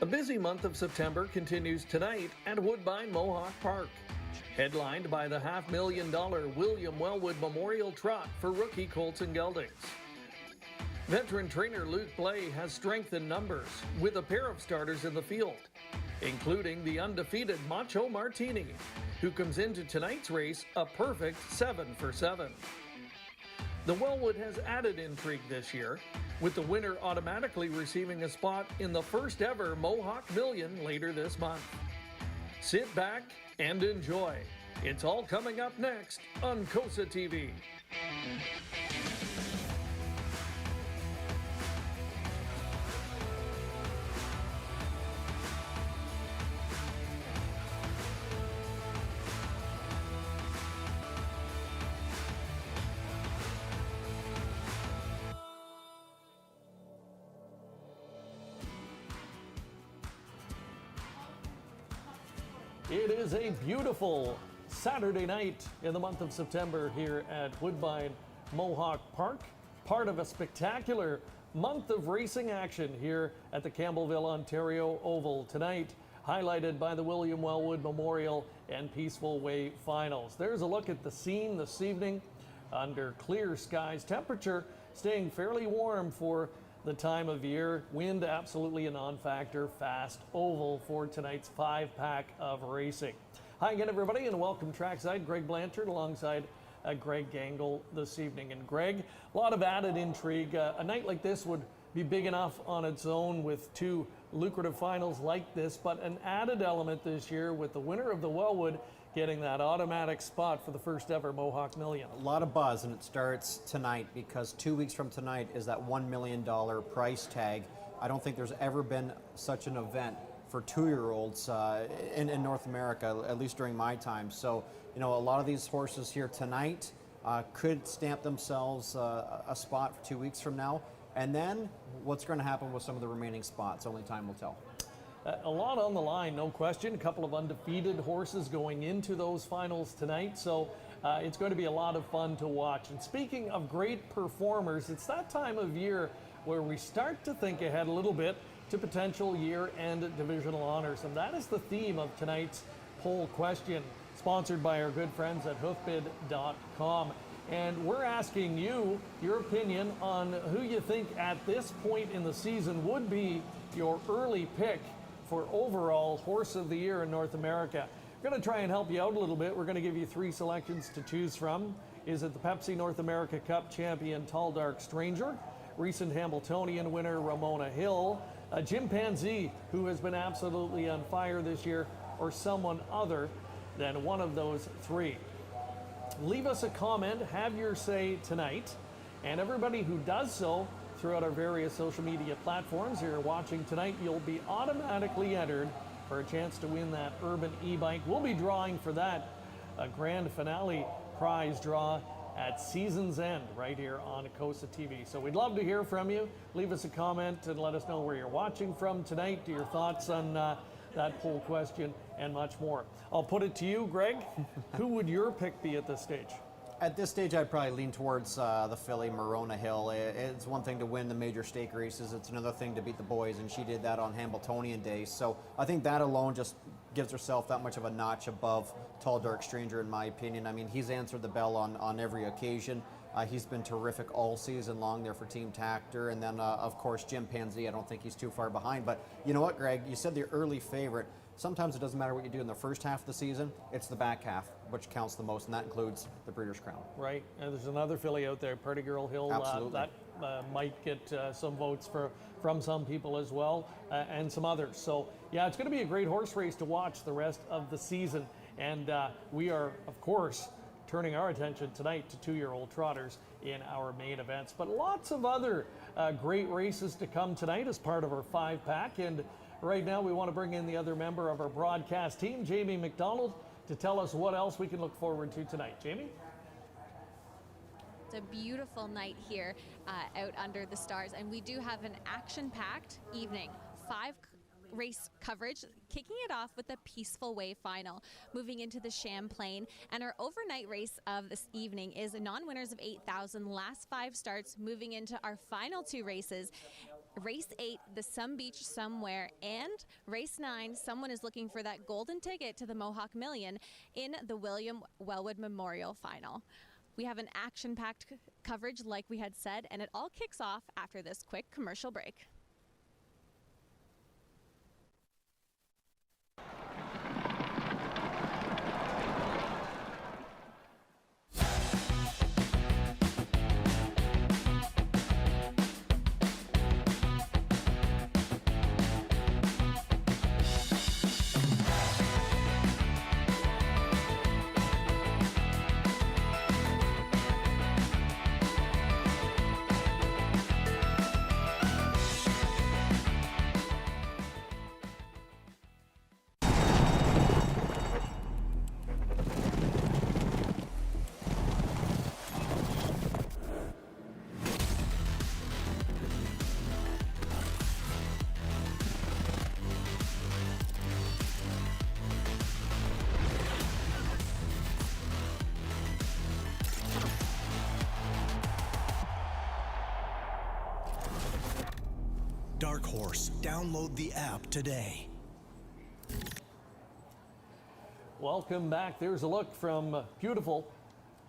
A busy month of September continues tonight at Woodbine Mohawk Park. Headlined by the $500,000 William Wellwood Memorial Trot for rookie Colton Geldings. Veteran trainer Luke Blay has strength in numbers with a pair of starters in the field, including the undefeated Macho Martini, who comes into tonight's race a perfect 7 for 7. The Wellwood has added intrigue this year, with the winner automatically receiving a spot in the first ever Mohawk Million later this month. Sit back and enjoy. It's all coming up next on COSA-TV. It is a beautiful Saturday night in the month of September here at Woodbine Mohawk Park, part of a spectacular month of racing action here at the Campbellville, Ontario Oval tonight, highlighted by the William Wellwood Memorial and Peaceful Way finals. There's a look at the scene this evening under clear skies, temperature staying fairly warm for the time of year. Wind absolutely a non-factor. Fast oval for tonight's 5-pack of racing. Hi again, everybody, and welcome trackside. Greg Blanchard alongside Greg Gangle this evening. And Greg, a lot of added intrigue. A night like this would be big enough on its own with two lucrative finals like this, but an added element this year with the winner of the Wellwood getting that automatic spot for the first ever Mohawk Million. A lot of buzz, and it starts tonight because 2 weeks from tonight is that $1 million price tag. I don't think there's ever been such an event for 2-year-olds in North America, at least during my time. So, you know, a lot of these horses here tonight could stamp themselves a spot for 2 weeks from now. And then what's going to happen with some of the remaining spots, only time will tell. A lot on the line, no question. A couple of undefeated horses going into those finals tonight. So it's going to be a lot of fun to watch. And speaking of great performers, it's that time of year where we start to think ahead a little bit to potential year-end divisional honors. And that is the theme of tonight's poll question, sponsored by our good friends at hoofbid.com. And we're asking you your opinion on who you think at this point in the season would be your early pick for overall Horse of the Year in North America. We're going to try and help you out a little bit. We're going to give you 3 selections to choose from. Is it the Pepsi North America Cup champion Tall Dark Stranger, recent Hamiltonian winner Ramona Hill, a chimpanzee who has been absolutely on fire this year, or someone other than one of those 3? Leave us a comment, have your say tonight, and everybody who does so throughout our various social media platforms you're watching tonight, you'll be automatically entered for a chance to win that Urban e-bike. We'll be drawing for that a grand finale prize draw at season's end right here on COSA-TV. So we'd love to hear from you. Leave us a comment and let us know where you're watching from tonight, your thoughts on that poll question, and much more. I'll put it to you, Greg. Who would your pick be at this stage? At this stage, I'd probably lean towards the filly Ramona Hill. It's one thing to win the major stake races. It's another thing to beat the boys, and she did that on Hamiltonian days. So I think that alone just gives herself that much of a notch above Tall Dark Stranger, in my opinion. I mean, he's answered the bell on every occasion. He's been terrific all season long there for Team Tactor. And then, of course, Chimpanzee, I don't think he's too far behind. But you know what, Greg? You said the early favorite. Sometimes it doesn't matter what you do in the first half of the season. It's the back half which counts the most, and that includes the Breeders' Crown. Right. And there's another filly out there, Pretty Girl Hill. Absolutely. That might get some votes from some people as well, and some others. So, yeah, it's going to be a great horse race to watch the rest of the season. And we are, of course, turning our attention tonight to 2-year-old trotters in our main events. But lots of other great races to come tonight as part of our 5-pack. And right now we want to bring in the other member of our broadcast team, Jamie McDonald, to tell us what else we can look forward to tonight. Jamie? It's a beautiful night here out under the stars, and we do have an action-packed evening. 5 race coverage, kicking it off with the Peaceful Way final, moving into the Champlain. And our overnight race of this evening is non-winners of 8,000, last 5 starts, moving into our final 2 races. Race 8, the Some Beach Somewhere, and Race 9, someone is looking for that golden ticket to the Mohawk Million in the William Wellwood Memorial Final. We have an action-packed coverage like we had said, and it all kicks off after this quick commercial break. Dark Horse. Download the app today. Welcome back. There's a look from beautiful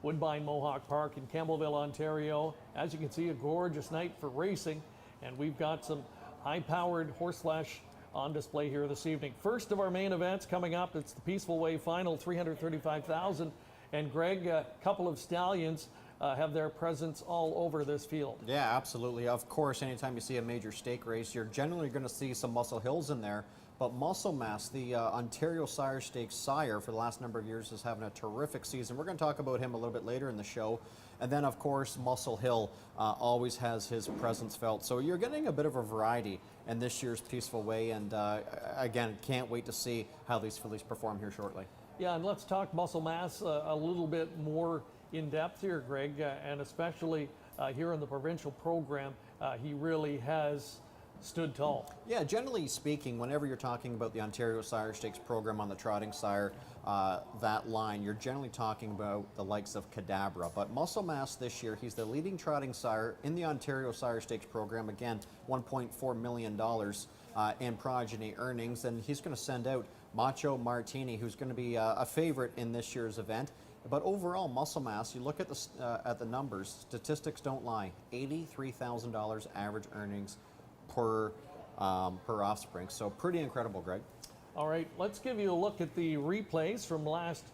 Woodbine Mohawk Park in Campbellville, Ontario. As you can see, a gorgeous night for racing, and we've got some high-powered horse flesh on display here this evening. First of our main events coming up, it's the Peaceful Way Final, $335,000. And Greg, a couple of stallions have their presence all over this field. Yeah, absolutely. Of course, anytime you see a major stake race, you're generally going to see some Muscle Hills in there. But Muscle Mass, the Ontario Sire Stakes sire for the last number of years, is having a terrific season. We're going to talk about him a little bit later in the show. And then, of course, Muscle Hill always has his presence felt. So you're getting a bit of a variety in this year's Peaceful Way. And again, can't wait to see how these fillies perform here shortly. Yeah, and let's talk Muscle Mass a little bit more in depth here, Greg, and especially here in the provincial program, he really has stood tall. Yeah, generally speaking, whenever you're talking about the Ontario Sire Stakes program on the trotting sire, that line, you're generally talking about the likes of Cadabra. But Muscle Mass this year, he's the leading trotting sire in the Ontario Sire Stakes program. Again, $1.4 million in progeny earnings, and he's going to send out Macho Martini, who's going to be a favorite in this year's event. But overall, Muscle Mass, you look at the numbers, statistics don't lie. $83,000 average earnings per offspring. So pretty incredible, Greg. All right, let's give you a look at the replays from last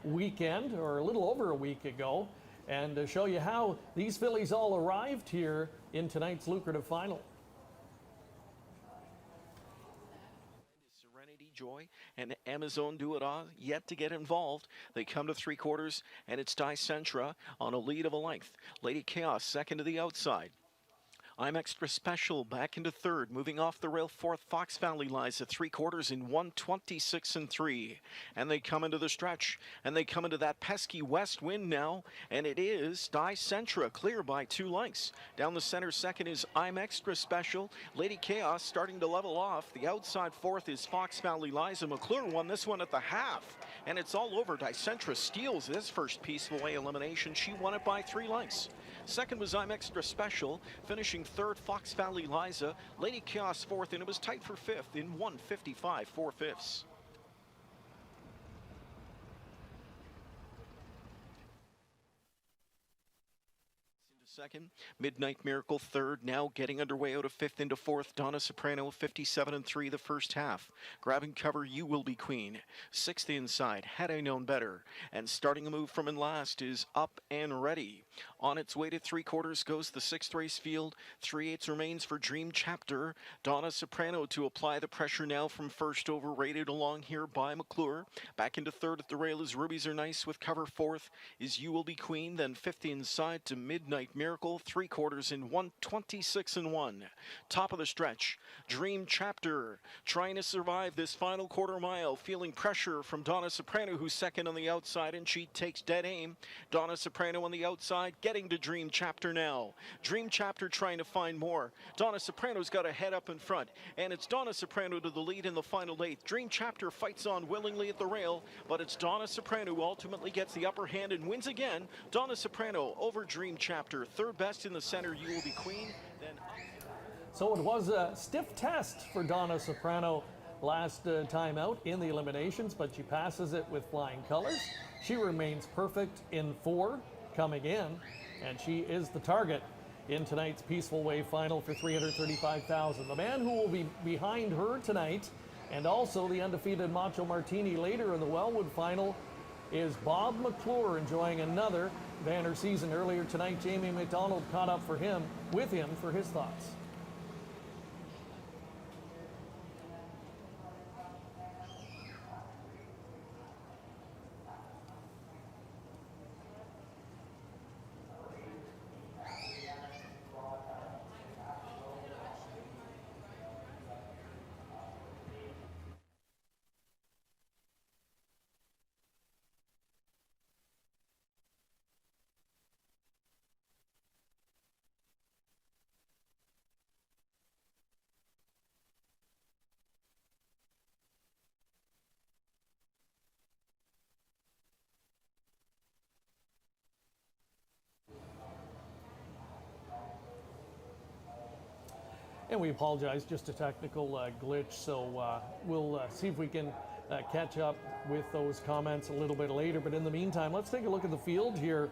weekend, or a little over a week ago, and show you how these fillies all arrived here in tonight's lucrative final. Joy and Amazon Do It All yet to get involved. They come to 3/4, and it's Dicentra on a lead of a length. Lady Chaos second to the outside. I'm Extra Special back into third, moving off the rail fourth. Fox Valley lies at 3/4 in 1:26 3, and they come into the stretch, and they come into that pesky west wind now, and it is Dicentra clear by 2 lengths. Down the center second is I'm Extra Special. Lady Chaos starting to level off. The outside fourth is Fox Valley Liza. McClure won this one at the half, and it's all over. Dicentra steals this first Peaceful Way elimination. She won it by 3 lengths. Second was I'm Extra Special, finishing third Fox Valley Liza. Lady Chaos fourth, and it was tight for fifth in 1:55 4/5. Second, Midnight Miracle third, now getting underway out of fifth into fourth. Donna Soprano 57 3 the first half. Grabbing cover, You Will Be Queen. Sixth inside, Had I Known Better. And starting a move from in last is Up and Ready. On its way to 3/4 goes the sixth race field. 3/8 remains for Dream Chapter. Donna Soprano to apply the pressure now from first over, rated along here by McClure. Back into third at the rail is Rubies Are Nice with cover fourth is You Will Be Queen. Then fifth inside to Midnight Miracle, 3/4 in 1:26 1. Top of the stretch, Dream Chapter trying to survive this final quarter mile, feeling pressure from Donna Soprano, who's second on the outside, and she takes dead aim. Donna Soprano on the outside, getting to Dream Chapter now. Dream Chapter trying to find more. Donna Soprano's got a head up in front, and it's Donna Soprano to the lead in the final eighth. Dream Chapter fights on willingly at the rail, but it's Donna Soprano who ultimately gets the upper hand and wins again. Donna Soprano over Dream Chapter. Third best in the center, You Will Be Queen. Then So it was a stiff test for Donna Soprano last time out in the eliminations, but she passes it with flying colors. She remains perfect in 4 coming in, and she is the target in tonight's Peaceful Way final for $335,000. The man who will be behind her tonight, and also the undefeated Macho Martini later in the Wellwood final, is Bob McClure, enjoying another banner season. Earlier tonight, Jamie McDonald caught up with him for his thoughts. And we apologize, just a technical glitch, so we'll see if we can catch up with those comments a little bit later. But in the meantime, let's take a look at the field here.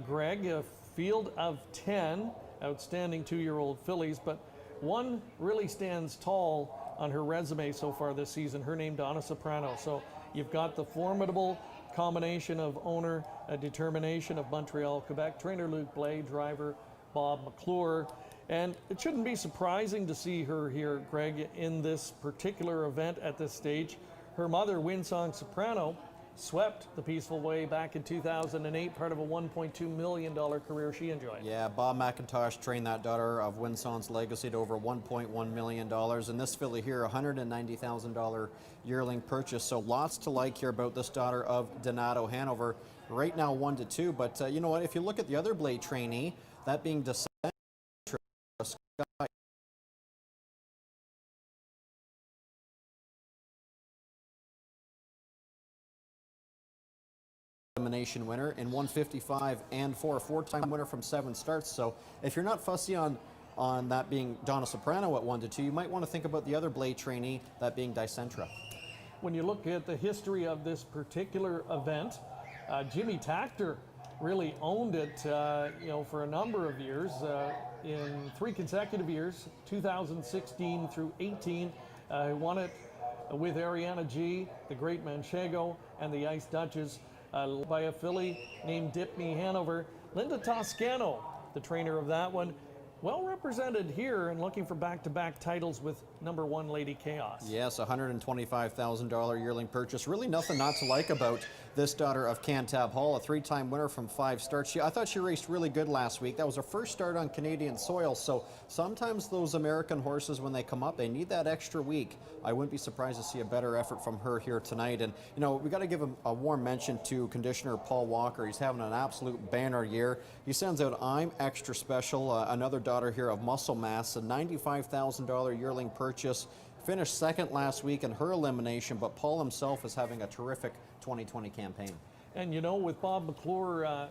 Greg, a field of 10 outstanding 2-year-old fillies, but one really stands tall on her resume so far this season, her name Donna Soprano. So you've got the formidable combination of owner determination of Montreal, Quebec, trainer Luc Blais, driver Bob McClure. And it shouldn't be surprising to see her here, Greg, in this particular event at this stage. Her mother, Winsong Soprano, swept the Peaceful Way back in 2008, part of a $1.2 million career she enjoyed. Yeah, Bob McIntosh trained that daughter of Winsong's legacy to over $1.1 million. And this filly here, $190,000 yearling purchase. So lots to like here about this daughter of Donato Hanover. Right now 1-2, but you know what, if you look at the other Blais trainee, that being elimination winner in 155 and 4, a 4-time winner from 7 starts. So if you're not fussy on that being Donna Soprano at 1-2, you might want to think about the other Blais trainee, that being Dicentra. When you look at the history of this particular event, Jimmy Takter really owned it, for a number of years, in 3 consecutive years, 2016 through 18. He won it with Ariana G, the Great Manchego, and the Ice Duchess, by a filly named Dip Me Hanover. Linda Toscano, the trainer of that one, well represented here and looking for back-to-back titles with number 1 Lady Chaos. Yes, $125,000 yearling purchase. Really nothing not to like about this daughter of Cantab Hall, a 3-time winner from 5 starts. I thought she raced really good last week. That was her first start on Canadian soil, so sometimes those American horses, when they come up, they need that extra week. I wouldn't be surprised to see a better effort from her here tonight. And, we got to give a warm mention to conditioner Paul Walker. He's having an absolute banner year. He sends out I'm Extra Special, another daughter here of Muscle Mass, a $95,000 yearling purchase. Finished second last week in her elimination, but Paul himself is having a terrific 2020 campaign. And with Bob McClure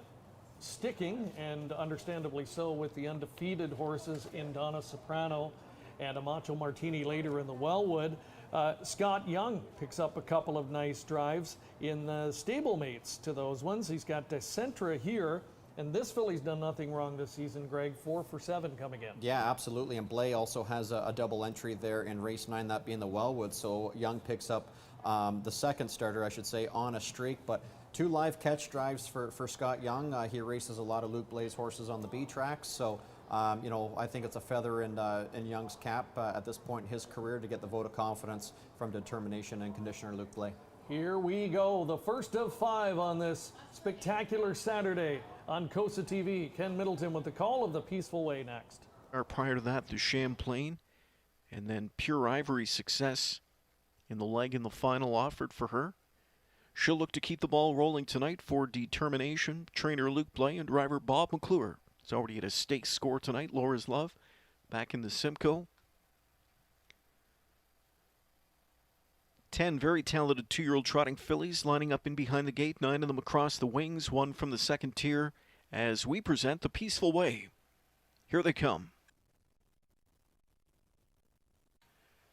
sticking, and understandably so, with the undefeated horses in Donna Soprano and a Macho Martini later in the Wellwood, Scott Young picks up a couple of nice drives in the stablemates to those ones. He's got Dicentra here. And this filly's done nothing wrong this season, Greg. 4 for 7 coming in. Yeah, absolutely. And Blais also has a double entry there in race 9, that being the Wellwood. So Young picks up the second starter, I should say, on a streak. But 2 live catch drives for Scott Young. He races a lot of Luc Blais horses on the B tracks. So, I think it's a feather in Young's cap at this point in his career to get the vote of confidence from determination and conditioner Luc Blais. Here we go, the first of 5 on this spectacular Saturday on COSA-TV. Ken Middleton with the call of the Peaceful Way next. Or prior to that, the Champlain, and then Pure Ivory success in the leg in the final offered for her. She'll look to keep the ball rolling tonight for determination. Trainer Luc Blais and driver Bob McClure. He's already at a stakes score tonight. Laura's Love back in the Simcoe. 10 very talented 2-year-old trotting fillies lining up in behind the gate, 9 of them across the wings, 1 from the second tier, as we present the Peaceful Way. Here they come.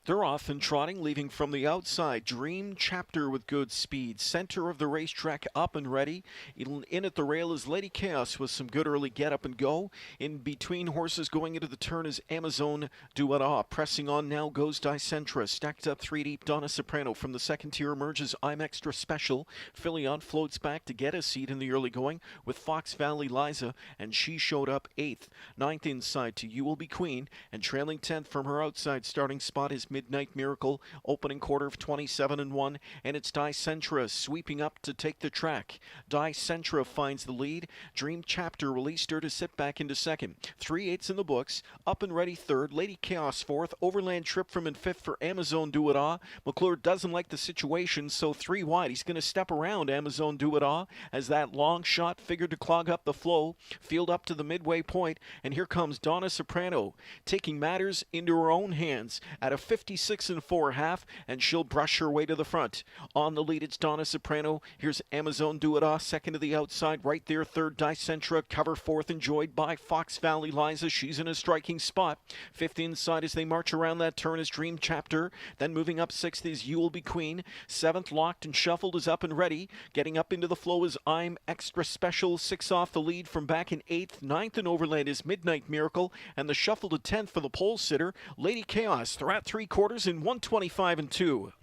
They're off and trotting, leaving from the outside. Dream Chapter with good speed. Center of the racetrack up and ready. In at the rail is Lady Chaos with some good early get up and go. In between horses going into the turn is Amazon Duada. Pressing on now goes Dicentra. Stacked up 3 deep. Donna Soprano from the second tier emerges. I'm Extra Special. Philion floats back to get a seat in the early going with Fox Valley Liza, and she showed up 8th. 9th inside to You Will Be Queen, and trailing 10th from her outside starting spot is Midnight Miracle, opening quarter of 27-1, and it's Dicentra sweeping up to take the track. Dicentra finds the lead. Dream Chapter released her to sit back into second. 3/8 in the books. Up and ready third. Lady Chaos fourth. Overland Trip from in fifth for Amazon Duada. McClure doesn't like the situation, so 3 wide. He's going to step around Amazon Duada as that long shot figured to clog up the flow. Field up to the midway point, and here comes Donna Soprano, taking matters into her own hands at a 56 4/2, and she'll brush her way to the front. On the lead, it's Donna Soprano. Here's Amazon Duada, second to the outside, right there, third Dicentra, cover fourth, enjoyed by Fox Valley Liza. She's in a striking spot. Fifth inside as they march around that turn is Dream Chapter. Then moving up sixth is You Will Be Queen. Seventh, locked and shuffled, is Up and Ready. Getting up into the flow is I'm Extra Special. 6 off the lead from back in 8th. 9th in Overland is Midnight Miracle, and the shuffle to 10th for the pole sitter, Lady Chaos. They're at 3/4 in 125-2.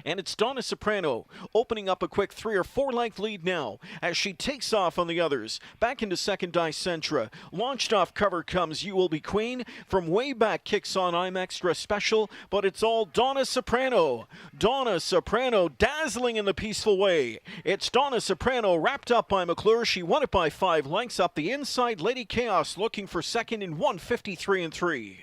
And it's Donna Soprano opening up a quick 3 or 4 length lead now as she takes off on the others. Back into second, Dicentra. Launched off cover comes You Will Be Queen. From way back kicks on I'm Extra Special, but it's all Donna Soprano. Donna Soprano dazzling in the peaceful way. It's Donna Soprano wrapped up by McClure. She won it by 5 lengths up the inside. Lady Chaos looking for second in 153-3.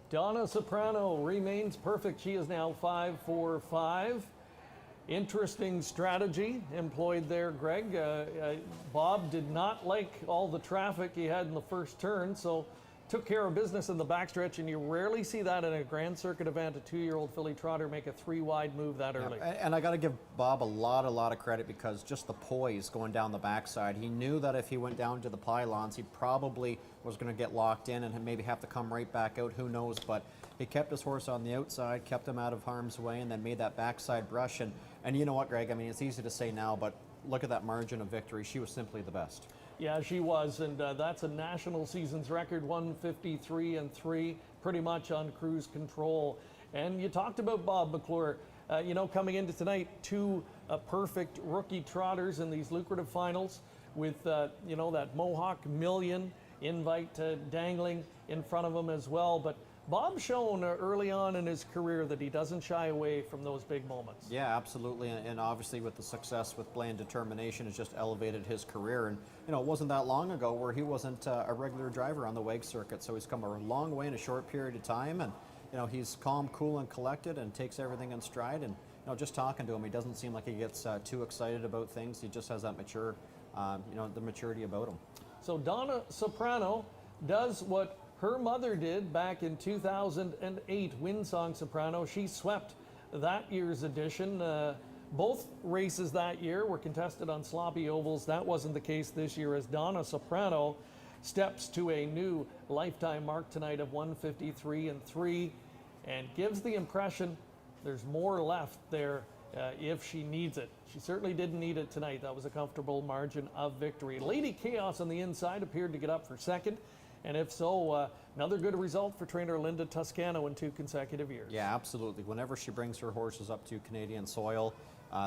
Donna Soprano remains perfect. She is now 5-4-5. Interesting strategy employed there, Greg. Bob did not like all the traffic he had in the first turn, so took care of business in the backstretch, and you rarely see that in a Grand Circuit event, a 2-year-old filly trotter make a 3-wide move that early. And I got to give Bob a lot of credit, because just the poise going down the backside. He knew that if he went down to the pylons, he probably was going to get locked in and maybe have to come right back out, who knows, but he kept his horse on the outside, kept him out of harm's way, and then made that backside brush. And you know what, Greg, I mean, it's easy to say now, but look at that margin of victory. She was simply the best. Yeah, she was, and that's a national seasons record, 153-3, pretty much on cruise control. And you talked about Bob McClure, coming into tonight, 2 perfect rookie trotters in these lucrative finals with, that Mohawk Million invite dangling in front of him as well. But Bob's shown early on in his career that he doesn't shy away from those big moments. Yeah, absolutely, and obviously with the success with Play and Determination, has just elevated his career. And it wasn't that long ago where he wasn't a regular driver on the WEG circuit, so he's come a long way in a short period of time. And he's calm, cool, and collected, and takes everything in stride. And just talking to him, he doesn't seem like he gets too excited about things. He just has that mature, the maturity about him. So Donna Soprano does what her mother did back in 2008, Windsong Soprano. She swept that year's edition. Both races that year were contested on sloppy ovals. That wasn't the case this year, as Donna Soprano steps to a new lifetime mark tonight of 153-3, and gives the impression there's more left there if she needs it. She certainly didn't need it tonight. That was a comfortable margin of victory. Lady Chaos on the inside appeared to get up for second. And if so, another good result for trainer Linda Toscano in 2 consecutive years. Yeah, absolutely. Whenever she brings her horses up to Canadian soil,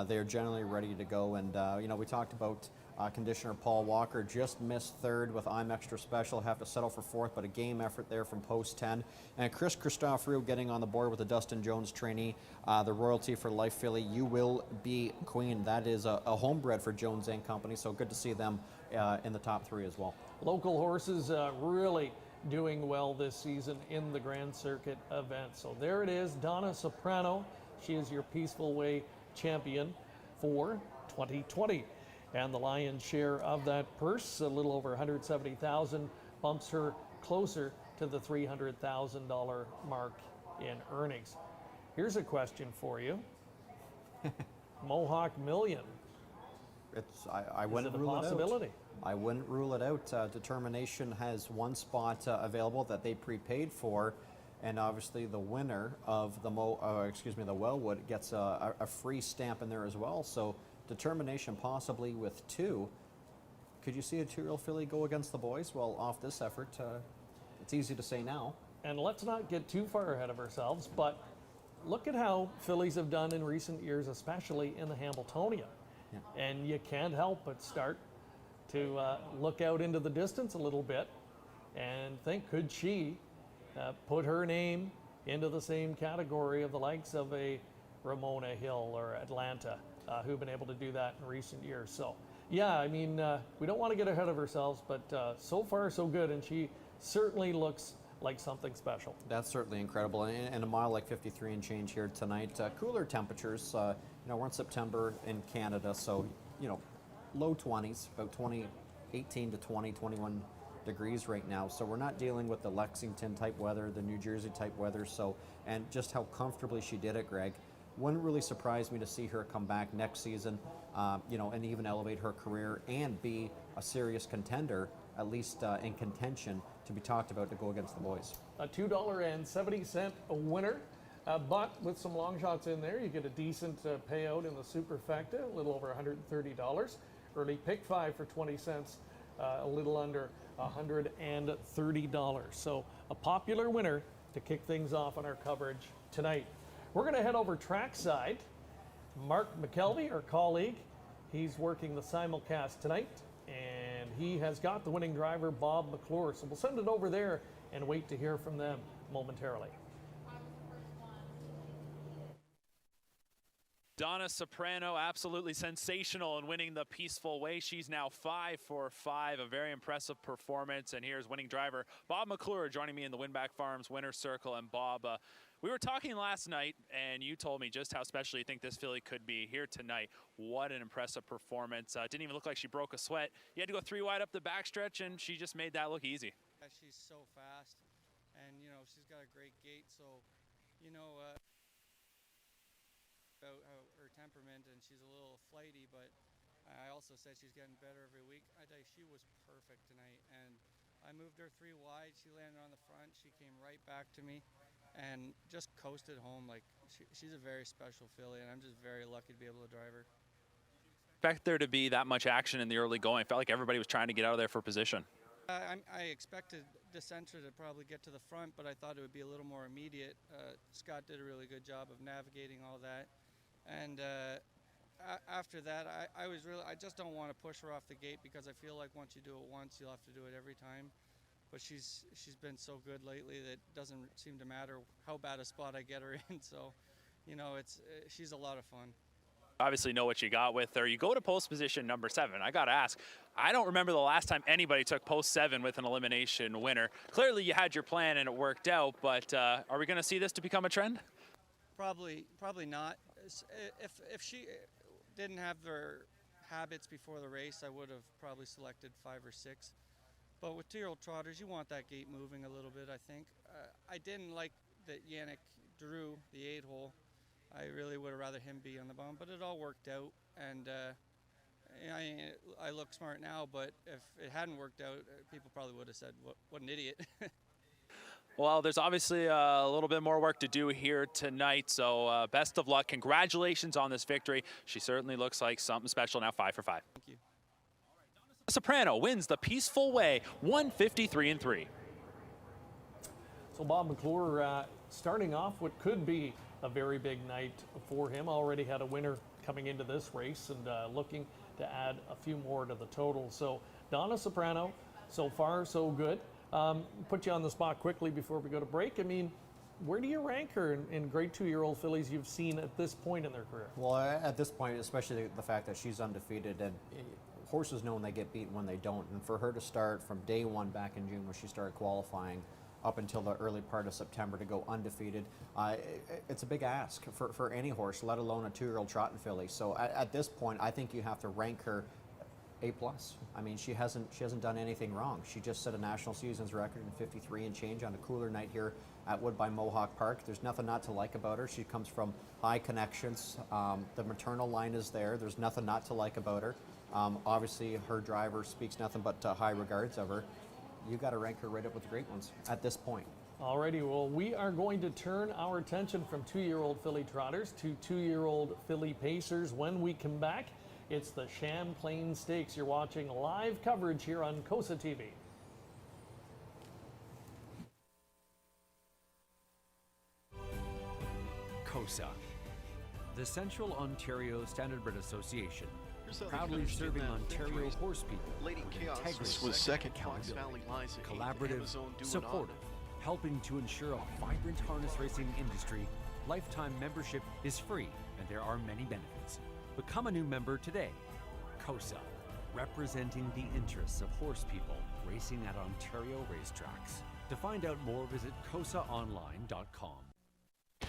they're generally ready to go. And, we talked about conditioner Paul Walker, just missed 3rd with I'm Extra Special, have to settle for 4th, but a game effort there from post 10. And Chris Christophorou getting on the board with the Dustin Jones trainee, the Royalty for Life filly, You Will Be Queen. That is a homebred for Jones & Company, so good to see them in the top 3 as well. Local horses really doing well this season in the Grand Circuit event. So there it is, Donna Soprano. She is your Peaceful Way champion for 2020. And the lion's share of that purse, a little over $170,000, bumps her closer to the $300,000 mark in earnings. Here's a question for you. Mohawk Million. I Is wouldn't it a rule it possibility? out. I wouldn't rule it out. Determination has one spot available that they prepaid for, and obviously the winner of the the Wellwood gets a free stamp in there as well. So Determination possibly with 2. Could you see a 2-year-old filly go against the boys? Well, off this effort, it's easy to say now. And let's not get too far ahead of ourselves, but look at how fillies have done in recent years, especially in the Hambletonian. Yeah. And you can't help but start to look out into the distance a little bit and think, could she put her name into the same category of the likes of a Ramona Hill or Atlanta, who've been able to do that in recent years. So, yeah, I mean, we don't want to get ahead of ourselves, but so far so good, and she certainly looks like something special. That's certainly incredible. And a mile like 53 and change here tonight. Cooler temperatures. We're in September in Canada, so low 20s, about 18 to 20, 21 degrees right now. So we're not dealing with the Lexington type weather, the New Jersey type weather. So, and just how comfortably she did it, Greg. Wouldn't really surprise me to see her come back next season, and even elevate her career and be a serious contender, at least in contention, to be talked about to go against the boys. A $2.70 winner, but with some long shots in there, you get a decent payout in the superfecta, a little over $130. Early pick 5 for 20 cents, a little under $130. So a popular winner to kick things off on our coverage tonight. We're going to head over trackside. Mark McKelvey, our colleague, he's working the simulcast tonight, and he has got the winning driver, Bob McClure. So we'll send it over there and wait to hear from them momentarily. Donna Soprano, absolutely sensational in winning the Peaceful Way. She's now 5 for 5, a very impressive performance. And here's winning driver Bob McClure joining me in the Winback Farms winner's circle. And Bob, we were talking last night, and you told me just how special you think this filly could be here tonight. What an impressive performance. Didn't even look like she broke a sweat. You had to go 3 wide up the backstretch, and she just made that look easy. She's so fast, and she's got a great gait. So, about her temperament, and she's a little flighty, but I also said she's getting better every week. I tell you, she was perfect tonight, and I moved her 3 wide. She landed on the front. She came right back to me and just coasted home. Like she's a very special filly, and I'm just very lucky to be able to drive her. Expect there to be that much action in the early going. I felt like everybody was trying to get out of there for position. I expected Descentra to probably get to the front, but I thought it would be a little more immediate. Scott did a really good job of navigating all that. And after that, I just don't want to push her off the gate, because I feel like once you do it once, you'll have to do it every time. But she's been so good lately that it doesn't seem to matter how bad a spot I get her in. So, she's a lot of fun. Obviously know what you got with her. You go to post position number 7. I got to ask, I don't remember the last time anybody took post 7 with an elimination winner. Clearly you had your plan and it worked out, but are we going to see this to become a trend? Probably not. If she didn't have her habits before the race, I would have probably selected 5 or 6. But with 2-year-old trotters, you want that gate moving a little bit, I think. I didn't like that Yannick drew the 8-hole. I really would have rather him be on the bottom, but it all worked out. And I look smart now, but if it hadn't worked out, people probably would have said, what an idiot. Well, there's obviously a little bit more work to do here tonight, so best of luck. Congratulations on this victory. She certainly looks like something special now, 5 for 5. Thank you. Soprano wins the Peaceful Way, 153-3. So Bob McClure starting off what could be a very big night for him. Already had a winner coming into this race, and looking to add a few more to the total. So Donna Soprano, so far so good. Put you on the spot quickly before we go to break. I mean, where do you rank her in great 2-year-old fillies you've seen at this point in their career? Well, at this point, especially the fact that she's undefeated, and horses know when they get beaten when they don't. And for her to start from day 1 back in June when she started qualifying up until the early part of September to go undefeated, it's a big ask for any horse, let alone a 2-year-old trotting filly. So at this point, I think you have to rank her A+. I mean, she hasn't done anything wrong. She just set a national seasons record in 53 and change on a cooler night here at Woodbine Mohawk Park. There's nothing not to like about her. She comes from high connections. The maternal line is there. There's nothing not to like about her. Obviously, her driver speaks nothing but high regards of her. You got to rank her right up with the great ones at this point. Alrighty, well, we are going to turn our attention from 2-year-old filly trotters to 2-year-old filly pacers. When we come back, it's the Champlain Stakes. You're watching live coverage here on COSA-TV. COSA, the Central Ontario Standardbred Association, proudly serving Ontario horse people Lady with Chaos integrity, was second. Fox accountability, Valley lies at 8th, collaborative, Amazon doing supportive, helping to ensure a vibrant harness racing industry. Lifetime membership is free and there are many benefits. Become a new member today. COSA, representing the interests of horse people racing at Ontario racetracks. To find out more, visit COSAonline.com.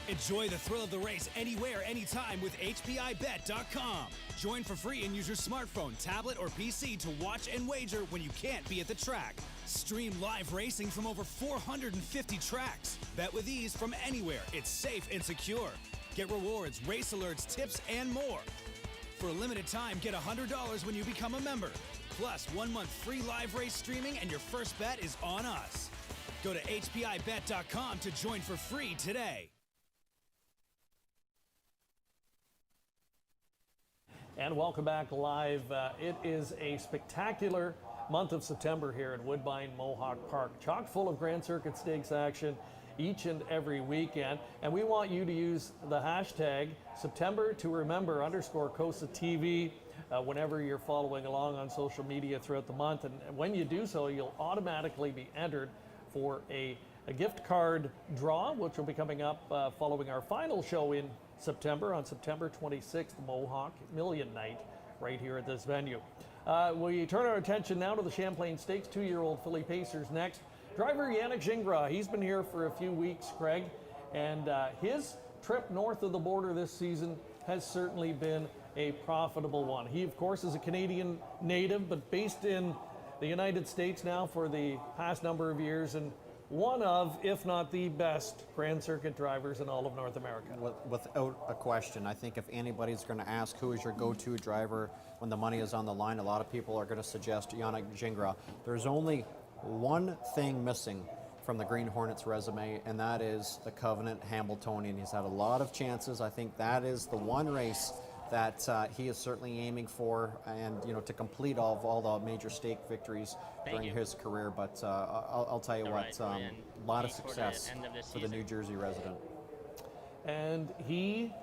Enjoy the thrill of the race anywhere, anytime with HPIBet.com. Join for free and use your smartphone, tablet, or PC to watch and wager when you can't be at the track. Stream live racing from over 450 tracks. Bet with ease from anywhere. It's safe and secure. Get rewards, race alerts, tips, and more. For a limited time, get $100 when you become a member. Plus, 1 month free live race streaming and your first bet is on us. Go to HPIBet.com to join for free today. And welcome back live. It is a spectacular month of September here at Woodbine Mohawk Park. Chock full of Grand Circuit Stakes action each and every weekend. And we want you to use the hashtag September to remember _COSA-TV whenever you're following along on social media throughout the month. And when you do so, you'll automatically be entered for a gift card draw, which will be coming up following our final show in September, on September 26th, Mohawk Million Night, right here at this venue. We turn our attention now to the Champlain Stakes. 2-year-old filly pacers next. Driver Yannick Gingras, he's been here for a few weeks, Craig, and his trip north of the border this season has certainly been a profitable one. He, of course, is a Canadian native, but based in the United States now for the past number of years, and one of, if not the best, Grand Circuit drivers in all of North America. Without a question. I think if anybody's going to ask who is your go-to driver when the money is on the line, a lot of people are going to suggest Yannick Gingras. There's only one thing missing from the Green Hornets resume, and that is the Covenant Hambletonian. He's had a lot of chances. I think that is the one race that he is certainly aiming for, and to complete all the major stake victories during his career. But I'll tell you what, a lot of success for the New Jersey resident. And he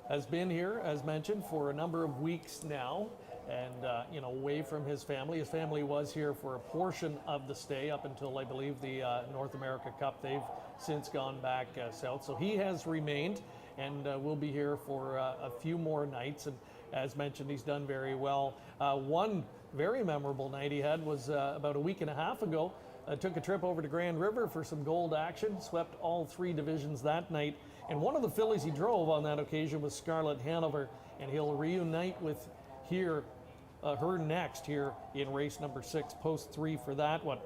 has been here, as mentioned, for a number of weeks now, and away from his family. His family was here for a portion of the stay up until, I believe, the North America Cup. They've since gone back south, so he has remained and will be here for a few more nights. And as mentioned, he's done very well. One very memorable night he had was about a week and a half ago. Took a trip over to Grand River for some gold action, swept all 3 divisions that night. And one of the fillies he drove on that occasion was Scarlet Hanover, and he'll reunite with her next here in race number 6, post 3 for that one.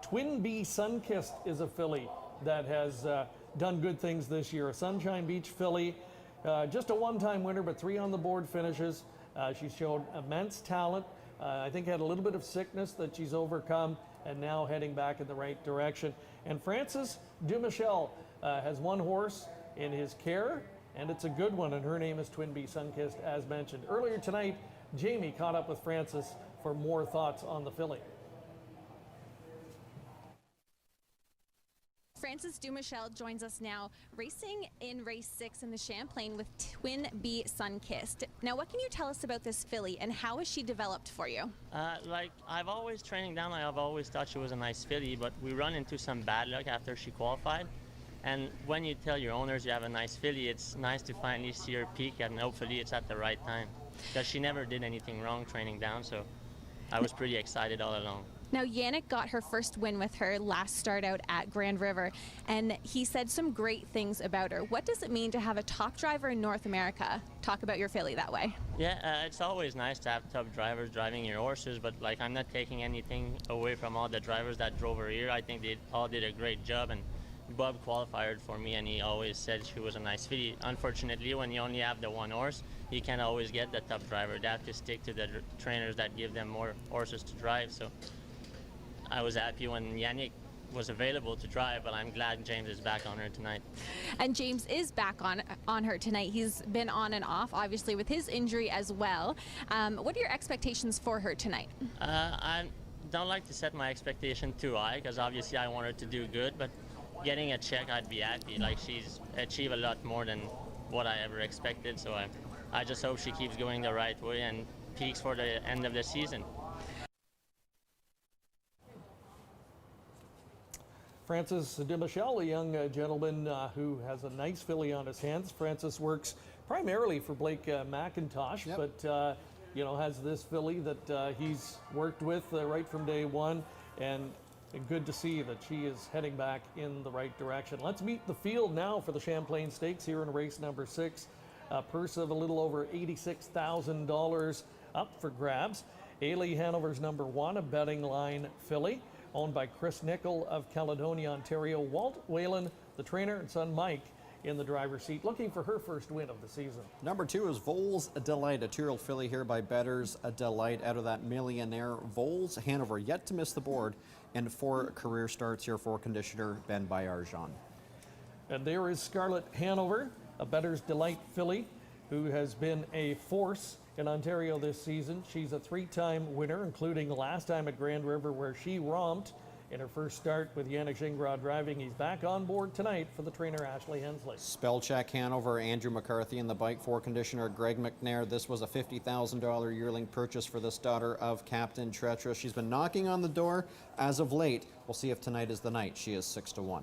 Twin B Sunkissed is a filly that has done good things this year. A Sunshine Beach filly, just a one-time winner, but 3 on the board finishes. She showed immense talent. I think had a little bit of sickness that she's overcome, and now heading back in the right direction. And Francis Dumichel has one horse in his care, and it's a good one, and her name is Twin B Sunkissed, as mentioned. Earlier tonight, Jamie caught up with Francis for more thoughts on the filly. Francis Dumichel joins us now, racing in race 6 in the Champlain with Twin B Sunkissed. Now, what can you tell us about this filly, and how has she developed for you? I've always training down, I've always thought she was a nice filly, but we run into some bad luck after she qualified. And when you tell your owners you have a nice filly, it's nice to finally see her peak, and hopefully it's at the right time. Because she never did anything wrong training down, so I was pretty excited all along. Now, Yannick got her first win with her last start out at Grand River, and he said some great things about her. What does it mean to have a top driver in North America talk about your filly that way? Yeah, it's always nice to have top drivers driving your horses, but like I'm not taking anything away from all the drivers that drove her here. I think they all did a great job, and Bob qualified for me, and he always said she was a nice filly. Unfortunately, when you only have the one horse, you can't always get the top driver. They have to stick to the trainers that give them more horses to drive. So I was happy when Yannick was available to drive, but I'm glad James is back on her tonight. And James is back on her tonight. He's been on and off, obviously, with his injury as well. What are your expectations for her tonight? I don't like to set my expectation too high, because obviously I want her to do good, but getting a check, I'd be happy. Like, she's achieved a lot more than what I ever expected, so I just hope she keeps going the right way and peaks for the end of the season. Francis de Michel, a young gentleman who has a nice filly on his hands. Francis works primarily for Blake McIntosh, but you know, has this filly that he's worked with right from day one, and good to see that she is heading back in the right direction. Let's meet the field now for the Champlain Stakes here in race number 6. A purse of a little over $86,000 up for grabs. Ailey Hanover's number 1, a betting line filly, owned by Chris Nichol of Caledonia, Ontario. Walt Whalen, the trainer, and son Mike in the driver's seat, looking for her first win of the season. Number 2 is Voles Delight, a 2-year-old filly here by bettors. A Delight out of that Millionaire. Voles Hanover yet to miss the board, and 4 career starts here for conditioner Ben Bayarjan. And there is Scarlett Hanover, a Bettor's Delight filly who has been a force in Ontario this season. She's a 3-time winner, including last time at Grand River where she romped in her first start with Yannick Gingras driving. He's back on board tonight for the trainer Ashley Hensley. Spellcheck Hanover, Andrew McCarthy in the bike for conditioner Greg McNair. This was a $50,000 yearling purchase for this daughter of Captain Treacherous. She's been knocking on the door as of late. We'll see if tonight is the night. She is 6-1.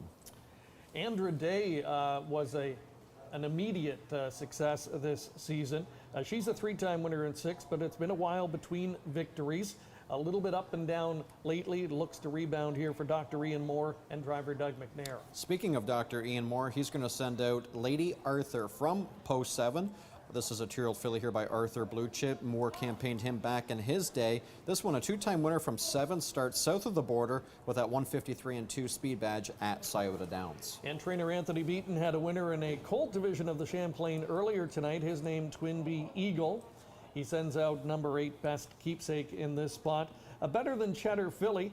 Andra Day was an immediate success this season. She's a 3-time winner in 6, but it's been a while between victories. A little bit up and down lately. It looks to rebound here for Dr. Ian Moore and driver Doug McNair. Speaking of Dr. Ian Moore, he's going to send out Lady Arthur from Post 7. This is a 2-year-old filly here by Arthur Blue Chip. Moore campaigned him back in his day. This one, a 2-time winner from 7, starts south of the border with that 153-2 speed badge at Scioto Downs. And trainer Anthony Beaton had a winner in a colt division of the Champlain earlier tonight. His name, Twin Bee Eagle. He sends out number 8, Best Keepsake, in this spot. A Better Than Cheddar filly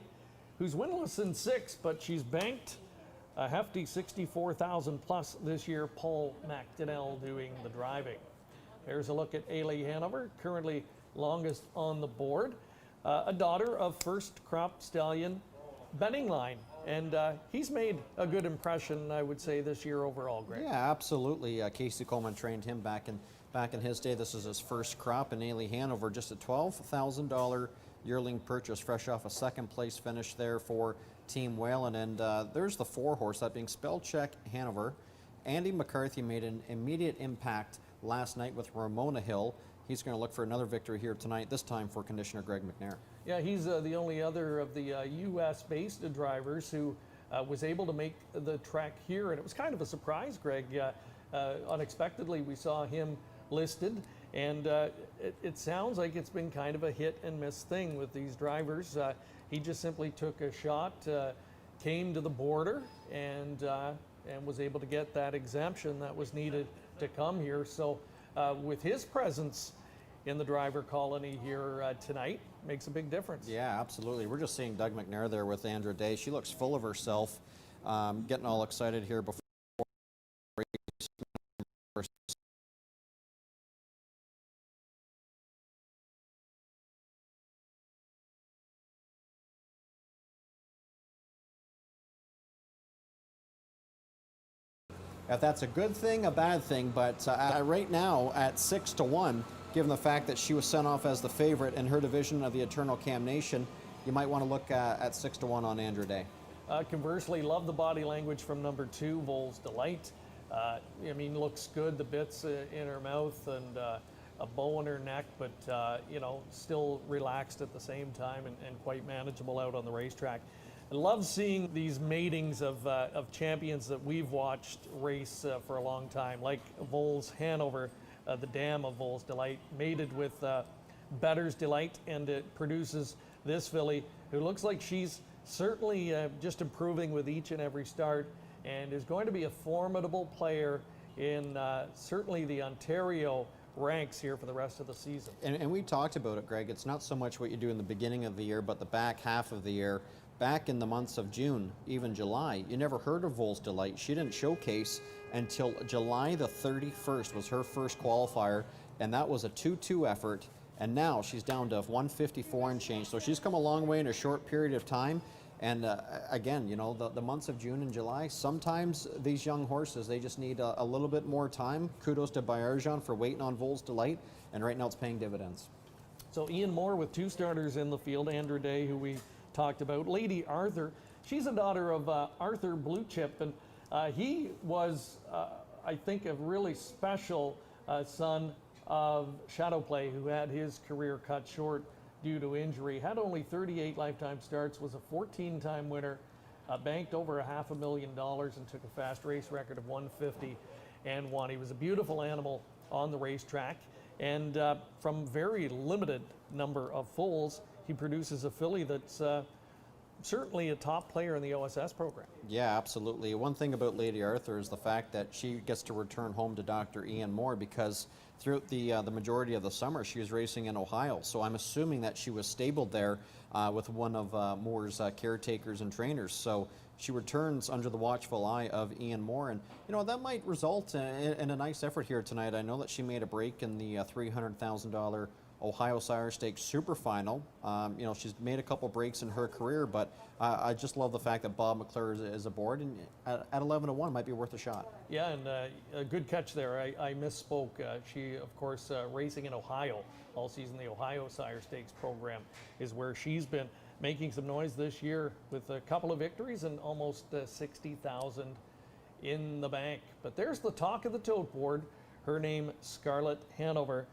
who's winless in 6, but she's banked a hefty $64,000 plus this year. Paul McDonnell doing the driving. There's a look at Ailey Hanover, currently longest on the board. A daughter of first crop stallion betting line. And he's made a good impression, I would say, this year overall, Greg. Yeah, absolutely. Casey Coleman trained him back in his day. This is his first crop, and Ailey Hanover, just a $12,000 yearling purchase, fresh off a 2nd place finish there for Team Whalen. And there's the 4 horse, that being Spellcheck Hanover. Andy McCarthy made an immediate impact last night with Ramona Hill. He's going to look for another victory here tonight, this time for conditioner Greg McNair. Yeah, he's the only other of the U.S.-based drivers who was able to make the trek here. And it was kind of a surprise, Greg. Unexpectedly, we saw him listed. And it sounds like it's been kind of a hit and miss thing with these drivers. He just simply took a shot, came to the border, and was able to get that exemption that was needed to come here. So with his presence in the driver colony here tonight, makes a big difference. Yeah, absolutely. We're just seeing Doug McNair there with Andra Day. She looks full of herself, getting all excited here before race number 6. If that's a good thing, a bad thing, but right now at 6-1, given the fact that she was sent off as the favorite in her division of the Eternal Cam Nation, you might want to look at 6-1 on Andra Day. Conversely, love the body language from number 2, Voles Delight. I mean, looks good, the bits in her mouth, and a bow in her neck, but you know, still relaxed at the same time and quite manageable out on the racetrack. I love seeing these matings of champions that we've watched race for a long time, like Vols Hanover, the dam of Vols Delight, mated with Better's Delight, and it produces this filly who looks like she's certainly just improving with each and every start, and is going to be a formidable player in certainly the Ontario ranks here for the rest of the season. And we talked about it, Greg. It's not so much what you do in the beginning of the year, but the back half of the year. Back in the months of June, even July, you never heard of Vols Delight. She didn't showcase until July the 31st was her first qualifier, and that was a 2-2 effort, and now she's down to 154 and change. So she's come a long way in a short period of time. And again, you know, the months of June and July, sometimes these young horses, they just need a little bit more time. Kudos to Bayerjan for waiting on Vols Delight, and right now it's paying dividends. So Ian Moore with 2 starters in the field, Andrew Day, who we talked about. Lady Arthur, she's a daughter of Arthur Blue Chip, and he was, I think, a really special son of Shadowplay, who had his career cut short due to injury. Had only 38 lifetime starts, was a 14-time winner, banked over $500,000 and took a fast race record of 150 and won. He was a beautiful animal on the racetrack, and from very limited number of foals, he produces a filly that's certainly a top player in the OSS program. Yeah, absolutely. One thing about Lady Arthur is the fact that she gets to return home to Dr. Ian Moore, because throughout the majority of the summer she was racing in Ohio. So I'm assuming that she was stabled there with one of Moore's caretakers and trainers. So she returns under the watchful eye of Ian Moore, and you know, that might result in a nice effort here tonight. I know that she made a break in the $300,000 Ohio Sire Stakes Super Final. You know, she's made a couple breaks in her career, but I just love the fact that Bob McClure is aboard, and at 11-1 might be worth a shot. Yeah, and a good catch there. I misspoke. She, of course, racing in Ohio all season. The Ohio Sire Stakes program is where she's been making some noise this year with a couple of victories and almost 60,000 in the bank. But there's the talk of the tote board. Her name, Scarlett Hanover.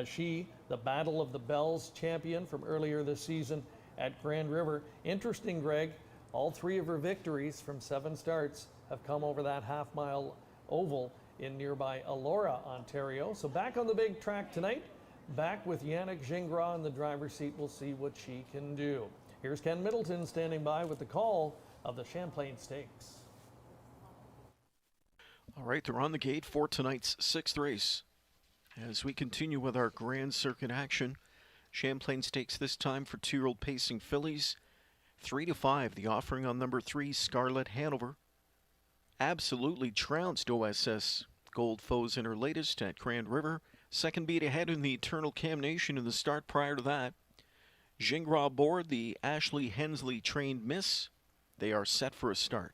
She, the Battle of the Bells champion from earlier this season at Grand River. Interesting, Greg, all 3 of her victories from 7 starts have come over that half-mile oval in nearby Elora, Ontario. So back on the big track tonight, back with Yannick Gingras in the driver's seat. We'll see what she can do. Here's Ken Middleton standing by with the call of the Champlain Stakes. All right, they're on the gate for tonight's 6th race. As we continue with our Grand Circuit action, Champlain Stakes this time for 2-year-old pacing fillies. 3-5, the offering on number 3, Scarlett Hanover. Absolutely trounced OSS Gold Foes in her latest at Grand River. Second beat ahead in the Eternal Cam Nation in the start prior to that. Gingras aboard, the Ashley Hensley trained miss. They are set for a start.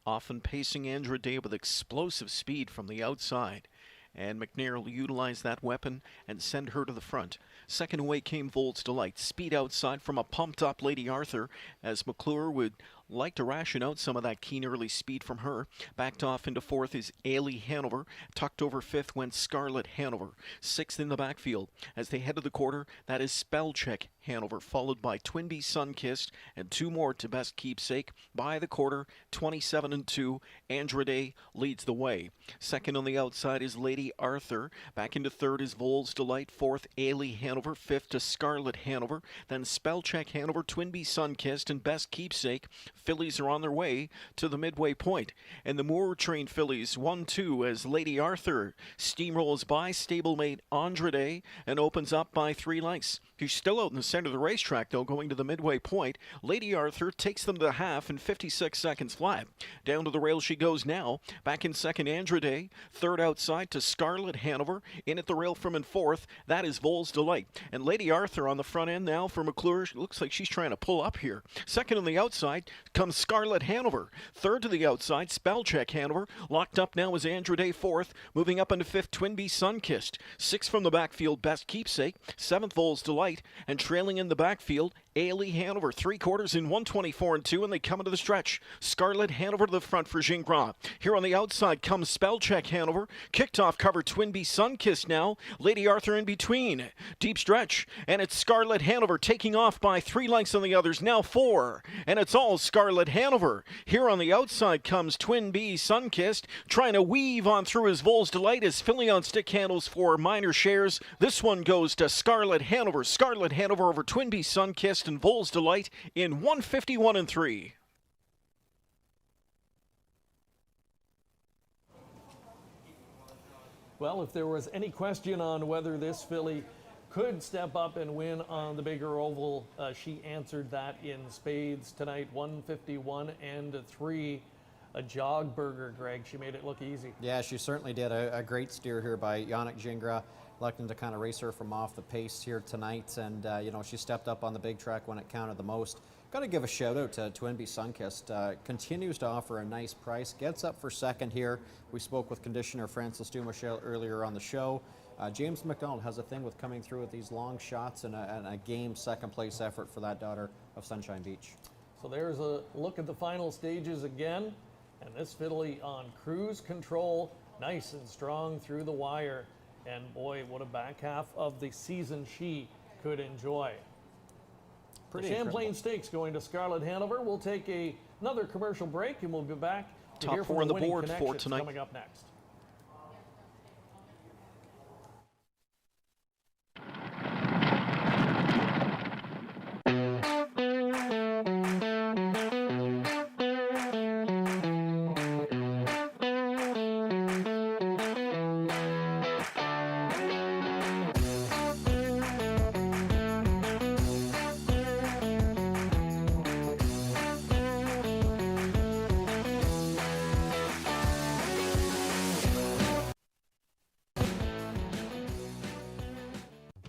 Often pacing Andra Day with explosive speed from the outside, and McNair will utilize that weapon and send her to the front. Second away came Vols Delight. Speed outside from a pumped-up Lady Arthur, as McClure would like to ration out some of that keen early speed from her. Backed off into 4th is Ailey Hanover. Tucked over 5th went Scarlett Hanover. 6th in the backfield. As they head to the quarter, that is Spellcheck Hanover, followed by Twinbee Sunkissed, and 2 more to Best Keepsake. By the quarter, 27-2, Andrade leads the way. Second on the outside is Lady Arthur. Back into 3rd is Vols Delight. 4th, Ailey Hanover. 5th to Scarlett Hanover. Then Spellcheck Hanover, Twinbee Sunkissed, and Best Keepsake. Fillies are on their way to the midway point. And the Moore-trained fillies 1-2 as Lady Arthur steamrolls by stablemate Andrade and opens up by 3 lengths. She's still out in the center of the racetrack, though, going to the midway point. Lady Arthur takes them to the half in 56 seconds flat. Down to the rail she goes now. Back in second, Andrade. 3rd outside to Scarlett Hanover. In at the rail from in 4th, that is Vols Delight. And Lady Arthur on the front end now for McClure. Looks like she's trying to pull up here. Second on the outside comes Scarlett Hanover. 3rd to the outside, Spellcheck Hanover. Locked up now is Andrade. 4th. Moving up into 5th, Twinbee Sunkissed. 6th from the backfield, Best Keepsake. 7th, Vols Delight. And trailing in the backfield, Ailey Hanover, 3/4 in 124-2, and they come into the stretch. Scarlett Hanover to the front for Gingras. Here on the outside comes Spellcheck Hanover. Kicked off cover Twinbee Sunkissed now. Lady Arthur in between. Deep stretch, and it's Scarlett Hanover taking off by 3 lengths on the others, now 4. And it's all Scarlett Hanover. Here on the outside comes Twinbee Sunkissed, trying to weave on through his Vols Delight as filling on stick handles for minor shares. This one goes to Scarlett Hanover. Scarlett Hanover over Twinbee Sunkissed and Vols Delight in 151-3. Well, if there was any question on whether this filly could step up and win on the bigger oval, she answered that in spades tonight. 151-3. A jog burger, Greg. She made it look easy. Yeah, she certainly did. A great steer here by Yannick Gingras, electing to kind of race her from off the pace here tonight. And, you know, she stepped up on the big track when it counted the most. Got to give a shout out to Twinbee Sunkissed. Continues to offer a nice price. Gets up for second here. We spoke with conditioner Francis Dumichel earlier on the show. James McDonald has a thing with coming through with these long shots and a game second place effort for that daughter of Sunshine Beach. So there's a look at the final stages again. And this filly on cruise control, nice and strong through the wire. And boy, what a back half of the season she could enjoy. Pretty the Champlain incredible. Stakes going to Scarlett Hanover. We'll take another commercial break and we'll be back to Top hear from 4 on the winning board for connections tonight. coming up next.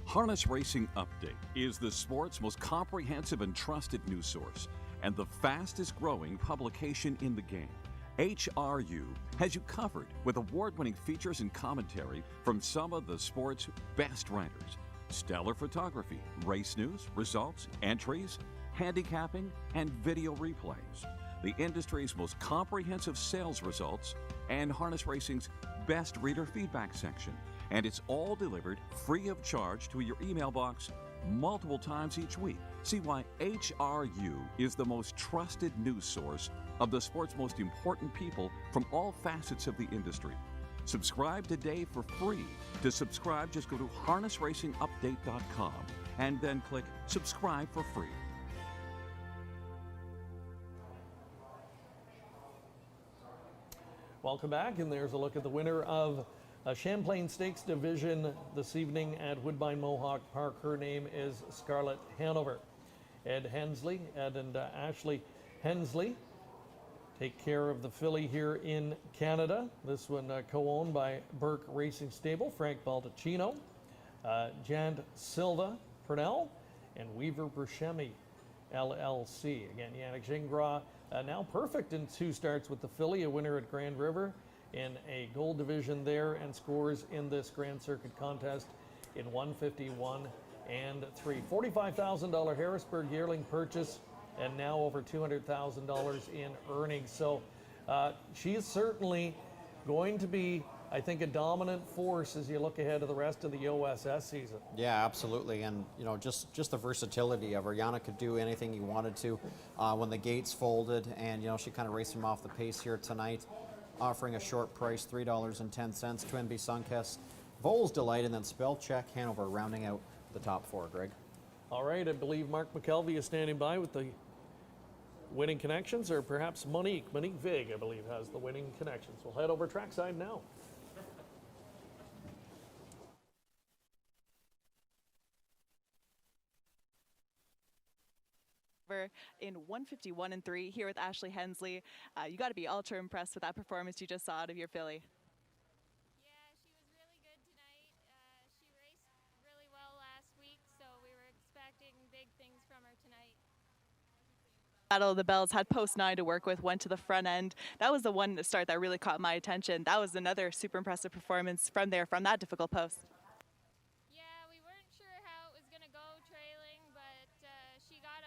Harness Racing Update is the sport's most comprehensive and trusted news source and the fastest growing publication in the game. HRU has you covered with award-winning features and commentary from some of the sport's best writers. Stellar photography, race news, results, entries, handicapping, and video replays. The industry's most comprehensive sales results and Harness Racing's best reader feedback section. And it's all delivered free of charge to your email box multiple times each week. See why HRU is the most trusted news source of the sport's most important people from all facets of the industry. Subscribe today for free. To subscribe, just go to harnessracingupdate.com and then click subscribe for free. Welcome back, and there's a look at the winner of Champlain Stakes Division this evening at Woodbine Mohawk Park. Her name is Scarlett Hanover. Ed and Ashley Hensley take care of the filly here in Canada. This one co-owned by Burke Racing Stable, Frank Baldacchino, Jan Silva Purnell, and Weaver Buscemi LLC. Again, Yannick Gingras now perfect in 2 starts with the filly, a winner at Grand River in a gold division there, and scores in this Grand Circuit contest in 151-3. $45,000 Harrisburg yearling purchase, and now over $200,000 in earnings. So she is certainly going to be, I think, a dominant force as you look ahead to the rest of the OSS season. Yeah, absolutely. And, you know, just the versatility of her. Yannick could do anything he wanted to when the gates folded, and, you know, she kind of raced him off the pace here tonight, offering a short price, $3.10. Twinbee Sunkissed, Vols Delight, and then Spellcheck Hanover rounding out the top 4, Greg. All right, I believe Mark McKelvey is standing by with the winning connections, or perhaps Monique Vig, I believe, has the winning connections. We'll head over trackside now. In 151-3 here with Ashley Hensley. You got to be ultra impressed with that performance you just saw out of your filly. Yeah, she was really good tonight. She raced really well last week, so we were expecting big things from her tonight. Battle of the Bells had post 9 to work with, went to the front end. That was the one to start that really caught my attention. That was another super impressive performance from that difficult post. Yeah, we weren't sure how it was going to go trailing, but she got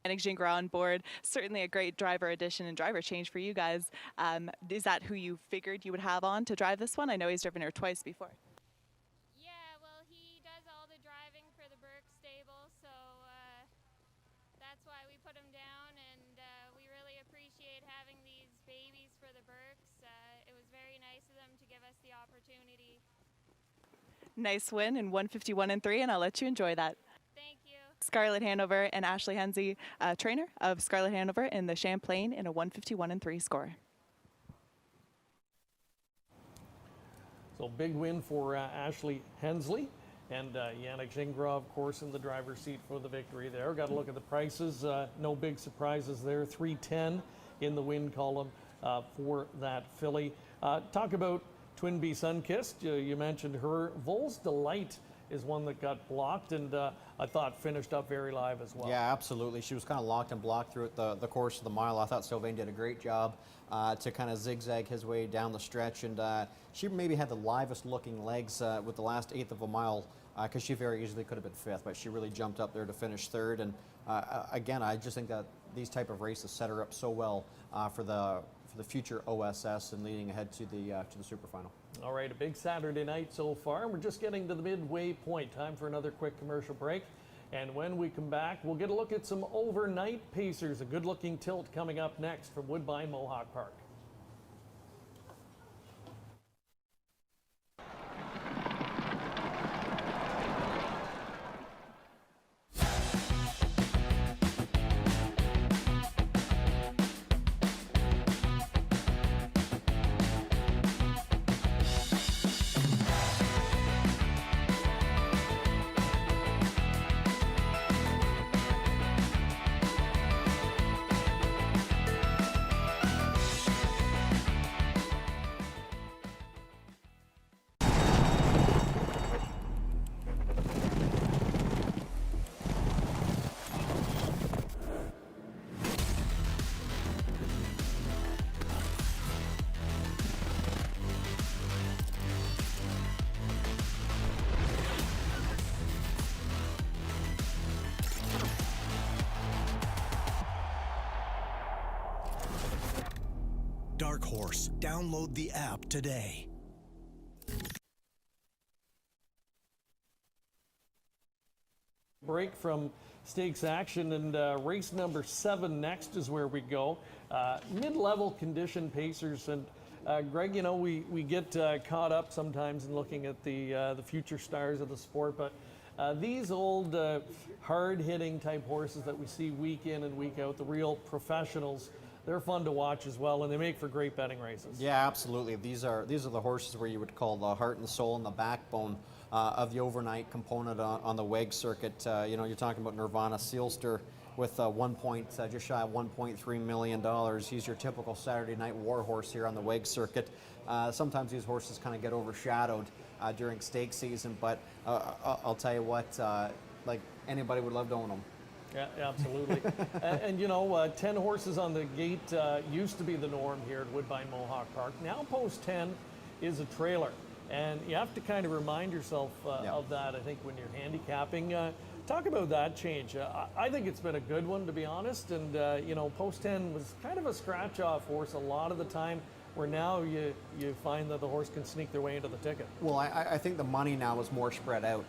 Yannick Gingras on board, certainly a great driver addition and driver change for you guys. Is that who you figured you would have on to drive this one? I know he's driven her twice before. Yeah, well, he does all the driving for the Burke stable, so that's why we put him down, and we really appreciate having these babies for the Burkes. It was very nice of them to give us the opportunity. Nice win in 151-3, and I'll let you enjoy that. Thank you. Scarlett Hanover and Ashley Hensey, trainer of Scarlett Hanover in the Champlain in a 151-3 score. So big win for Ashley Hensley, and Yannick Gingras, of course, in the driver's seat for the victory there. Got to look at the prices. No big surprises there. $310 in the win column for that filly. Talk about Twin Bee Sunkissed. You mentioned her. Vols Delight is one that got blocked, and I thought finished up very live as well. Yeah, absolutely. She was kind of locked and blocked throughout the course of the mile. I thought Sylvain did a great job to kind of zigzag his way down the stretch, and she maybe had the livest looking legs with the last eighth of a mile, because she very easily could have been fifth, but she really jumped up there to finish third. And again, I just think that these type of races set her up so well for the future OSS and leading ahead to the super final. All right, a big Saturday night so far. We're just getting to the midway point. Time for another quick commercial break. And when we come back, we'll get a look at some overnight pacers. A good-looking tilt coming up next from Woodbine Mohawk Park. Dark Horse. Download the app today. Break from stakes action, and race number 7 next is where we go. Mid-level condition pacers, and Greg, you know, we get caught up sometimes in looking at the future stars of the sport, but these old hard-hitting type horses that we see week in and week out, the real professionals, they're fun to watch as well, and they make for great betting races. Yeah, absolutely. These are the horses where you would call the heart and soul and the backbone of the overnight component on the WEG circuit. You know, you're talking about Nirvana Sealster with just shy of $1.3 million. He's your typical Saturday night war horse here on the WEG circuit. Sometimes these horses kind of get overshadowed during stake season, but I'll tell you what, like anybody would love to own them. Yeah, absolutely. and you know, 10 horses on the gate used to be the norm here at Woodbine Mohawk Park. Now post 10 is a trailer, and you have to kind of remind yourself of that, I think, when you're handicapping. Talk about that change. I think it's been a good one, to be honest, and you know, post 10 was kind of a scratch-off horse a lot of the time, where now you find that the horse can sneak their way into the ticket. Well, I think the money now is more spread out.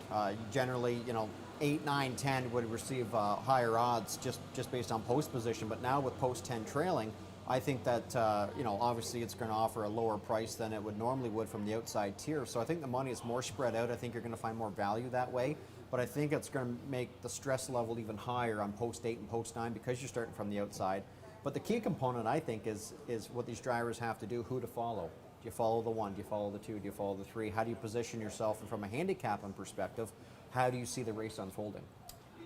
Generally, you know, 8, 9, 10 would receive higher odds just based on post position, but now with post 10 trailing, I think that you know, obviously it's going to offer a lower price than it would normally from the outside tier. So I think the money is more spread out. I think you're going to find more value that way, but I think it's going to make the stress level even higher on post 8 and post 9 because you're starting from the outside. But the key component, I think, is what these drivers have to do, who to follow. Do you follow the 1? Do you follow the 2? Do you follow the 3? How do you position yourself? And from a handicapping perspective, how do you see the race unfolding?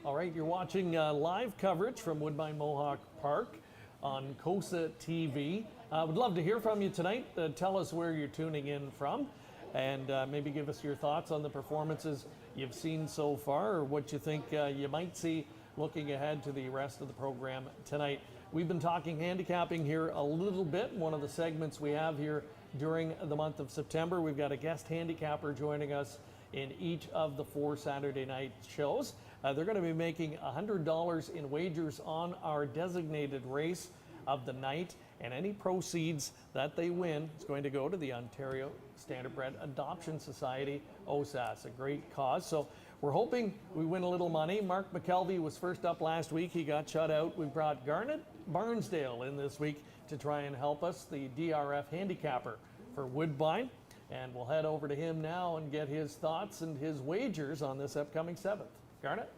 All right, you're watching live coverage from Woodbine Mohawk Park on COSA-TV. Would love to hear from you tonight. Tell us where you're tuning in from, and maybe give us your thoughts on the performances you've seen so far, or what you think you might see looking ahead to the rest of the program tonight. We've been talking handicapping here a little bit. One of the segments we have here during the month of September, we've got a guest handicapper joining us in each of the 4 Saturday night shows. They're going to be making $100 in wagers on our designated race of the night, and any proceeds that they win is going to go to the Ontario Standardbred Adoption Society, OSAS, a great cause. So we're hoping we win a little money. Mark McKelvey was first up last week. He got shut out. We brought Garnet Barnsdale in this week to try and help us, the DRF handicapper for Woodbine. And we'll head over to him now and get his thoughts and his wagers on this upcoming 7th. Garnet?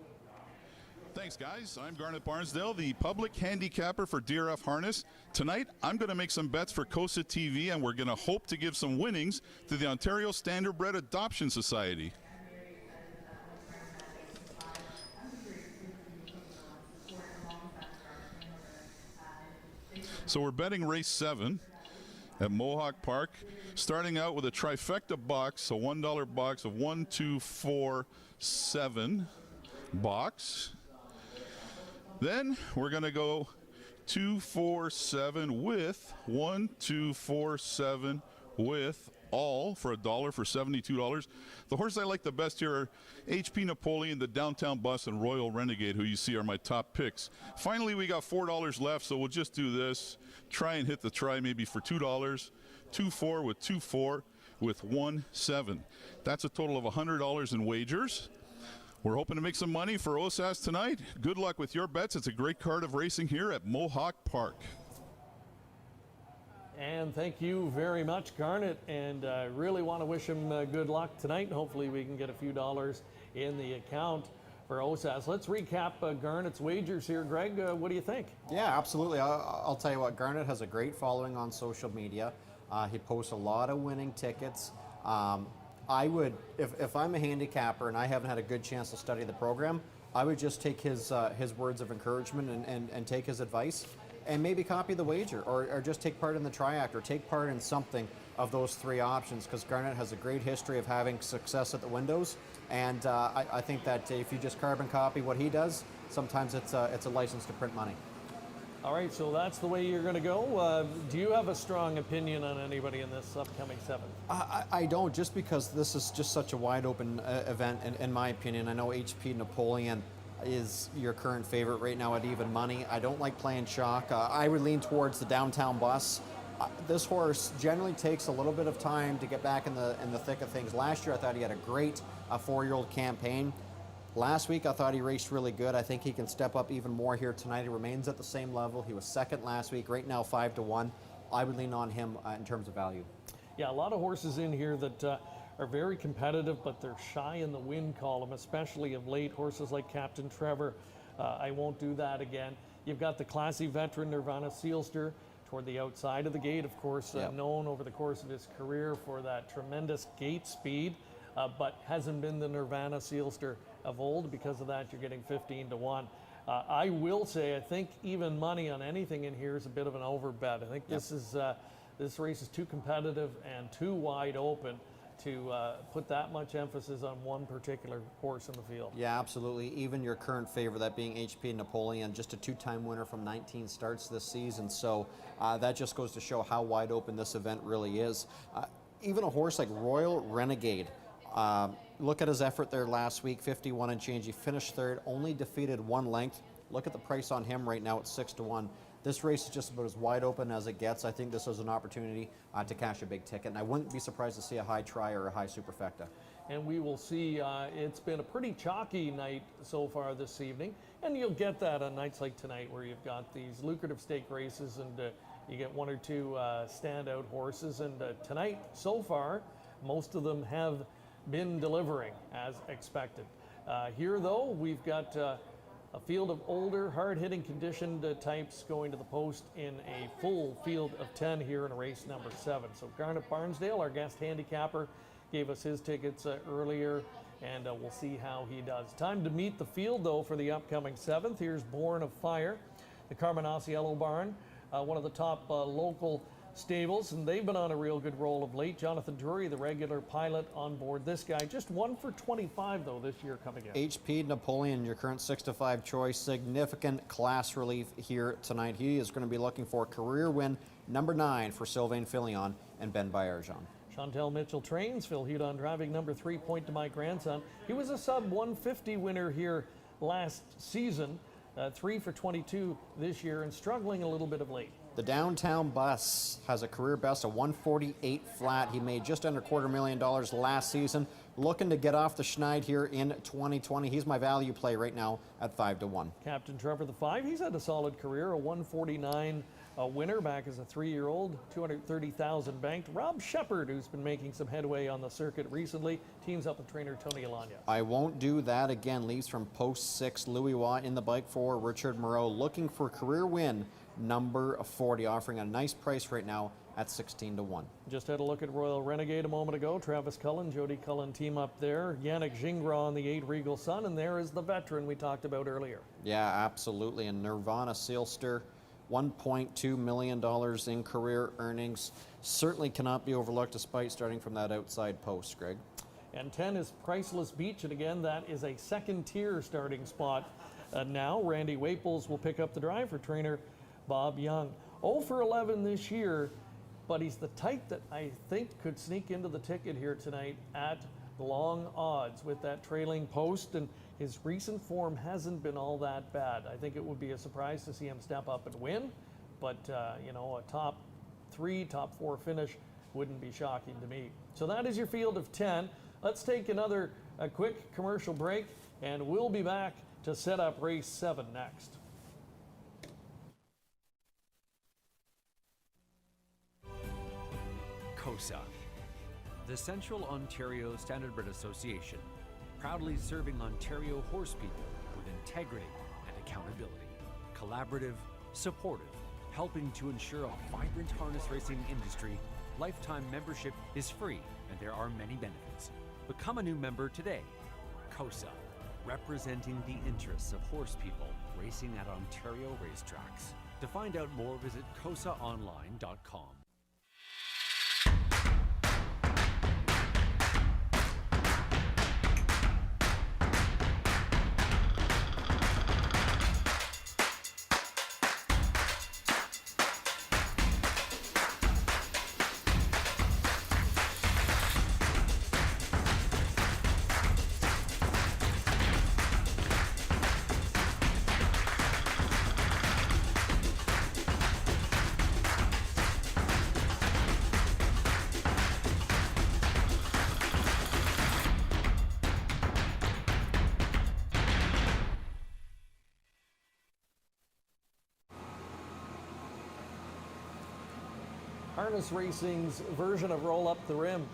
Thanks, guys. I'm Garnet Barnsdale, the public handicapper for DRF Harness. Tonight, I'm going to make some bets for COSA-TV, and we're going to hope to give some winnings to the Ontario Standardbred Adoption Society. So we're betting race 7 at Mohawk Park, starting out with a trifecta box, a $1 box of 1, 2, 4, 7 box. Then we're going to go 2, 4, 7 with 1, 2, 4, 7 with all for $1 for $72. The horse I like the best here are HP Napoleon, the Downtown Bus, and Royal Renegade, who you see are my top picks. Finally, we got $4 left, so we'll just do this. Try and hit the try maybe for $2. 2, 4 with 2, 4 with 1, 7. That's a total of $100 in wagers. We're hoping to make some money for OSAS tonight. Good luck with your bets. It's a great card of racing here at Mohawk Park. And thank you very much, Garnet. And I really want to wish him good luck tonight. Hopefully we can get a few dollars in the account for OSAS. Let's recap Garnet's wagers here. Greg, what do you think? Yeah, absolutely. I'll tell you what, Garnet has a great following on social media. He posts a lot of winning tickets. I would, if I'm a handicapper and I haven't had a good chance to study the program, I would just take his words of encouragement and take his advice and maybe copy the wager or just take part in the triact or take part in something of those 3 options, because Garnet has a great history of having success at the windows, and I think that if you just carbon copy what he does, sometimes it's a license to print money. All right, so that's the way you're going to go. Do you have a strong opinion on anybody in this upcoming 7th? I don't, just because this is just such a wide open event, in my opinion. I know HP Napoleon is your current favorite right now at even money. I don't like playing chalk. I would lean towards the Downtown Bus. This horse generally takes a little bit of time to get back in the thick of things. Last year I thought he had a great 4-year-old campaign. Last week I thought he raced really good. I think he can step up even more here tonight. He remains at the same level. He was second last week, right now 5-1. I would lean on him in terms of value. Yeah, a lot of horses in here that are very competitive, but they're shy in the win column, especially of late. Horses like Captain Trevor, I won't do that again. You've got the classy veteran Nirvana Sealster toward the outside of the gate, of course, known over the course of his career for that tremendous gate speed, but hasn't been the Nirvana Sealster of old. Because of that, you're getting 15-1. I will say, I think even money on anything in here is a bit of an overbet. I think this race is too competitive and too wide open to put that much emphasis on one particular horse in the field. Yeah, absolutely. Even your current favorite, that being HP Napoleon, just a 2-time winner from 19 starts this season. So that just goes to show how wide open this event really is. Even a horse like Royal Renegade, look at his effort there last week, 51 and change. He finished third, only defeated 1 length. Look at the price on him right now at 6-1. This race is just about as wide open as it gets. I think this is an opportunity to cash a big ticket, and I wouldn't be surprised to see a high try or a high superfecta. And we will see. It's been a pretty chalky night so far this evening, and you'll get that on nights like tonight where you've got these lucrative stake races and you get 1 or 2 standout horses. And tonight, so far, most of them have been delivering as expected. Here, though, we've got a field of older, hard-hitting, conditioned types going to the post in a full field of 10 here in race number 7. So Garnet Barnsdale, our guest handicapper, gave us his tickets earlier, and we'll see how he does. Time to meet the field, though, for the upcoming 7th. Here's Born of Fire, the Carmen-Osiello barn, one of the top local stables, and they've been on a real good roll of late. Jonathan Drury, the regular pilot on board this guy. Just 1 for 25, though, this year coming in. HP Napoleon, your current 6-5 choice. Significant class relief here tonight. He is going to be looking for career win number 9 for Sylvain Filion and Ben Bayerjean. Chantel Mitchell trains. Phil Hudon driving number 3, Point to My Grandson. He was a sub 150 winner here last season. 3 for 22 this year and struggling a little bit of late. The Downtown Bus has a career best of 148 flat. He made just under $250,000 last season. Looking to get off the schneid here in 2020. He's my value play right now at 5-1. Captain Trevor the 5, he's had a solid career, a 149 winner back as a 3-year-old, 230,000 banked. Rob Shepard, who's been making some headway on the circuit recently, teams up with trainer Tony Alanya. I won't do that again. Leaves from post 6. Louis Watt in the bike 4. Richard Moreau looking for a career win, number 40, offering a nice price right now at 16-1. Just had a look at Royal Renegade a moment ago. Travis Cullen, Jody Cullen team up there. Yannick Gingras on the 8 Regal Sun, and there is the veteran we talked about earlier. Yeah, absolutely. And Nirvana Sealster, $1.2 million in career earnings. Certainly cannot be overlooked despite starting from that outside post, Greg. And 10 is Priceless Beach, and again, that is a 2nd-tier starting spot. Now, Randy Waples will pick up the drive for trainer Bob Young. 0 for 11 this year, but he's the type that I think could sneak into the ticket here tonight at long odds with that trailing post, and his recent form hasn't been all that bad. I think it would be a surprise to see him step up and win, but you know, a top 3, top 4 finish wouldn't be shocking to me. So that is your field of 10. Let's take another quick commercial break, and we'll be back to set up race 7 next. COSA, the Central Ontario Standardbred Association, proudly serving Ontario horse people with integrity and accountability. Collaborative, supportive, helping to ensure a vibrant harness racing industry. Lifetime membership is free and there are many benefits. Become a new member today. COSA, representing the interests of horse people racing at Ontario racetracks. To find out more, visit COSAonline.com. Harness Racing's version of Roll Up the Rim,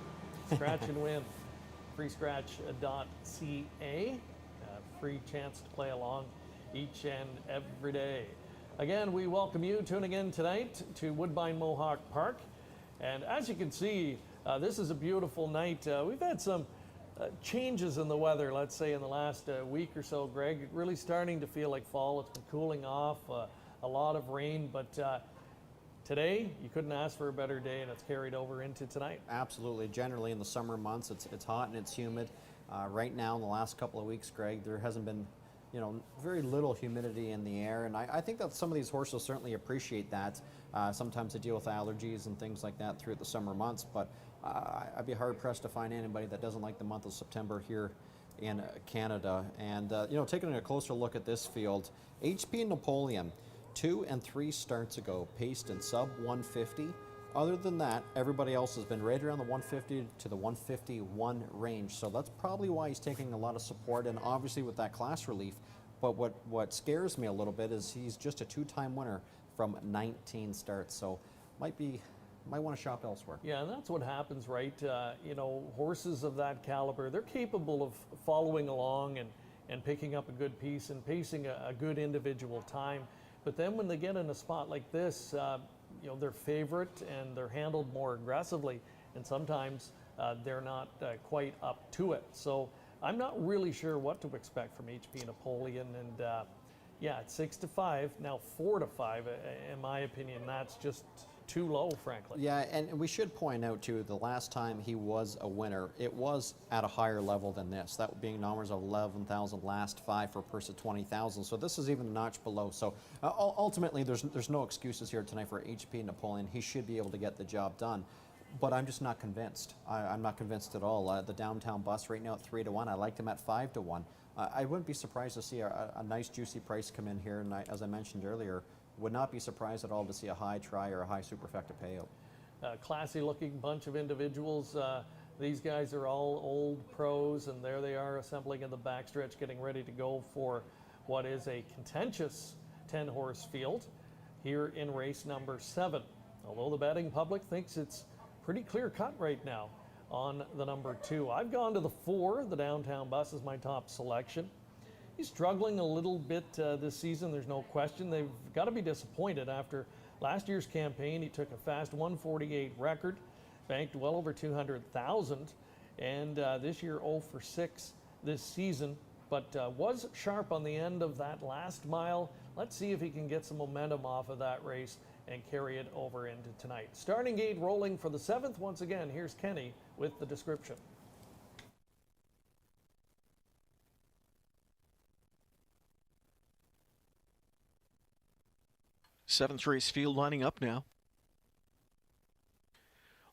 scratch and win. freescratch.ca, free chance to play along each and every day. Again, we welcome you tuning in tonight to Woodbine Mohawk Park. And as you can see, this is a beautiful night. We've had some changes in the weather, let's say in the last week or so, Greg. Really starting to feel like fall. It's been cooling off, a lot of rain, but today, you couldn't ask for a better day, and it's carried over into tonight. Absolutely. Generally, in the summer months, it's hot and it's humid. Right now, in the last couple of weeks, Greg, there hasn't been, very little humidity in the air, and I think that some of these horses certainly appreciate that. Sometimes they deal with allergies and things like that throughout the summer months, but I'd be hard-pressed to find anybody that doesn't like the month of September here in Canada. And, taking a closer look at this field, HP Napoleon, 2 and 3 starts ago, paced in sub 150. Other than that, everybody else has been right around the 150 to the 151 range. So that's probably why he's taking a lot of support, and obviously with that class relief. But what scares me a little bit is he's just a 2-time winner from 19 starts. So might want to shop elsewhere. Yeah, and that's what happens, right? Horses of that caliber, they're capable of following along and picking up a good piece and pacing a good individual time. But then when they get in a spot like this, they're favorite and they're handled more aggressively, and sometimes they're not quite up to it. So I'm not really sure what to expect from HP Napoleon, and it's 6-5, now 4-5. In my opinion, that's just too low, frankly. Yeah, and we should point out too, the last time he was a winner, it was at a higher level than this. That being numbers of 11,000, last 5 for a purse of 20,000. So this is even a notch below. So ultimately, there's no excuses here tonight for HP Napoleon. He should be able to get the job done. But I'm just not convinced. I'm not convinced at all. The Downtown Bus right now at 3-1. I liked him at 5-1. I wouldn't be surprised to see a nice juicy price come in here, and as I mentioned earlier, would not be surprised at all to see a high try or a high superfecta payout. Classy looking bunch of individuals. These guys are all old pros, and there they are assembling in the backstretch, getting ready to go for what is a contentious 10-horse field here in race number 7. Although the betting public thinks it's pretty clear cut right now on the number 2. I've gone to the 4. The Downtown Bus is my top selection. He's struggling a little bit this season, there's no question. They've got to be disappointed after last year's campaign. He took a fast 148 record, banked well over 200,000, and this year 0 for 6 this season, but was sharp on the end of that last mile. Let's see if he can get some momentum off of that race and carry it over into tonight. Starting gate rolling for the 7th. Once again, here's Kenny with the description. Seventh race field lining up now.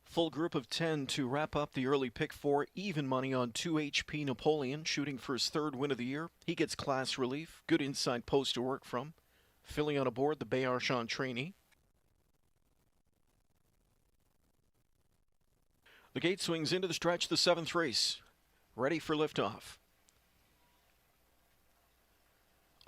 Full group of 10 to wrap up the early pick 4. Even money on 2 HP Napoleon, shooting for his 3rd win of the year. He gets class relief. Good inside post to work from. Filly on aboard, the Bayarchon trainee. The gate swings into the stretch, the 7th race. Ready for liftoff.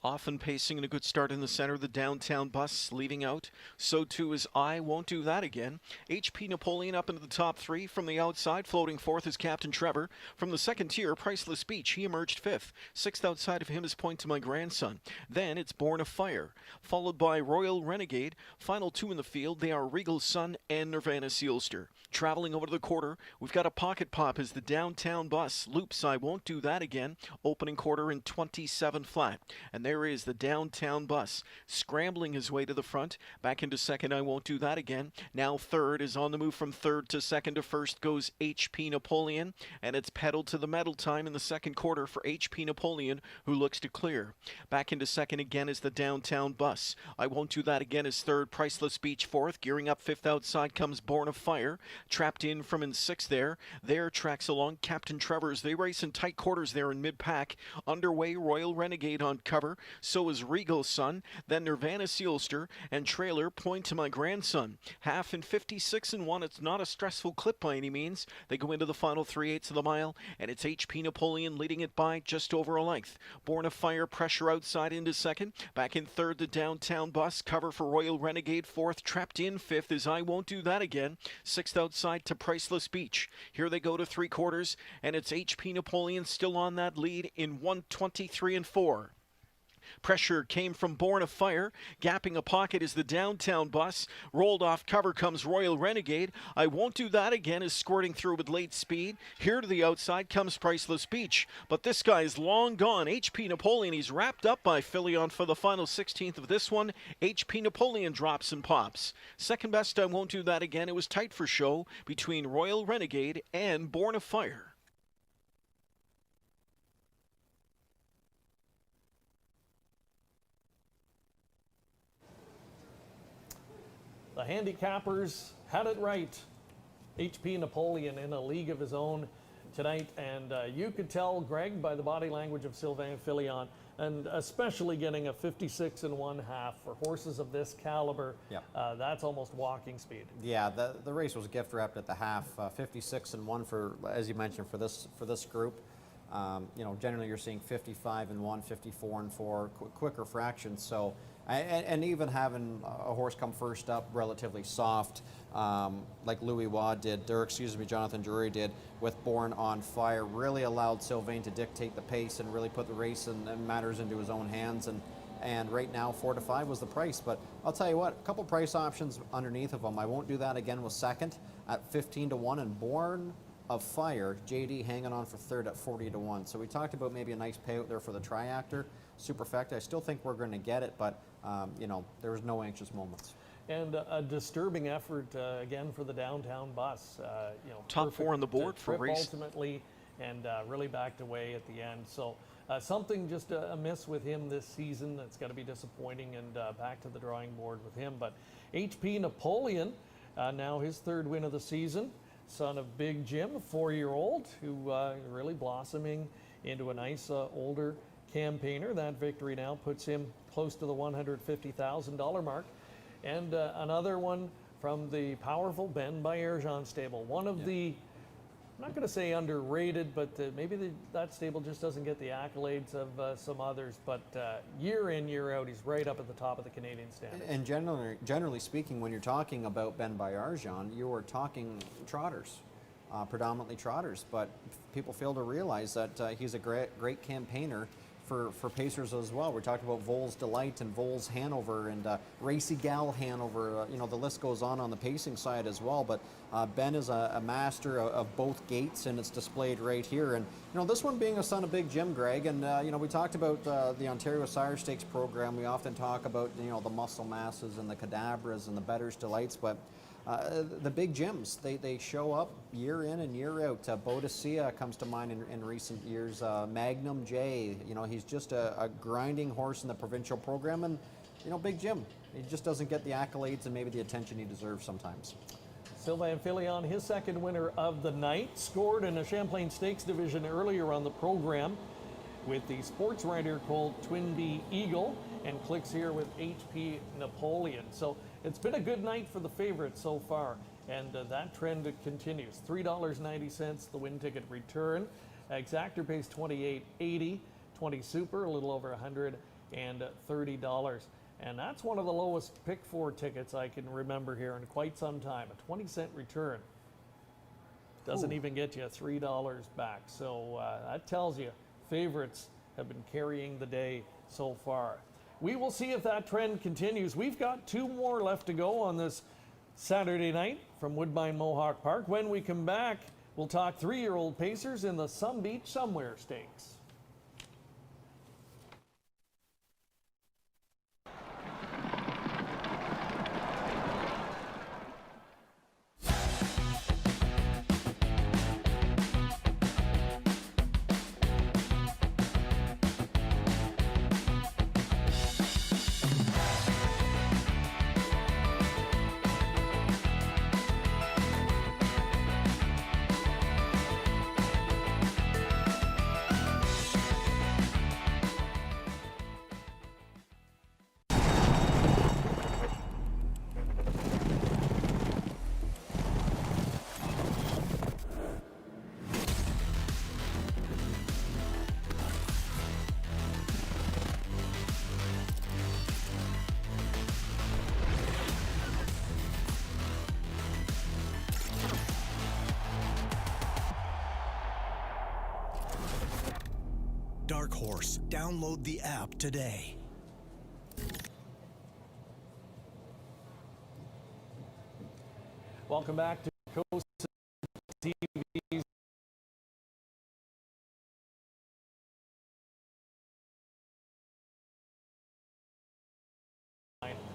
Often pacing and a good start in the center. The Downtown Bus leaving out. So too is I Won't Do That Again. HP Napoleon up into the top 3. From the outside, floating 4th is Captain Trevor. From the second tier, Priceless Beach. He emerged 5th. 6th outside of him is Point to My Grandson. Then it's Born of Fire, followed by Royal Renegade. Final 2 in the field, they are Regal Sun and Nirvana Sealster. Traveling over to the quarter, we've got a pocket pop as the Downtown Bus loops I Won't Do That Again. Opening quarter in 27 flat. And there is the Downtown Bus scrambling his way to the front. Back into second, I Won't Do That Again. Now third is on the move from third to second. To first goes HP Napoleon, and it's pedal to the metal time in the second quarter for HP Napoleon, who looks to clear. Back into second again is the Downtown Bus. I Won't Do That Again is third. Priceless Beach fourth. Gearing up fifth outside comes Born of Fire. Trapped in from in sixth there. There tracks along Captain Trevor's. They race in tight quarters there in mid-pack. Underway, Royal Renegade on cover. So is Regal Sun, then Nirvana Sealster, and trailer Point to My Grandson. Half in 56-1. It's not a stressful clip by any means. They go into the final 3/8 of the mile, and it's HP Napoleon leading it by just over a length. Born of Fire, pressure outside into second. Back in third, the Downtown Bus. Cover for Royal Renegade fourth. Trapped in fifth is I Won't Do That Again. Sixth outside to Priceless Beach. Here they go to three quarters, and it's HP Napoleon still on that lead in 1:23-4. Pressure came from Born of Fire. Gapping a pocket is the Downtown Bus. Rolled off cover comes Royal Renegade. I Won't Do That Again is squirting through with late speed. Here to the outside comes Priceless Beach. But this guy is long gone. HP Napoleon, he's wrapped up by Filion for the final 16th of this one. HP Napoleon drops and pops. Second best, I Won't Do That Again. It was tight for show between Royal Renegade and Born of Fire. The handicappers had it right. HP Napoleon in a league of his own tonight, and you could tell, Greg, by the body language of Sylvain Filion, and especially getting a 56 1/2 for horses of this caliber. Yep. That's almost walking speed. Yeah, the race was gift wrapped at the half. 56-1 for, as you mentioned, for this group. You know, generally you're seeing 55-1, 54-4, quicker fractions. So, and even having a horse come first up relatively soft, like Louis Waugh did, or excuse me, Jonathan Drury did with Born on Fire, really allowed Sylvain to dictate the pace and really put the race and matters into his own hands. And right now 4 to 5 was the price. But I'll tell you what, a couple price options underneath of them. I Won't Do That Again was second at 15-1, and Born of Fire, JD hanging on for third at 40-1. So we talked about maybe a nice payout there for the triactor, superfecta. I still think we're going to get it, but you know, there was no anxious moments. And a disturbing effort again for the Downtown Bus. You know, top 4 on the board for race ultimately, and really backed away at the end. So something just amiss with him this season. That's got to be disappointing, and back to the drawing board with him. But HP Napoleon, now his 3rd win of the season. Son of Big Jim, a 4-year-old who really blossoming into a nice older campaigner. That victory now puts him close to the $150,000 mark. And another one from the powerful Ben Bayerjean stable. One of the, I'm not going to say underrated, but maybe that stable just doesn't get the accolades of some others. But year in, year out, he's right up at the top of the Canadian standings. And generally speaking, when you're talking about Ben Bayerjean, you are talking trotters, predominantly trotters. But people fail to realize that he's a great campaigner for pacers as well. We're talking about Vols Delight and Vols Hanover and Racy Gal Hanover. You know, the list goes on the pacing side as well. But Ben is a master of both gates, and it's displayed right here. And you know, this one being a son of Big Jim, Greg. And you know, we talked about the Ontario Sire Stakes program. We often talk about, you know, the Muscle Masses and the Cadabras and the Better's Delights, but the Big Jims, they show up year in and year out. Bodicea comes to mind in recent years. Magnum J, you know, he's just a grinding horse in the provincial program. And, you know, Big Jim, he just doesn't get the accolades and maybe the attention he deserves sometimes. Sylvain Filion, his second winner of the night, scored in a Champlain Stakes division earlier on the program with the sports rider called Twin B Eagle, and clicks here with HP Napoleon. So it's been a good night for the favorites so far, and that trend continues. $3.90 the win ticket return. Exactor pays $28.80. 20 super, a little over $130. And that's one of the lowest pick four tickets I can remember here in quite some time. A 20-cent return doesn't even get you $3 back. So that tells you favorites have been carrying the day so far. We will see if that trend continues. We've got two more left to go on this Saturday night from Woodbine Mohawk Park. When we come back, we'll talk 3-year-old pacers in the Some Beach Somewhere Stakes. Dark Horse. Download the app today. Welcome back to COSA-TV's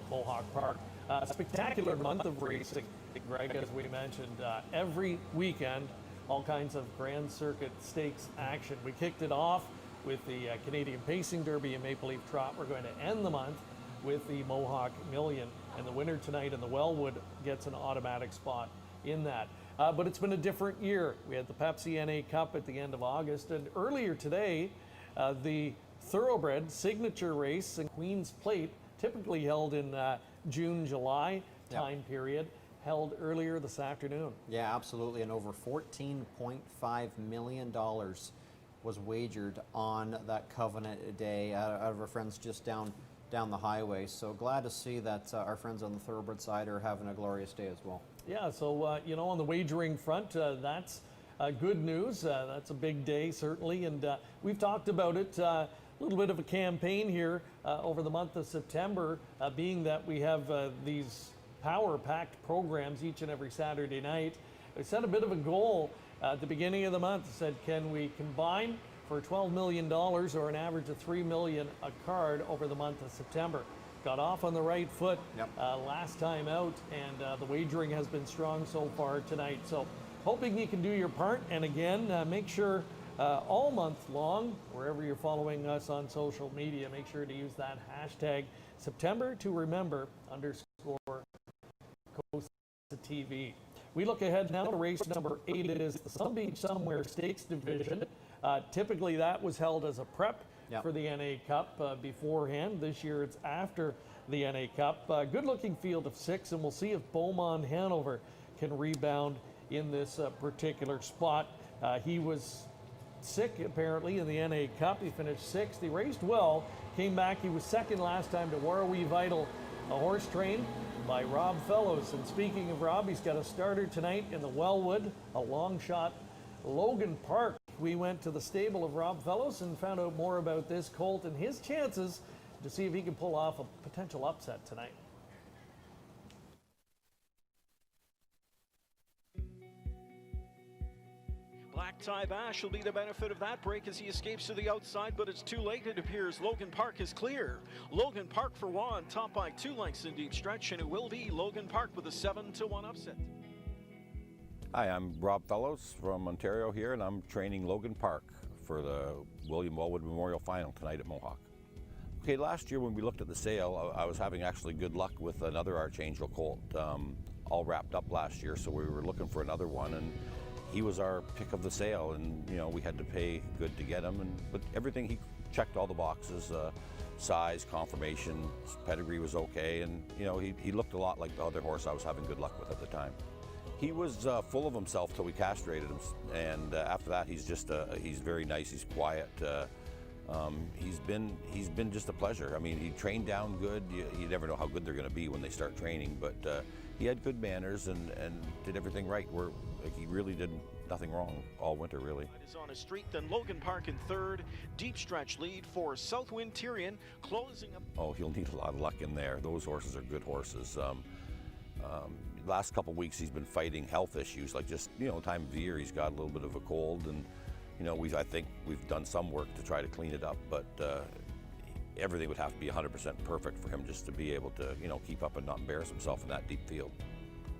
Mohawk Park. Spectacular month of racing, Greg, as we mentioned. Every weekend, all kinds of Grand Circuit Stakes action. We kicked it off with the Canadian Pacing Derby and Maple Leaf Trot. We're going to end the month with the Mohawk Million, and the winner tonight in the Wellwood gets an automatic spot in that. But it's been a different year. We had the Pepsi NA Cup at the end of August, and earlier today, the Thoroughbred Signature Race in Queen's Plate, typically held in June, July time period, held earlier this afternoon. Yeah, absolutely, and over $14.5 million was wagered on that Covenant Day out of our friends just down the highway. So glad to see that our friends on the Thoroughbred side are having a glorious day as well. Yeah, so you know, on the wagering front, that's good news. That's a big day, certainly, and we've talked about it. A little bit of a campaign here over the month of September, being that we have these power-packed programs each and every Saturday night. We set a bit of a goal at the beginning of the month. Said, can we combine for $12 million or an average of $3 million a card over the month of September? Got off on the right foot last time out, and the wagering has been strong so far tonight. So hoping you can do your part, and again, make sure all month long, wherever you're following us on social media, make sure to use that hashtag September to Remember _COSA-TV. We look ahead now to race number 8. It is the Some Beach Somewhere Stakes division. Typically that was held as a prep Yep. for the NA Cup beforehand. This year it's after the NA Cup. Good looking field of 6, and we'll see if Beaumont Hanover can rebound in this particular spot. He was sick apparently in the NA Cup. He finished 6th. He raced well, came back. He was 2nd last time to Warrawee Vital, a horse trained by Rob Fellows. And speaking of Rob, he's got a starter tonight in the Wellwood, a long shot, Logan Park. We went to the stable of Rob Fellows and found out more about this colt and his chances to see if he can pull off a potential upset tonight. Black Tie Bash will be the benefit of that break as he escapes to the outside, but it's too late. It appears Logan Park is clear. Logan Park for one, top by 2 lengths in deep stretch, and it will be Logan Park with a 7-1 upset. Hi, I'm Rob Fellows from Ontario here, and I'm training Logan Park for the William Wellwood Memorial Final tonight at Mohawk. Okay, last year when we looked at the sale, I was having actually good luck with another Archangel colt, all wrapped up last year, so we were looking for another one, and he was our pick of the sale, and you know we had to pay good to get him, but everything, he checked all the boxes, size, conformation, pedigree was okay, and you know he looked a lot like the other horse I was having good luck with at the time. He was full of himself till we castrated him, and after that he's just he's very nice, he's quiet. He's been just a pleasure. I mean, he trained down good. You never know how good they're going to be when they start training, but he had good manners and did everything right. He really did nothing wrong all winter, really. It is on a streak, then Logan Park in 3rd. Deep stretch lead for Southwind Tyrion, closing up. Oh, he'll need a lot of luck in there. Those horses are good horses. Last couple weeks he's been fighting health issues, like just, you know, time of the year he's got a little bit of a cold, and you know, I think we've done some work to try to clean it up, but everything would have to be 100% perfect for him just to be able to, you know, keep up and not embarrass himself in that deep field.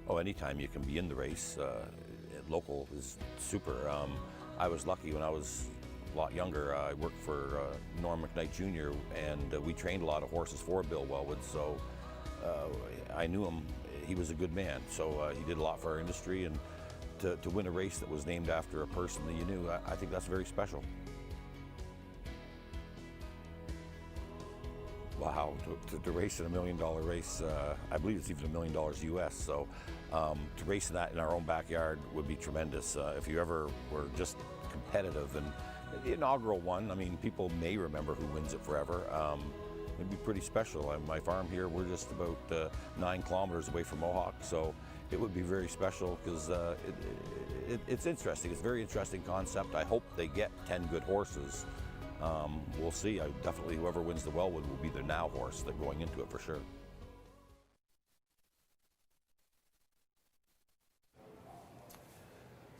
Oh, anytime you can be in the race, local is super. I was lucky when I was a lot younger. I worked for Norm McKnight Jr., and we trained a lot of horses for Bill Wellwood, so I knew him. He was a good man, so he did a lot for our industry, and to win a race that was named after a person that you knew, I think that's very special. Wow, to race in $1 million race, I believe it's even $1 million US, so to race in that in our own backyard would be tremendous. If you ever were just competitive, and the inaugural one, I mean, people may remember who wins it forever. It'd be pretty special. My farm here, we're just about 9 kilometers away from Mohawk, so it would be very special because it's interesting. It's a very interesting concept. I hope they get 10 good horses. We'll see. Definitely whoever wins the Wellwood will be the now horse that's going into it for sure.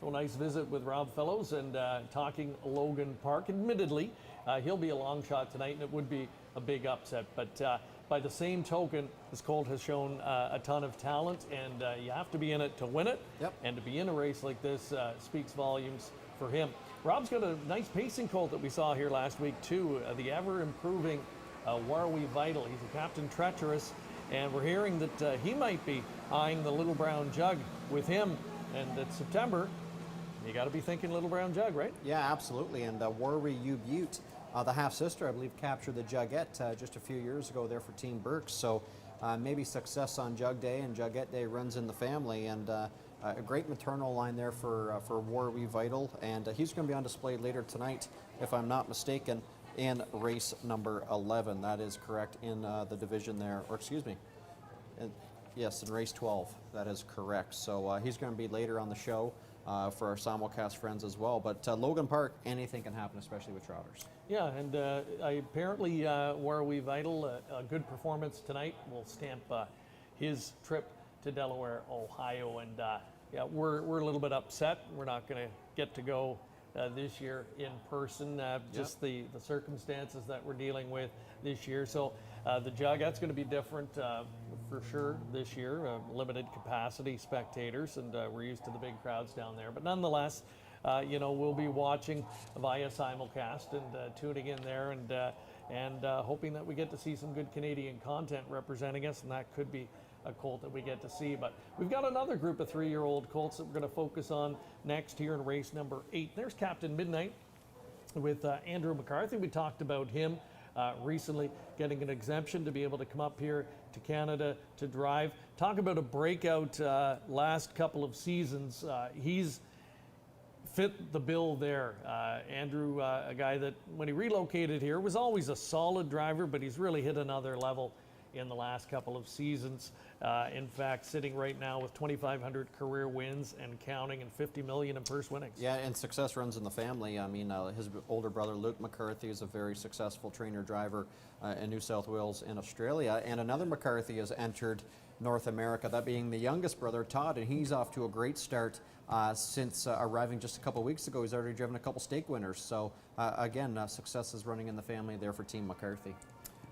So nice visit with Rob Fellows and talking Logan Park. Admittedly, he'll be a long shot tonight, and it would be a big upset. But by the same token, this colt has shown a ton of talent, and you have to be in it to win it. Yep. And to be in a race like this speaks volumes for him. Rob's got a nice pacing colt that we saw here last week too, the ever-improving Warrawee Vital. He's a Captain Treacherous, and we're hearing that he might be eyeing the Little Brown Jug with him. And it's September. You got to be thinking Little Brown Jug, right? Yeah, absolutely. And Warrawee U Butte, the half-sister, I believe, captured the Jugette just a few years ago there for Team Burke. So maybe success on Jug Day, and Jugette Day runs in the family. And a great maternal line there for Warrawee Vital. And he's going to be on display later tonight, if I'm not mistaken, in race number 11. That is correct, in the division there, or excuse me. Yes, in race 12. That is correct. So he's going to be later on the show. For our simulcast friends as well. But Logan Park, anything can happen, especially with trotters. Yeah, and apparently Warrawee Vital, a good performance tonight, will stamp his trip to Delaware, Ohio. And yeah, we're a little bit upset. We're not going to get to go this year in person, just the circumstances that we're dealing with this year. So the Jug, that's going to be different for sure this year. Limited capacity spectators, and we're used to the big crowds down there. But nonetheless, you know, we'll be watching via simulcast and tuning in there, and hoping that we get to see some good Canadian content representing us, and that could be a colt that we get to see. But we've got another group of 3-year-old colts that we're going to focus on next here in race number 8. There's Captain Midnight. with Andrew McCarthy. We talked about him recently getting an exemption to be able to come up here to Canada to drive. Talk about a breakout last couple of seasons. He's fit the bill there. Andrew, a guy that when he relocated here was always a solid driver, but he's really hit another level in the last couple of seasons. In fact, sitting right now with 2,500 career wins and counting, and $50 million in purse winnings. Yeah, and success runs in the family. I mean, his older brother Luke McCarthy is a very successful trainer driver in New South Wales and Australia, and another McCarthy has entered North America, that being the youngest brother Todd, and he's off to a great start since arriving just a couple weeks ago. He's already driven a couple stake winners, so again, success is running in the family there for Team McCarthy.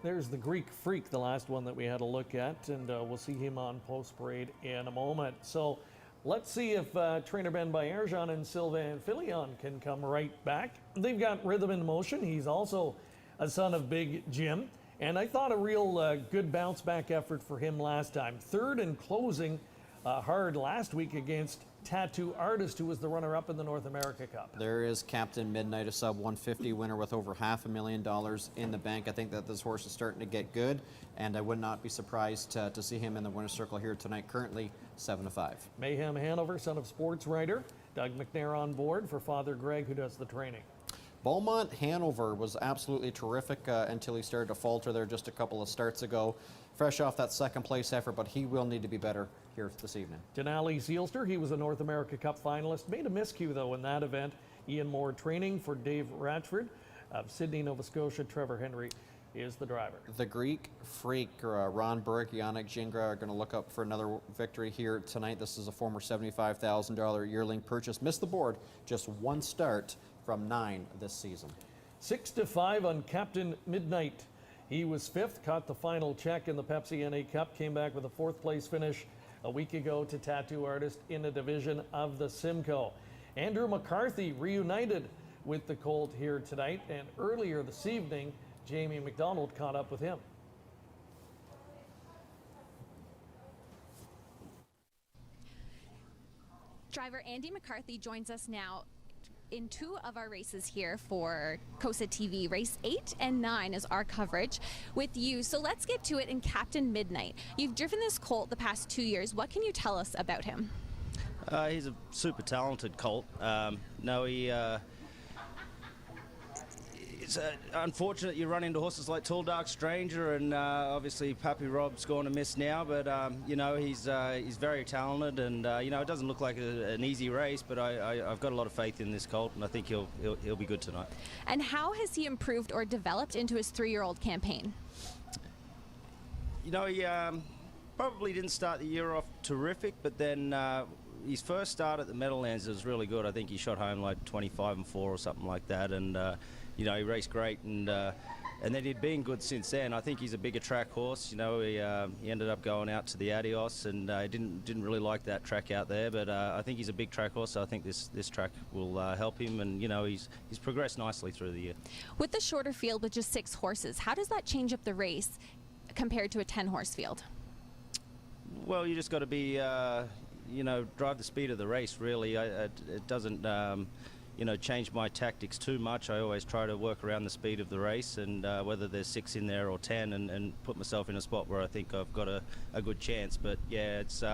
There's the Greek Freak, the last one that we had a look at, and we'll see him on post parade in a moment. So let's see if trainer Ben Bayerjan and Sylvain Filion can come right back. They've got rhythm and motion. He's also a son of Big Jim, and I thought a real good bounce back effort for him last time. Third and closing hard last week against Tattoo Artist, who was the runner-up in the North America Cup. There is Captain Midnight, a sub 150 winner with over $500,000 in the bank. I think that this horse is starting to get good, and I would not be surprised to see him in the winner's circle here tonight, currently 7-5. Mayhem Hanover, son of sports writer. Doug McNair on board for Father Greg, who does the training. Beaumont Hanover was absolutely terrific until he started to falter there just a couple of starts ago. Fresh off that second place effort, but he will need to be better here this evening. Denali Sealster, he was a North America Cup finalist, made a miscue though in that event. Ian Moore training for Dave Ratchford of Sydney, Nova Scotia. Trevor Henry is the driver. The Greek Freak, Ron Burke, Yannick Gingras are going to look up for another victory here tonight. This is a former $75,000 yearling purchase. Missed the board, just one start from 9 this season. 6-5 on Captain Midnight. He was fifth, caught the final check in the Pepsi NA Cup, came back with a fourth place finish a week ago to Tattoo Artist in a division of the Simcoe. Andrew McCarthy reunited with the colt here tonight, and earlier this evening, Jamie McDonald caught up with him. Driver Andy McCarthy joins us now in two of our races here for COSA-TV. Race 8 and 9 is our coverage with you. So let's get to it in Captain Midnight. You've driven this colt the past 2 years. What can you tell us about him? He's a super talented colt. It's unfortunate you run into horses like Tall Dark Stranger, and obviously Pappy Rob's going to miss now, but you know, he's very talented, and you know, it doesn't look like an easy race, but I've got a lot of faith in this colt, and I think he'll be good tonight. And how has he improved or developed into his 3-year-old campaign? You know, he probably didn't start the year off terrific, but then his first start at the Meadowlands was really good. I think he shot home like 25-4 or something like that, and you know, he raced great, and then he'd been good since then. I think he's a bigger track horse. You know, he ended up going out to the Adios, and didn't really like that track out there. But I think he's a big track horse, so I think this track will help him. And you know, he's progressed nicely through the year. With the shorter field with just 6 horses, how does that change up the race compared to a 10-horse field? Well, you just got to be, you know, drive the speed of the race. Really, it doesn't. You know, change my tactics too much. I always try to work around the speed of the race, and whether there's 6 in there or 10, and put myself in a spot where I think I've got a good chance. But yeah, it's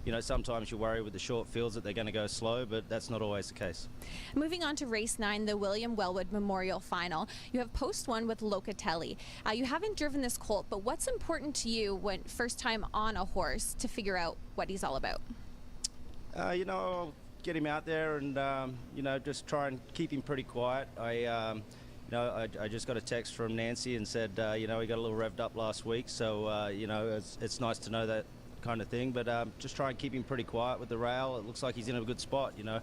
you know, sometimes you worry with the short fields that they're going to go slow, but that's not always the case. Moving on to race 9, the William Wellwood Memorial Final. You have post 1 with Locatelli. You haven't driven this colt, but what's important to you when first time on a horse to figure out what he's all about? You know, get him out there and you know, just try and keep him pretty quiet. You know, I just got a text from Nancy and said, you know, he got a little revved up last week, so you know, it's nice to know that kind of thing. But just try and keep him pretty quiet with the rail. It looks like he's in a good spot. You know,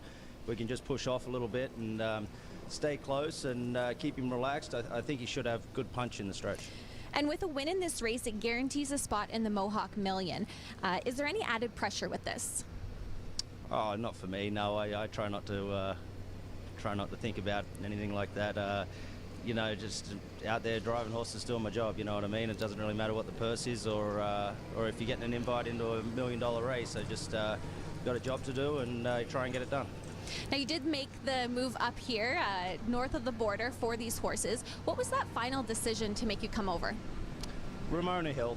we can just push off a little bit and stay close and keep him relaxed. I think he should have good punch in the stretch. And with a win in this race, it guarantees a spot in the Mohawk Million. Is there any added pressure with this? Oh, not for me. No, I try not to think about anything like that. You know, just out there driving horses, doing my job. You know what I mean? It doesn't really matter what the purse is, or if you're getting an invite into a $1 million race. I just got a job to do and try and get it done. Now, you did make the move up here, north of the border for these horses. What was that final decision to make you come over? Ramona Hill.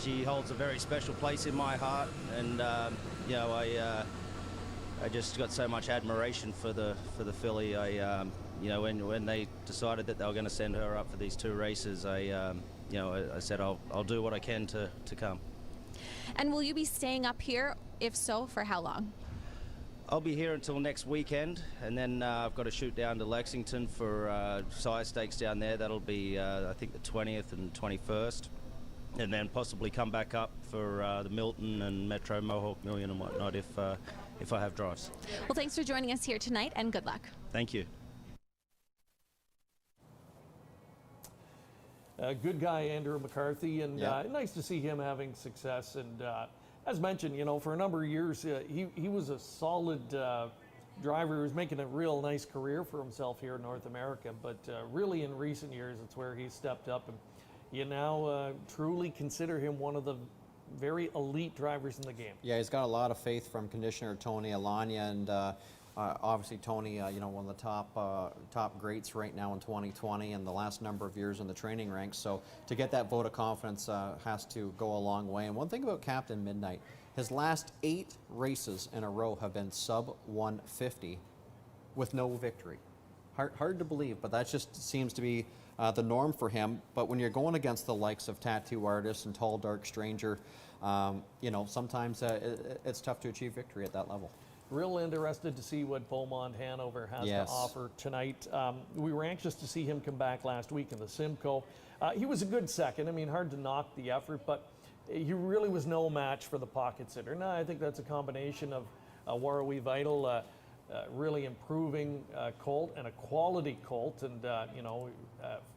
She holds a very special place in my heart, and you know, I just got so much admiration for the filly. You know, when they decided that they were going to send her up for these 2 races, you know, I said I'll do what I can to come. And will you be staying up here? If so, for how long? I'll be here until next weekend, and then I've got to shoot down to Lexington for sire stakes down there. That'll be I think the 20th and 21st, and then possibly come back up for the Milton and Metro Mohawk Million and whatnot if I have drives. Well, thanks for joining us here tonight, and good luck. Thank you. Good guy, Andrew McCarthy, and nice to see him having success. And as mentioned, you know, for a number of years, he was a solid driver who was making a real nice career for himself here in North America. But really, in recent years, it's where he stepped up, and you now truly consider him one of the very elite drivers in the game. Yeah, he's got a lot of faith from conditioner Tony Alagna, and obviously Tony, you know, one of the top greats right now in 2020 and the last number of years in the training ranks. So to get that vote of confidence has to go a long way. And one thing about Captain Midnight, his last 8 races in a row have been sub 150 with no victory. Hard to believe, but that just seems to be the norm for him. But when you're going against the likes of Tattoo Artist and Tall Dark Stranger, you know, sometimes it's tough to achieve victory at that level. Real interested to see what Beaumont Hanover has to offer tonight. We were anxious to see him come back last week in the Simcoe. He was a good second. I mean, hard to knock the effort, but he really was no match for the pocket sitter. Now, I think that's a combination of Warrawee Vital, really improving colt and a quality colt, and you know,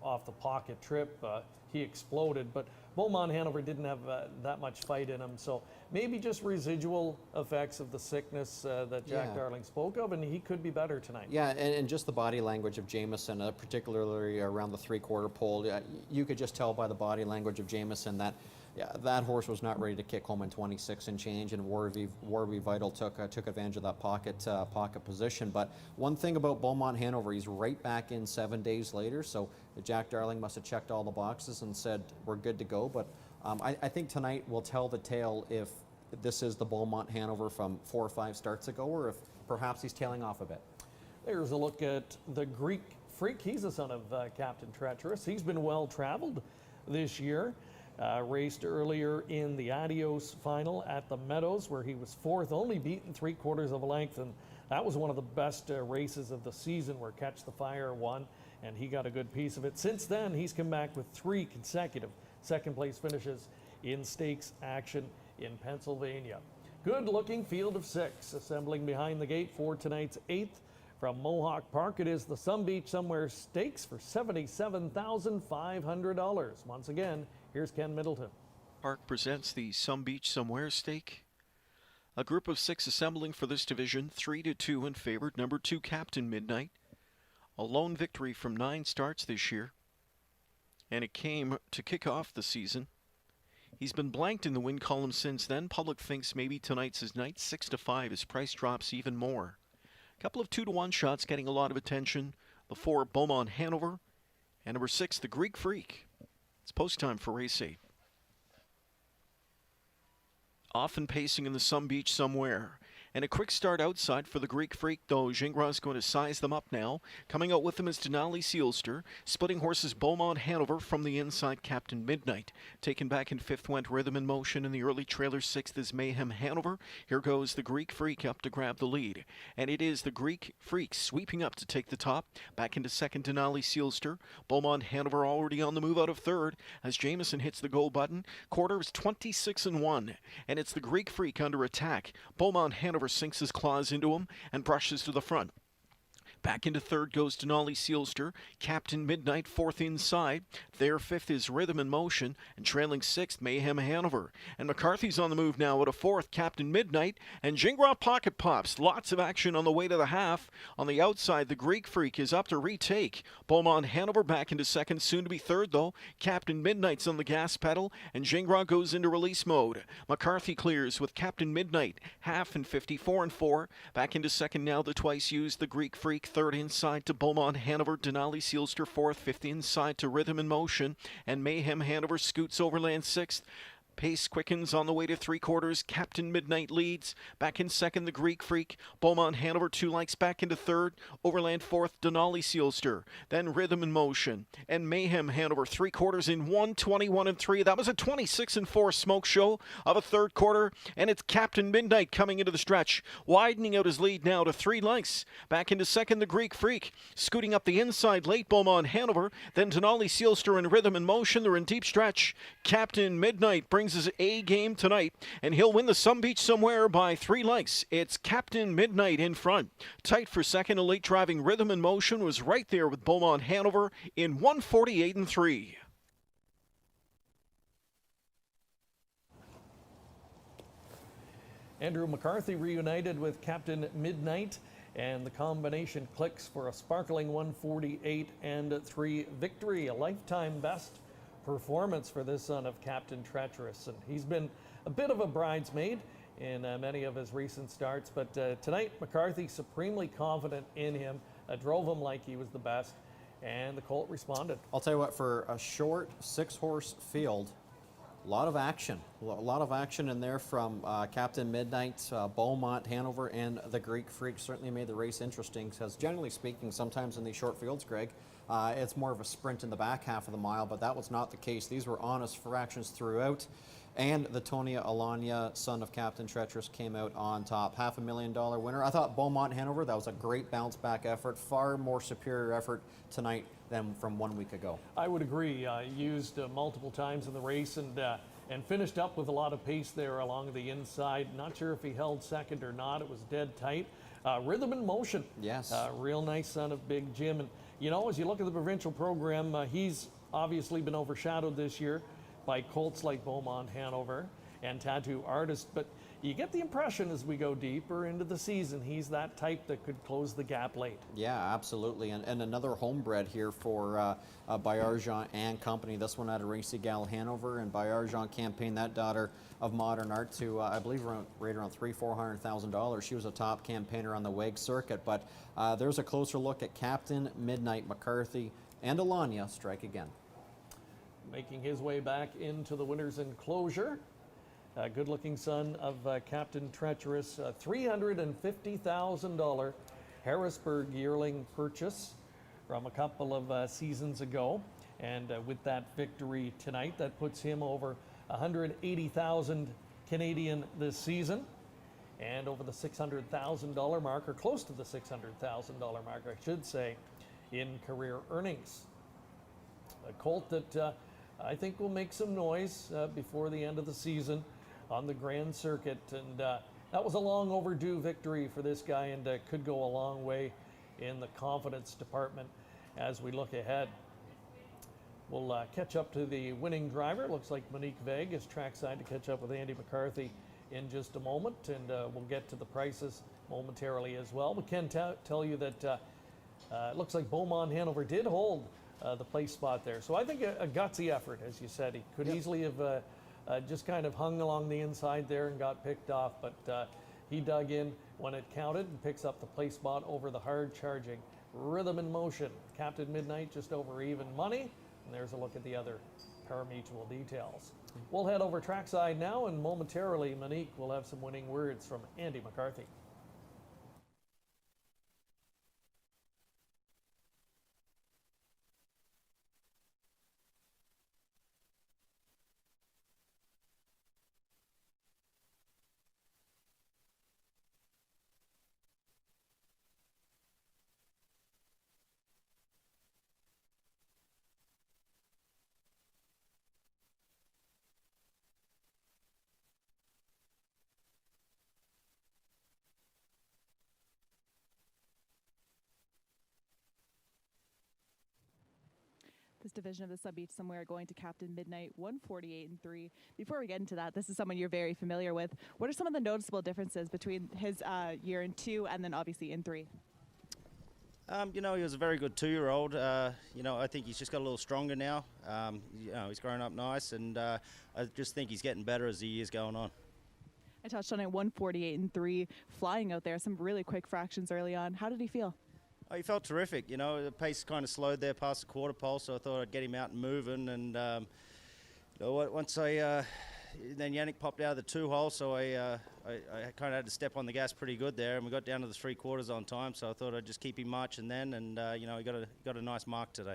off the pocket trip, he exploded. But Beaumont Hanover didn't have that much fight in him, so maybe just residual effects of the sickness that Jack Darling spoke of, and he could be better tonight. Yeah, and just the body language of Jameson, particularly around the 3/4 pole, you could just tell by the body language of Jameson that that horse was not ready to kick home in 26 and change, and Warrawee Vital took advantage of that pocket position. But one thing about Beaumont Hanover, he's right back in 7 days later, so Jack Darling must have checked all the boxes and said we're good to go. But I think tonight will tell the tale if this is the Beaumont Hanover from 4 or 5 starts ago, or if perhaps he's tailing off a bit. There's a look at the Greek Freak. He's the son of Captain Treacherous. He's been well traveled this year. Raced earlier in the Adios final at the Meadows, where he was 4th, only beaten 3/4 of a length, and that was one of the best races of the season, where Catch the Fire won, and he got a good piece of it. Since then, he's come back with 3 consecutive second-place finishes in stakes action in Pennsylvania. Good-looking field of 6 assembling behind the gate for tonight's 8th. From Mohawk Park, it is the Some Beach Somewhere Stakes for $77,500. Once again, here's Ken Middleton. Park presents the Some Beach Somewhere Stake. A group of 6 assembling for this division, 3-2 in favored. Number 2, Captain Midnight. A lone victory from 9 starts this year, and it came to kick off the season. He's been blanked in the win column since then. Public thinks maybe tonight's his night. 6-5. His price drops even more. A couple of 2-1 shots getting a lot of attention. The 4, Beaumont Hanover, and number 6, the Greek Freak. It's post time for race 8. Often pacing in the Some Beach Somewhere. And a quick start outside for the Greek Freak, though. Gingras going to size them up now. Coming out with them is Denali Sealster. Splitting horses Beaumont Hanover from the inside, Captain Midnight. Taken back in 5th went Rhythm in Motion. In the early trailer, 6th is Mayhem Hanover. Here goes the Greek Freak up to grab the lead. And it is the Greek Freak sweeping up to take the top. Back into 2nd, Denali Sealster. Beaumont Hanover already on the move out of 3rd as Jameson hits the goal button. Quarter is 26-1. And it's the Greek Freak under attack. Beaumont Hanover sinks his claws into him and brushes to the front. Back into third goes Denali Sealster. Captain Midnight fourth inside. Their fifth is Rhythm in Motion, and trailing sixth, Mayhem Hanover. And McCarthy's on the move now at a fourth, Captain Midnight, and Jingra Pocket Pops. Lots of action on the way to the half. On the outside, the Greek Freak is up to retake. Beaumont Hanover back into second, soon to be third though. Captain Midnight's on the gas pedal, and Jingra goes into release mode. McCarthy clears with Captain Midnight, half and 54 and 4. Back into second now, the twice used, the Greek Freak, third inside to Beaumont Hanover. Denali Sealster fourth, fifth inside to Rhythm in Motion, and Mayhem Hanover scoots overland sixth. Pace quickens on the way to three quarters. Captain Midnight leads. Back in second, the Greek Freak. Beaumont Hanover, 2 lengths back into third. Overland fourth, Denali Sealster. Then Rhythm in Motion. And Mayhem Hanover, 3 quarters in 1:21 and 3. That was a 26 and 4 smoke show of a third quarter. And it's Captain Midnight coming into the stretch, widening out his lead now to 3 lengths. Back into second, the Greek Freak. Scooting up the inside late, Beaumont Hanover. Then Denali Sealster and Rhythm in Motion. They're in deep stretch. Captain Midnight brings his A game tonight, and he'll win the Some Beach Somewhere by 3 lengths. It's Captain Midnight in front. Tight for second, elite driving Rhythm in Motion was right there with Beaumont Hanover in 1:48 and 3. Andrew McCarthy reunited with Captain Midnight, and the combination clicks for a sparkling 1:48 and 3 victory, a lifetime best performance for this son of Captain Treacherous. And he's been a bit of a bridesmaid in many of his recent starts, but tonight McCarthy supremely confident in him, drove him like he was the best, and the colt responded. I'll tell you what, for a short 6-horse field, a lot of action in there from Captain Midnight, Beaumont Hanover, and the Greek Freak. Certainly made the race interesting, because generally speaking, sometimes in these short fields, Greg, it's more of a sprint in the back half of the mile, but that was not the case. These were honest fractions throughout, and the Tonia Alanya, son of Captain Treacherous, came out on top. $500,000 winner. I thought Beaumont Hanover, that was a great bounce back effort, far more superior effort tonight than from 1 week ago. I would agree. Used multiple times in the race, and finished up with a lot of pace there along the inside. Not sure if he held second or not. It was dead tight. Rhythm in Motion. Yes. Real nice son of Big Jim. And, you know, as you look at the provincial program, he's obviously been overshadowed this year by colts like Beaumont Hanover and Tattoo Artist. But you get the impression as we go deeper into the season, he's that type that could close the gap late. Yeah, absolutely. And another homebred here for Bayard Jean and company. This one out of Racy Gal Hanover, and Bayard Jean campaigned that daughter of modern art to, I believe, right around $300,000-$400,000. She was a top campaigner on the WEG circuit. But there's a closer look at Captain Midnight. McCarthy and Alanya strike again. Making his way back into the winner's enclosure. Good-looking son of Captain Treacherous, $350,000 Harrisburg yearling purchase from a couple of seasons ago. And with that victory tonight, that puts him over 180,000 Canadian this season, and over the $600,000 mark, or close to the $600,000 mark, I should say, in career earnings. A colt that I think will make some noise before the end of the season on the Grand Circuit, and that was a long overdue victory for this guy, and could go a long way in the confidence department as we look ahead. We'll catch up to the winning driver. Looks like Monique Vague is trackside to catch up with Andy McCarthy in just a moment, and we'll get to the prices momentarily as well. We can tell you that it looks like Beaumont Hanover did hold the place spot there. So I think a gutsy effort, as you said. He could easily have just kind of hung along the inside there and got picked off, but he dug in when it counted and picks up the place spot over the hard-charging Rhythm in Motion. Captain Midnight just over even money, and there's a look at the other parimutuel details. We'll head over trackside now, and momentarily Monique will have some winning words from Andy McCarthy. This division of the Sun Beach Somewhere going to Captain Midnight, 148-3. Before we get into that, this is someone you're very familiar with. What are some of the noticeable differences between his year in 2 and then obviously in 3? You know, he was a very good 2-year-old. You know, I think he's just got a little stronger now. You know, he's grown up nice, and I just think he's getting better as the year's going on. I touched on it, 148-3, flying out there, some really quick fractions early on. How did he feel? Oh, he felt terrific. You know, the pace kind of slowed there past the quarter pole, so I thought I'd get him out and moving. And you know, once then Yannick popped out of the 2-hole, so I kind of had to step on the gas pretty good there, and we got down to the 3/4 on time. So I thought I'd just keep him marching then, and you know, he got a nice mark today.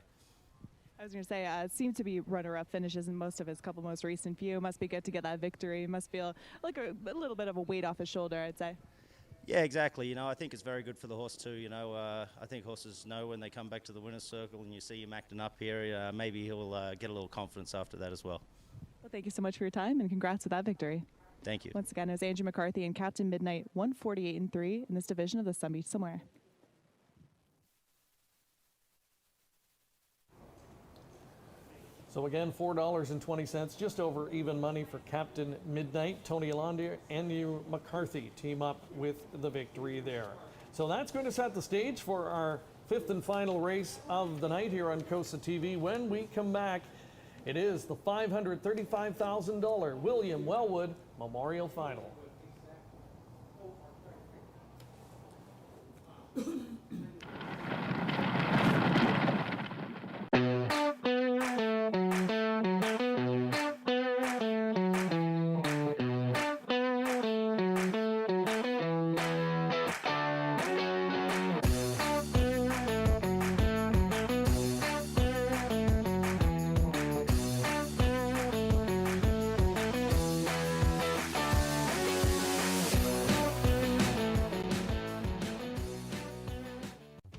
I was going to say, it seemed to be runner-up finishes in most of his couple most recent few. Must be good to get that victory. Must feel like a little bit of a weight off his shoulder, I'd say. Yeah, exactly. You know, I think it's very good for the horse too. You know, I think horses know when they come back to the winner's circle and you see him acting up here, maybe he'll get a little confidence after that as well. Well, thank you so much for your time, and congrats with that victory. Thank you. Once again, it was Andrew McCarthy and Captain Midnight, 148-3 in this division of the Sun Beach Somewhere. So again, $4.20, just over even money for Captain Midnight. Tony Alonde and Andrew McCarthy team up with the victory there. So that's going to set the stage for our 5th and final race of the night here on COSA-TV. When we come back, it is the $535,000 William Wellwood Memorial Final.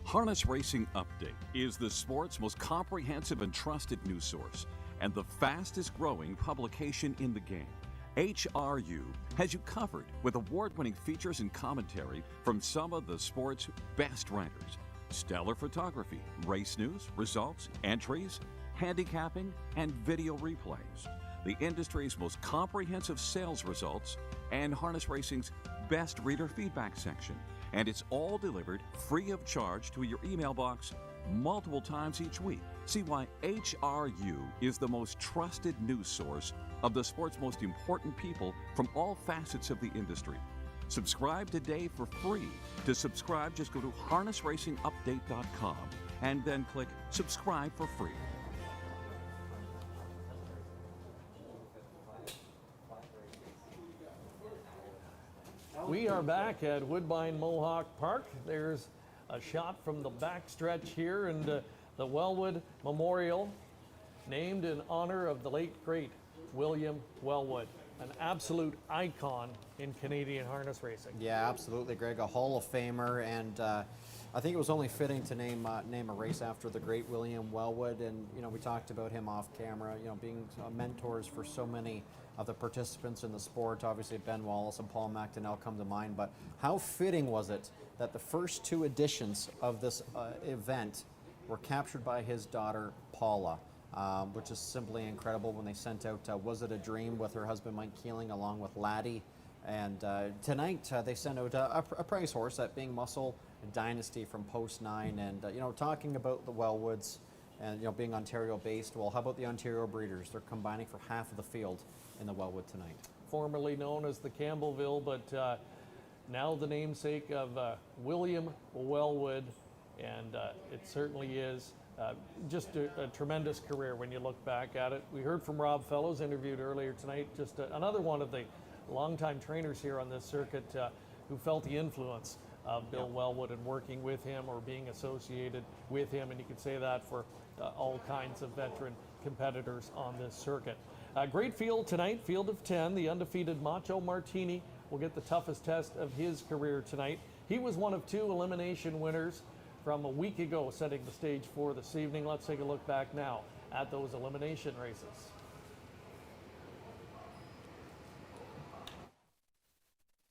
Harness Racing Update is the sport's most comprehensive and trusted news source and the fastest growing publication in the game. HRU has you covered with award-winning features and commentary from some of the sport's best writers. Stellar photography, race news, results, entries, handicapping, and video replays. The industry's most comprehensive sales results and Harness Racing's best reader feedback section. And it's all delivered free of charge to your email box multiple times each week. See why HRU is the most trusted news source of the sport's most important people from all facets of the industry. Subscribe today for free. To subscribe, just go to harnessracingupdate.com and then click subscribe for free. We are back at Woodbine Mohawk Park. There's a shot from the backstretch here, and the Wellwood Memorial, named in honor of the late, great William Wellwood, an absolute icon in Canadian harness racing. Yeah, absolutely, Greg, a Hall of Famer, and I think it was only fitting to name a race after the great William Wellwood. And you know, we talked about him off camera, you know, being mentors for so many of the participants in the sport. Obviously, Ben Wallace and Paul McDonnell come to mind, but how fitting was it that the first 2 editions of this event were captured by his daughter, Paula, which is simply incredible. When they sent out Was It a Dream with her husband, Mike Keeling, along with Laddie. And tonight, they sent out a prize horse, that being Muscle Dynasty from Post 9. And, you know, talking about the Wellwoods and, you know, being Ontario-based, well, how about the Ontario breeders? They're combining for half of the field in the Wellwood tonight. Formerly known as the Campbellville, but now the namesake of William Wellwood, and it certainly is just a tremendous career when you look back at it. We heard from Rob Fellows, interviewed earlier tonight, just another one of the longtime trainers here on this circuit who felt the influence of Bill Wellwood and working with him or being associated with him, and you could say that for all kinds of veteran competitors on this circuit. Great field tonight, field of 10. The undefeated Macho Martini will get the toughest test of his career tonight. He was one of 2 elimination winners from a week ago, setting the stage for this evening. Let's take a look back now at those elimination races.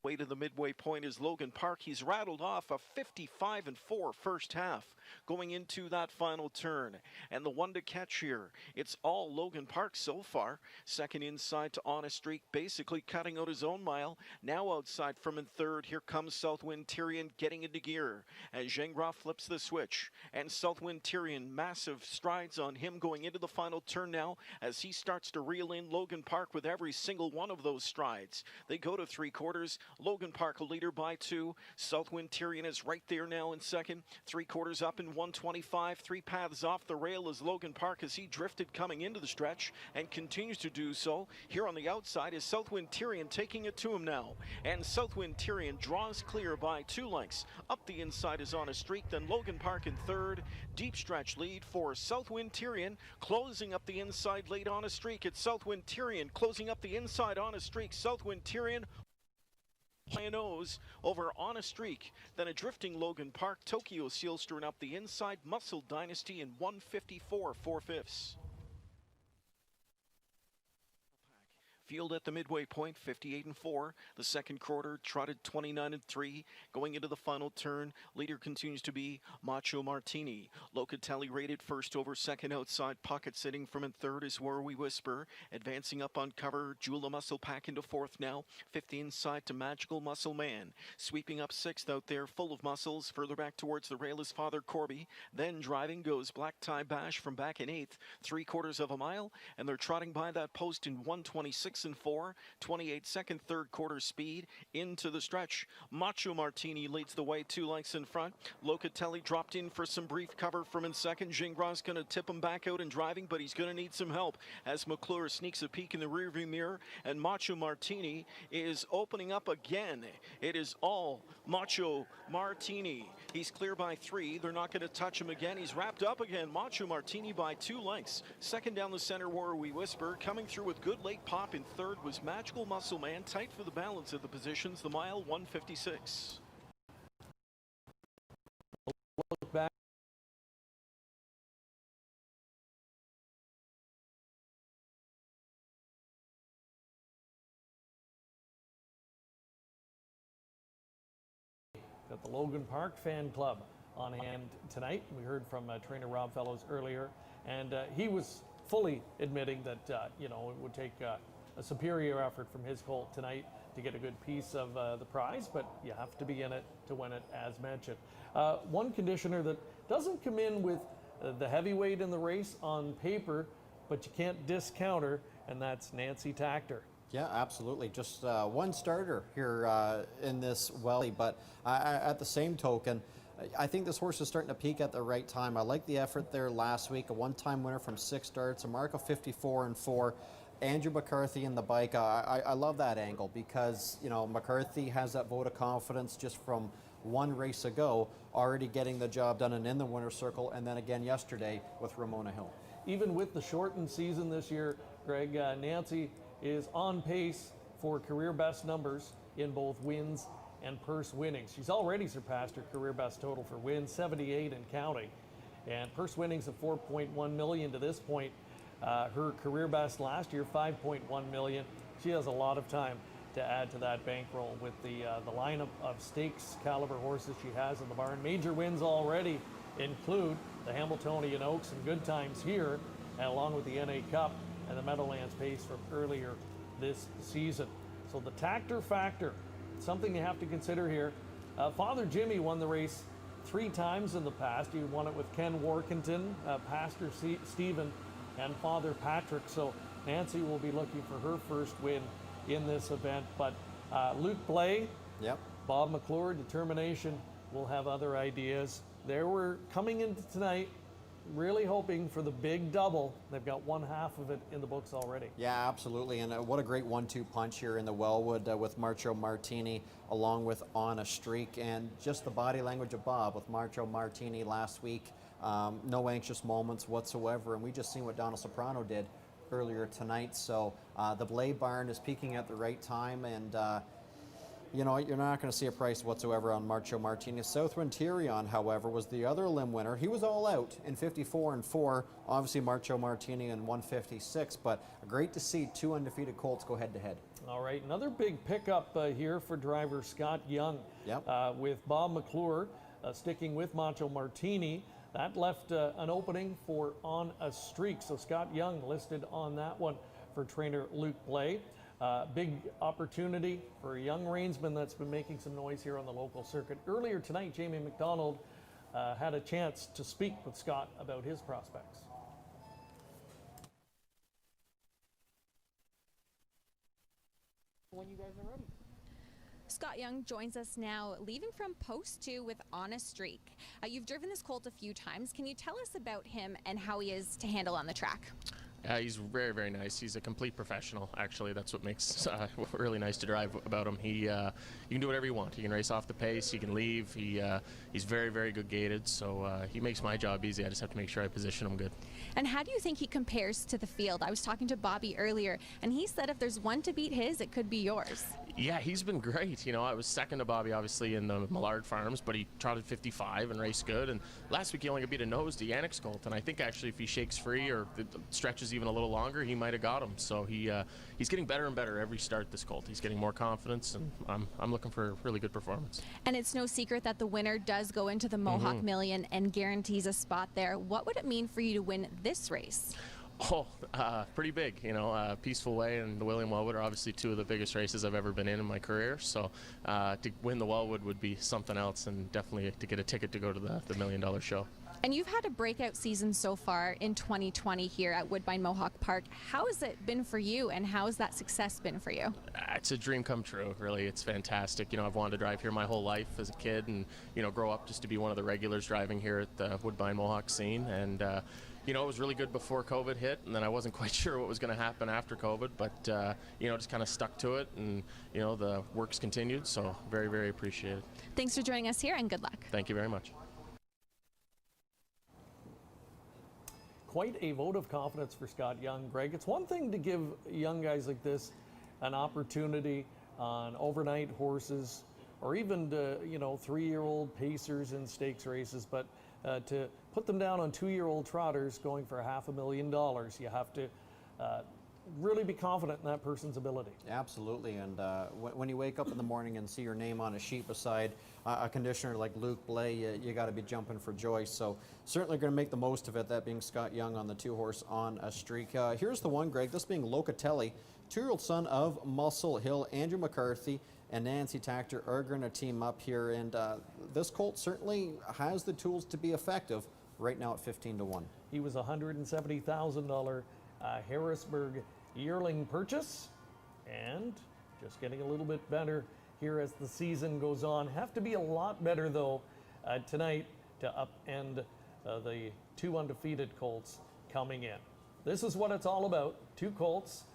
way to the midway point is Logan Park. He's rattled off a 55-4 first half going into that final turn. And the one to catch here, it's all Logan Park so far. Second inside to On a Streak, basically cutting out his own mile. Now outside from in third, here comes Southwind Tyrion getting into gear as Gingras flips the switch. And Southwind Tyrion, massive strides on him going into the final turn now as he starts to reel in Logan Park with every single one of those strides. They go to three quarters. Logan Park a leader by 2. Southwind Tyrion is right there now in second. 3/4 up in 125. 3 paths off the rail is Logan Park as he drifted coming into the stretch and continues to do so. Here on the outside is Southwind Tyrion taking it to him now. And Southwind Tyrion draws clear by 2 lengths. Up the inside is On a Streak. Then Logan Park in third. Deep stretch lead for Southwind Tyrion. Closing up the inside late On a Streak. It's Southwind Tyrion closing up the inside On a Streak. Southwind Tyrion by a nose over On a Streak. Then a drifting Logan Park. Tokyo Sealstern up the inside. Muscle Dynasty in 154 4/5. Field at the midway point, 58-4. The second quarter trotted 29-3. Going into the final turn, leader continues to be Macho Martini. Locatelli rated first over second outside. Pocket sitting from in third is Where We Whisper. Advancing up on cover, Jula Muscle Pack into fourth now. 50 inside to Magical Muscle Man. Sweeping up sixth out there, full of muscles. Further back towards the rail is Father Corby. Then driving goes Black Tie Bash from back in eighth. 3/4 of a mile, and they're trotting by that post in 1:26-4. 28-second third quarter speed into the stretch. Macho Martini leads the way 2 lengths in front. Locatelli dropped in for some brief cover from in second. Gingras going to tip him back out and driving, but he's going to need some help as McClure sneaks a peek in the rearview mirror, and Macho Martini is opening up again. It is all Macho Martini. He's clear by 3. They're not going to touch him again. He's wrapped up again. Macho Martini by 2 lengths. Second down the center, Where We Whisper. Coming through with good late pop in third was Magical Muscle Man. Tight for the balance of the positions. The mile 156. Look back. Got the Logan Park fan club on hand tonight. We heard from trainer Rob Fellows earlier, and he was fully admitting that it would take a superior effort from his colt tonight to get a good piece of the prize, but you have to be in it to win it, as mentioned. One conditioner that doesn't come in with the heavyweight in the race on paper, but you can't discount her, and that's Nancy Tactor. Yeah, absolutely. Just one starter here in this Welly, but at the same token, I think this horse is starting to peak at the right time. I like the effort there last week, a one-time winner from 6 starts, a mark of 54-4. Andrew McCarthy in the bike, I love that angle because, McCarthy has that vote of confidence just from one race ago, already getting the job done and in the winner's circle, and then again yesterday with Ramona Hill. Even with the shortened season this year, Greg, Nancy is on pace for career best numbers in both wins and purse winnings. She's already surpassed her career best total for wins, 78 and counting, and purse winnings of 4.1 million to this point. Her career best last year, 5.1 million. She has a lot of time to add to that bankroll with the lineup of stakes caliber horses she has in the barn. Major wins already include the Hamiltonian Oaks and Good Times here, and along with the NA Cup and the Meadowlands Pace from earlier this season. So the Tactor factor, something you have to consider here. Father Jimmy won the race 3 times in the past. He won it with Ken Workington, Pastor Stephen, and Father Patrick. So Nancy will be looking for her first win in this event. But Luke Blay, Bob McClure, Determination will have other ideas. They were coming into tonight really hoping for the big double. They've got one half of it in the books already. Yeah, absolutely. And what a great 1-2 punch here in the Wellwood with Macho Martini along with On a Streak. And just the body language of Bob with Macho Martini last week. No anxious moments whatsoever. And we just seen what Donald Soprano did earlier tonight. So the Blay barn is peaking at the right time. And You know, you're not going to see a price whatsoever on Macho Martinez. Southwind Tyrion, however, was the other limb winner. He was all out in 54 and 4. Obviously, Macho Martini in 156, but great to see two undefeated colts go head to head. All right, another big pickup here for driver Scott Young. Yep. With Bob McClure sticking with Macho Martini. That left an opening for On a Streak. So Scott Young listed on that one for trainer Luke Blay. Big opportunity for a young reinsman that's been making some noise here on the local circuit. Earlier tonight, Jamie McDonald had a chance to speak with Scott about his prospects. When you guys are ready. Scott Young joins us now, leaving from Post 2 with On a Streak. You've driven this colt a few times. Can you tell us about him and how he is to handle on the track? He's very, very nice. He's a complete professional, actually. That's what makes really nice to drive about him. You can do whatever you want. You can race off the pace, you can leave. He's very, very good gated, so he makes my job easy. I just have to make sure I position him good. And how do you think he compares to the field? I was talking to Bobby earlier, and he said if there's one to beat his, it could be yours. Yeah, he's been great. You know, I was second to Bobby, obviously, in the Millard Farms, but he trotted 55 and raced good. And last week he only beat a nose to Yannick's colt, and I think actually if he shakes free or stretches even a little longer, he might have got him. So he's getting better and better every start, this colt. He's getting more confidence, and I'm looking for a really good performance. And it's no secret that the winner does go into the Mohawk Million and guarantees a spot there. What would it mean for you to win this race? Oh, pretty big. You know, Peaceful Way and the William Wellwood are obviously two of the biggest races I've ever been in my career. So to win the Wellwood would be something else, and definitely to get a ticket to go to the $1 million show. And you've had a breakout season so far in 2020 here at Woodbine Mohawk Park. How has it been for you, and how has that success been for you? It's a dream come true, really. It's fantastic. You know, I've wanted to drive here my whole life as a kid and, you know, grow up just to be one of the regulars driving here at the Woodbine Mohawk scene. And, you know, it was really good before COVID hit, and then I wasn't quite sure what was going to happen after COVID, but, you know, just kind of stuck to it, and, you know, the work's continued, so very, very appreciated. Thanks for joining us here, and good luck. Thank you very much. Quite a vote of confidence for Scott Young, Greg. It's one thing to give young guys like this an opportunity on overnight horses, or even to, you know, 3-year-old pacers in stakes races, but to put them down on 2-year-old trotters going for $500,000, you have to really be confident in that person's ability. Absolutely, and when you wake up in the morning and see your name on a sheet beside a conditioner like Luke Blay, you got to be jumping for joy. So certainly going to make the most of it, that being Scott Young on the 2-horse On a Streak. Here's the one, Greg, this being Locatelli, 2-year-old son of Muscle Hill. Andrew McCarthy and Nancy Tactor are going to team up here, and this colt certainly has the tools to be effective right now at 15-1. He was a $170,000 Harrisburg yearling purchase, and just getting a little bit better here as the season goes on. Have to be a lot better though tonight to upend the 2 undefeated colts coming in. This is what it's all about. 2 colts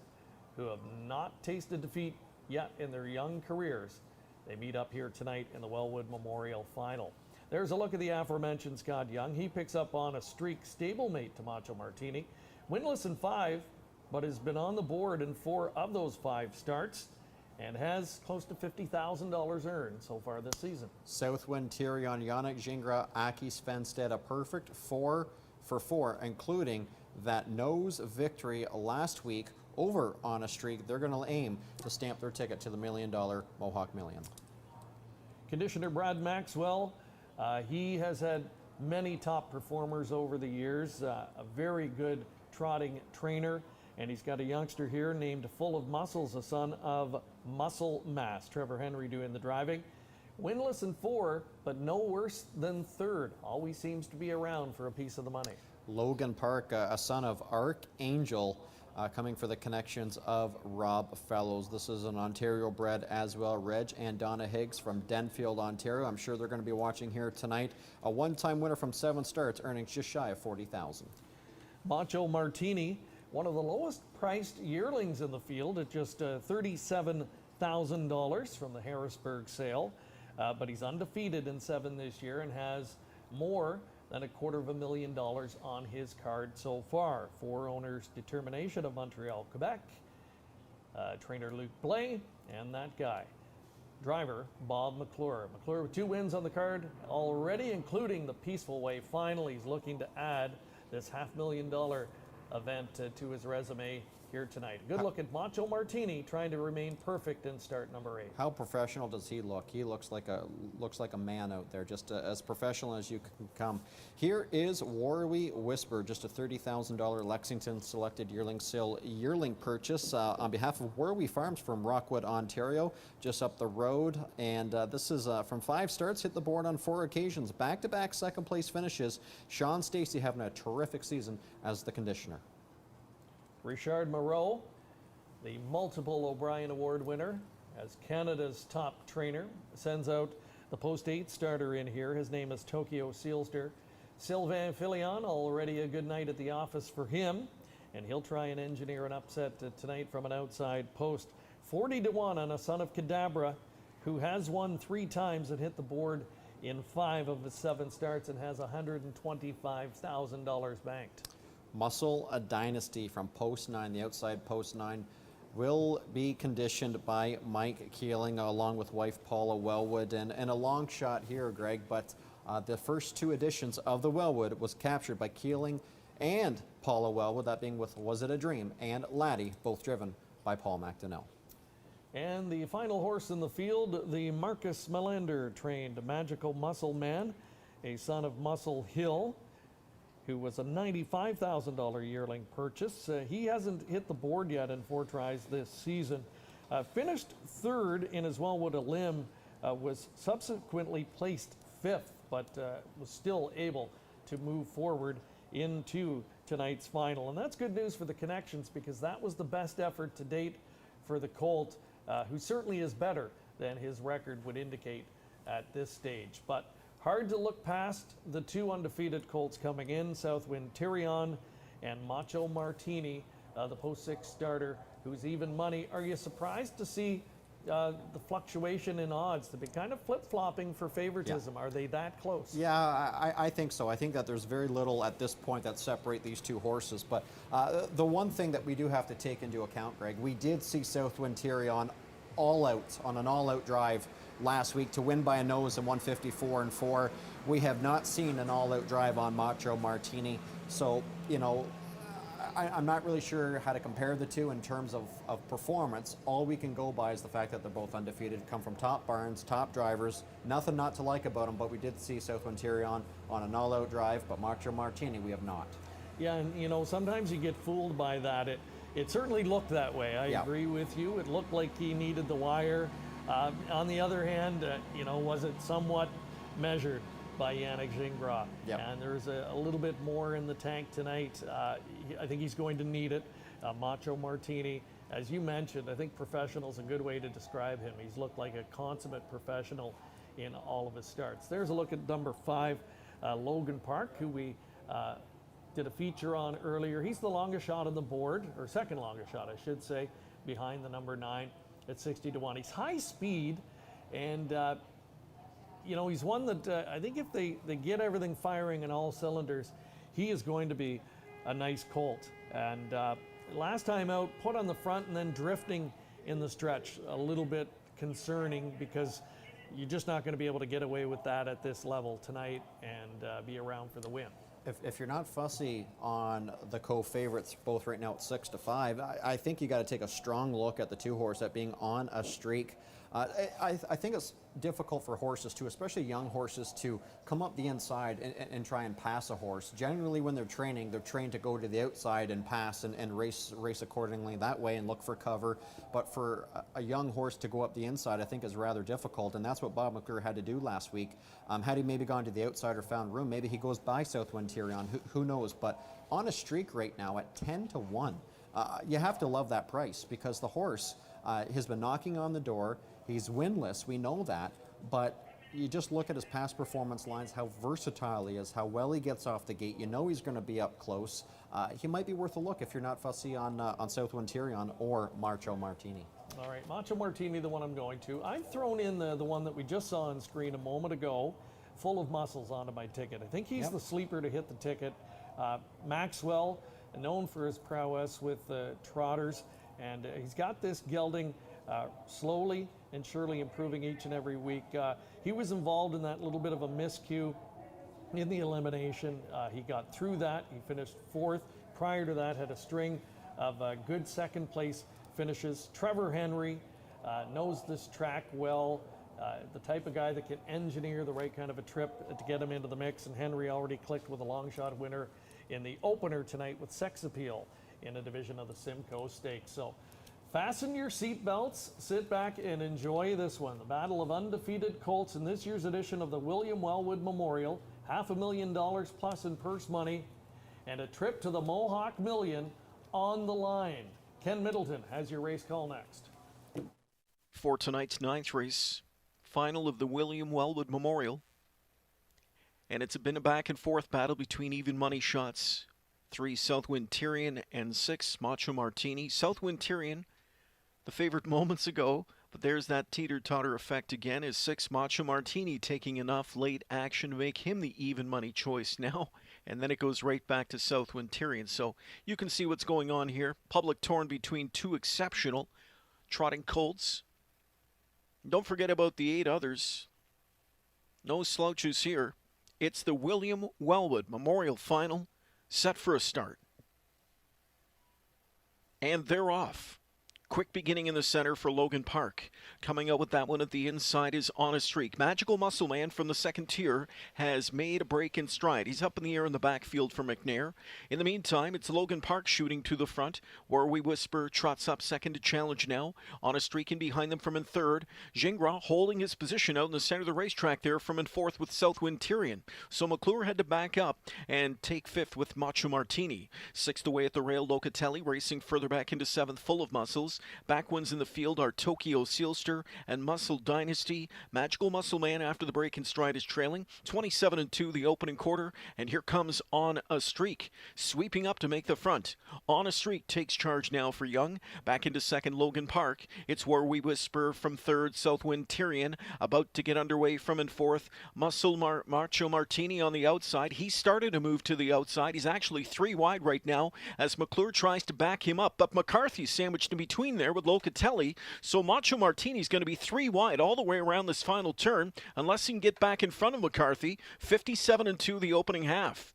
who have not tasted defeat yet in their young careers. They meet up here tonight in the Wellwood Memorial Final. There's a look at the aforementioned Scott Young. He picks up On a Streak, stablemate to Macho Martini. Winless in 5, but has been on the board in 4 of those 5 starts, and has close to $50,000 earned so far this season. Southwind Tyrion, Yannick Gingras, Aki Svenstedt, a perfect 4 for 4, including that nose victory last week over On a Streak. They're going to aim to stamp their ticket to the $1 million Mohawk Million. Conditioner Brad Maxwell, he has had many top performers over the years, a very good trotting trainer, and he's got a youngster here named Full of Muscles, a son of Muscle Mass. Trevor Henry doing the driving. Winless in 4, but no worse than 3rd. Always seems to be around for a piece of the money. Logan Park, a son of Archangel, coming for the connections of Rob Fellows. This is an Ontario bred as well. Reg and Donna Higgs from Denfield, Ontario. I'm sure they're going to be watching here tonight. A one-time winner from 7 starts, earning just shy of $40,000. Macho Martini, one of the lowest priced yearlings in the field at just $37,000 from the Harrisburg sale. But he's undefeated in 7 this year and has more than $250,000 on his card so far. 4 owners Determination of Montreal, Quebec, trainer Luke Blay, and that guy. driver Bob McClure. McClure with 2 wins on the card already, including the Peaceful Way final. He's looking to add this $500,000 event to his resume here tonight. Good look at Macho Martini trying to remain perfect in start number 8. How professional does he look? He looks like a man out there, just as professional as you can come. Here is Warwi Whisper, just a $30,000 Lexington selected yearling sale yearling purchase on behalf of Warwi Farms from Rockwood, Ontario, just up the road. And this is from 5 starts, hit the board on 4 occasions, back-to-back second place finishes. Sean Stacey having a terrific season as the conditioner. Richard Moreau, the multiple O'Brien Award winner, as Canada's top trainer, sends out the post-8 starter in here. His name is Tokyo Sealster. Sylvain Filion, already a good night at the office for him, and he'll try and engineer an upset tonight from an outside post. 40-1 on a son of Cadabra, who has won 3 times and hit the board in 5 of his 7 starts and has $125,000 banked. Muscle a Dynasty from post 9, the outside post 9, will be conditioned by Mike Keeling along with wife Paula Wellwood, and a long shot here, Greg, but the first 2 editions of the Wellwood was captured by Keeling and Paula Wellwood, that being with Was It a Dream and Laddie, both driven by Paul McDonnell. And the final horse in the field, the Marcus Melander trained Magical Muscle Man, a son of Muscle Hill, who was a $95,000 yearling purchase. He hasn't hit the board yet in 4 tries this season. Finished 3rd in his Wellwood Elim, was subsequently placed 5th, but was still able to move forward into tonight's final. And that's good news for the Connections, because that was the best effort to date for the Colt, who certainly is better than his record would indicate at this stage. But hard to look past the 2 undefeated colts coming in, Southwind Tyrion and Macho Martini, the post-6 starter, who's even money. Are you surprised to see the fluctuation in odds to be kind of flip-flopping for favoritism? Yeah. Are they that close? Yeah, I think so. I think that there's very little at this point that separate these 2 horses. But the one thing that we do have to take into account, Greg, we did see Southwind Tyrion all out on an all-out drive last week to win by a nose in 154-4. We have not seen an all-out drive on Macho Martini. So, you know, I'm not really sure how to compare the 2 in terms of performance. All we can go by is the fact that they're both undefeated, come from top barns, top drivers. Nothing not to like about them, but we did see Southwind Tyrion on an all-out drive, but Macho Martini we have not. Yeah, and you know, sometimes you get fooled by that. It certainly looked that way. I agree with you. It looked like he needed the wire. On the other hand, you know, was it somewhat measured by Yannick Gingras? Yep. And there's a little bit more in the tank tonight. I think he's going to need it. Macho Martini, as you mentioned, I think professional is a good way to describe him. He's looked like a consummate professional in all of his starts. There's a look at number 5, Logan Park, who we did a feature on earlier. He's the longest shot on the board, or second longest shot, I should say, behind the number 9. At 60-1. He's high speed, and you know, he's one that I think if they get everything firing in all cylinders, he is going to be a nice colt. And last time out, put on the front and then drifting in the stretch, a little bit concerning, because you're just not going to be able to get away with that at this level tonight and be around for the win. If you're not fussy on the co-favorites, both right now at 6-5, I think you got to take a strong look at the 2 horse at being on a streak. I think it's difficult for horses to, especially young horses, to come up the inside and try and pass a horse. Generally, when they're trained to go to the outside and pass and race accordingly that way and look for cover. But for a young horse to go up the inside, I think is rather difficult, and that's what Bob McClure had to do last week. Had he maybe gone to the outside or found room, maybe he goes by Southwind Tyrion, who knows. But on a streak right now at 10-1, you have to love that price, because the horse has been knocking on the door. He's winless, we know that, but you just look at his past performance lines, how versatile he is, how well he gets off the gate. You know he's going to be up close. He might be worth a look if you're not fussy on Southwind Tyrion or Macho Martini. All right, Macho Martini, the one I'm going to. I've thrown in the one that we just saw on screen a moment ago, Full of Muscles, onto my ticket. I think he's the sleeper to hit the ticket. Maxwell, known for his prowess with trotters, And he's got this gelding slowly and surely improving each and every week. He was involved in that little bit of a miscue in the elimination. He got through that. He finished 4th. Prior to that, had a string of good second place finishes. Trevor Henry knows this track well. The type of guy that can engineer the right kind of a trip to get him into the mix. And Henry already clicked with a long shot winner in the opener tonight with Sex Appeal in a division of the Simcoe Stakes. So fasten your seatbelts, sit back and enjoy this one. The battle of undefeated colts in this year's edition of the William Wellwood Memorial. $500,000 plus in purse money and a trip to the Mohawk Million on the line. Ken Middleton has your race call next. For tonight's 9th race, final of the William Wellwood Memorial. And it's been a back and forth battle between even money shots. 3 Southwind Tyrion and 6 Macho Martini. Southwind Tyrion, the favorite moments ago, but there's that teeter-totter effect again. Is 6 Macho Martini taking enough late action to make him the even money choice now? And then it goes right back to Southwind Tyrion. So you can see what's going on here. Public torn between 2 exceptional trotting colts. Don't forget about the 8 others. No slouches here. It's the William Wellwood Memorial Final, set for a start. And they're off. Quick beginning in the center for Logan Park. Coming out with that one at the inside is On a Streak. Magical Muscle Man from the second tier has made a break in stride. He's up in the air in the backfield for McNair. In the meantime, it's Logan Park shooting to the front. Where We Whisper trots up second to challenge now. On a Streak in behind them from in third. Gingras holding his position out in the center of the racetrack there from in fourth with Southwind Tyrion. So McClure had to back up and take fifth with Macho Martini. Sixth away at the rail, Locatelli racing further back into seventh, Full of Muscles. Back ones in the field are Tokyo Sealster and Muscle Dynasty. Magical Muscle Man after the break in stride is trailing 27-2 the opening quarter, and here comes On a Streak sweeping up to make the front. On a Streak takes charge now for Young. Back into second, Logan Park. It's Where We Whisper from third, Southwind Tyrion about to get underway from in fourth. Macho Martini on the outside. He started to move to the outside. He's actually 3 wide right now as McClure tries to back him up, but McCarthy's sandwiched in between there with Locatelli, so Macho Martini's going to be 3 wide all the way around this final turn unless he can get back in front of McCarthy. 57-2 the opening half.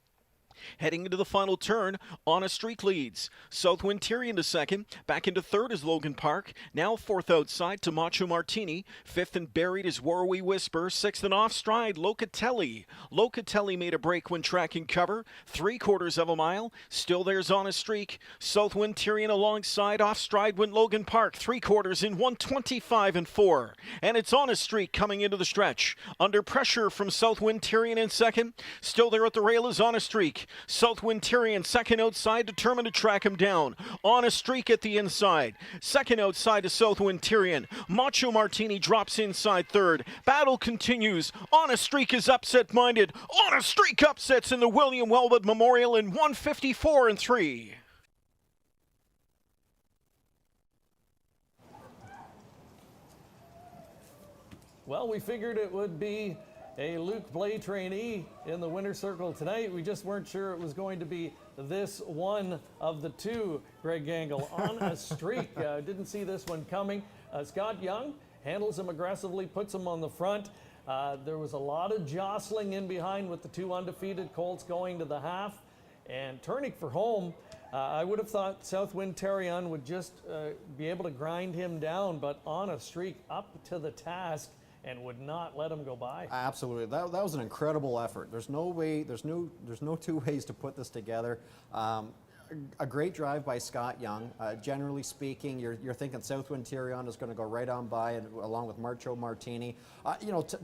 Heading into the final turn, On a Streak leads. Southwind Tyrion to second. Back into third is Logan Park. Now fourth outside to Macho Martini. Fifth and buried is Where We Whisper. Sixth and off stride, Locatelli. Locatelli made a break when tracking cover. 3/4 of a mile. Still there's On a Streak. Southwind Tyrion alongside. Off stride went Logan Park. 3/4 in 1:25.4. And it's On a Streak coming into the stretch. Under pressure from Southwind Tyrion in second. Still there at the rail is On a Streak. Southwind Tyrion second outside, determined to track him down. On a Streak at the inside. Second outside to Southwind Tyrion. Macho Martini drops inside third. Battle continues. On a Streak is upset-minded. On a Streak upsets in the William Wellwood Memorial in 1:54.3. Well, we figured it would be a Luke Blais trainee in the winner's circle tonight. We just weren't sure it was going to be this one of the two, Greg Gangle. On a Streak. Didn't see this one coming. Scott Young handles him aggressively, puts him on the front. There was a lot of jostling in behind with the 2 undefeated colts going to the half. And turning for home, I would have thought Southwind Tyrion would just be able to grind him down, but On a Streak up to the task and would not let him go by. Absolutely, that was an incredible effort. There's no way, there's no two ways to put this together. A great drive by Scott Young. Generally speaking, you're thinking Southwind Tyrion is going to go right on by, and along with Macho Martini.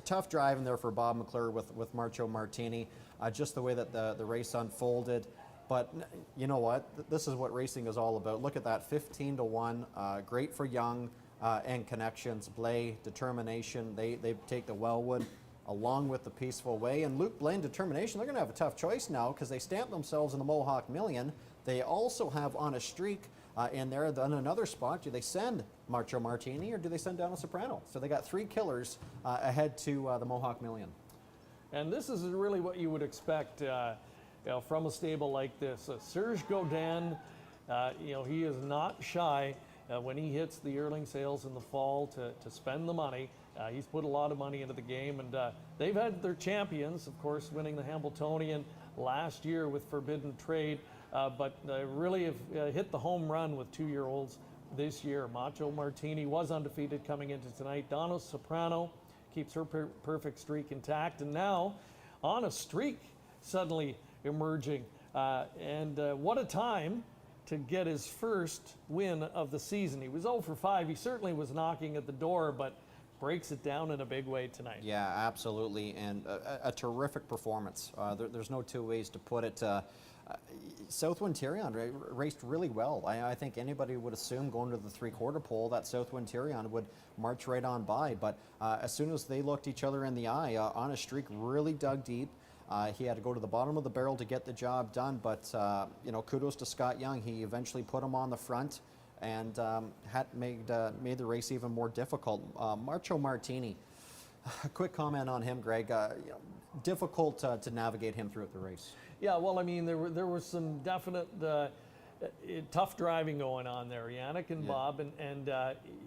Tough drive in there for Bob McClure with Macho Martini. Just the way that the race unfolded. But you know what? This is what racing is all about. Look at that, 15-1. Great for Young. And connections, Blais, determination. They take the Wellwood along with the Peaceful Way. And Luke Blais and determination, they're going to have a tough choice now because they stamp themselves in the Mohawk Million. They also have On a Streak in there. On another spot, do they send Macho Martini or do they send down a Soprano? So they got 3 killers ahead to the Mohawk Million. And this is really what you would expect from a stable like this. Serge Godin, he is not shy when he hits the yearling sales in the fall to spend the money. He's put a lot of money into the game, and they've had their champions, of course, winning the Hambletonian last year with Forbidden Trade, but really have hit the home run with 2-year-olds this year. Macho Martini was undefeated coming into tonight. Donna Soprano keeps her perfect streak intact, and now on a streak suddenly emerging. And what a time to get his first win of the season. He was 0 for 5. He certainly was knocking at the door, but breaks it down in a big way tonight. Yeah, absolutely, and a terrific performance. There's no two ways to put it. Southwind Tyrion raced really well. I think anybody would assume going to the three-quarter pole that Southwind Tyrion would march right on by, but as soon as they looked each other in the eye, On a Streak really dug deep. He had to go to the bottom of the barrel to get the job done, but you know, kudos to Scott Young. He eventually put him on the front and had made the race even more difficult. Macho Martini, a quick comment on him, Greg. You know, difficult to navigate him throughout the race. Yeah, well, I mean, there was some definite tough driving going on there. Yannick and Bob, and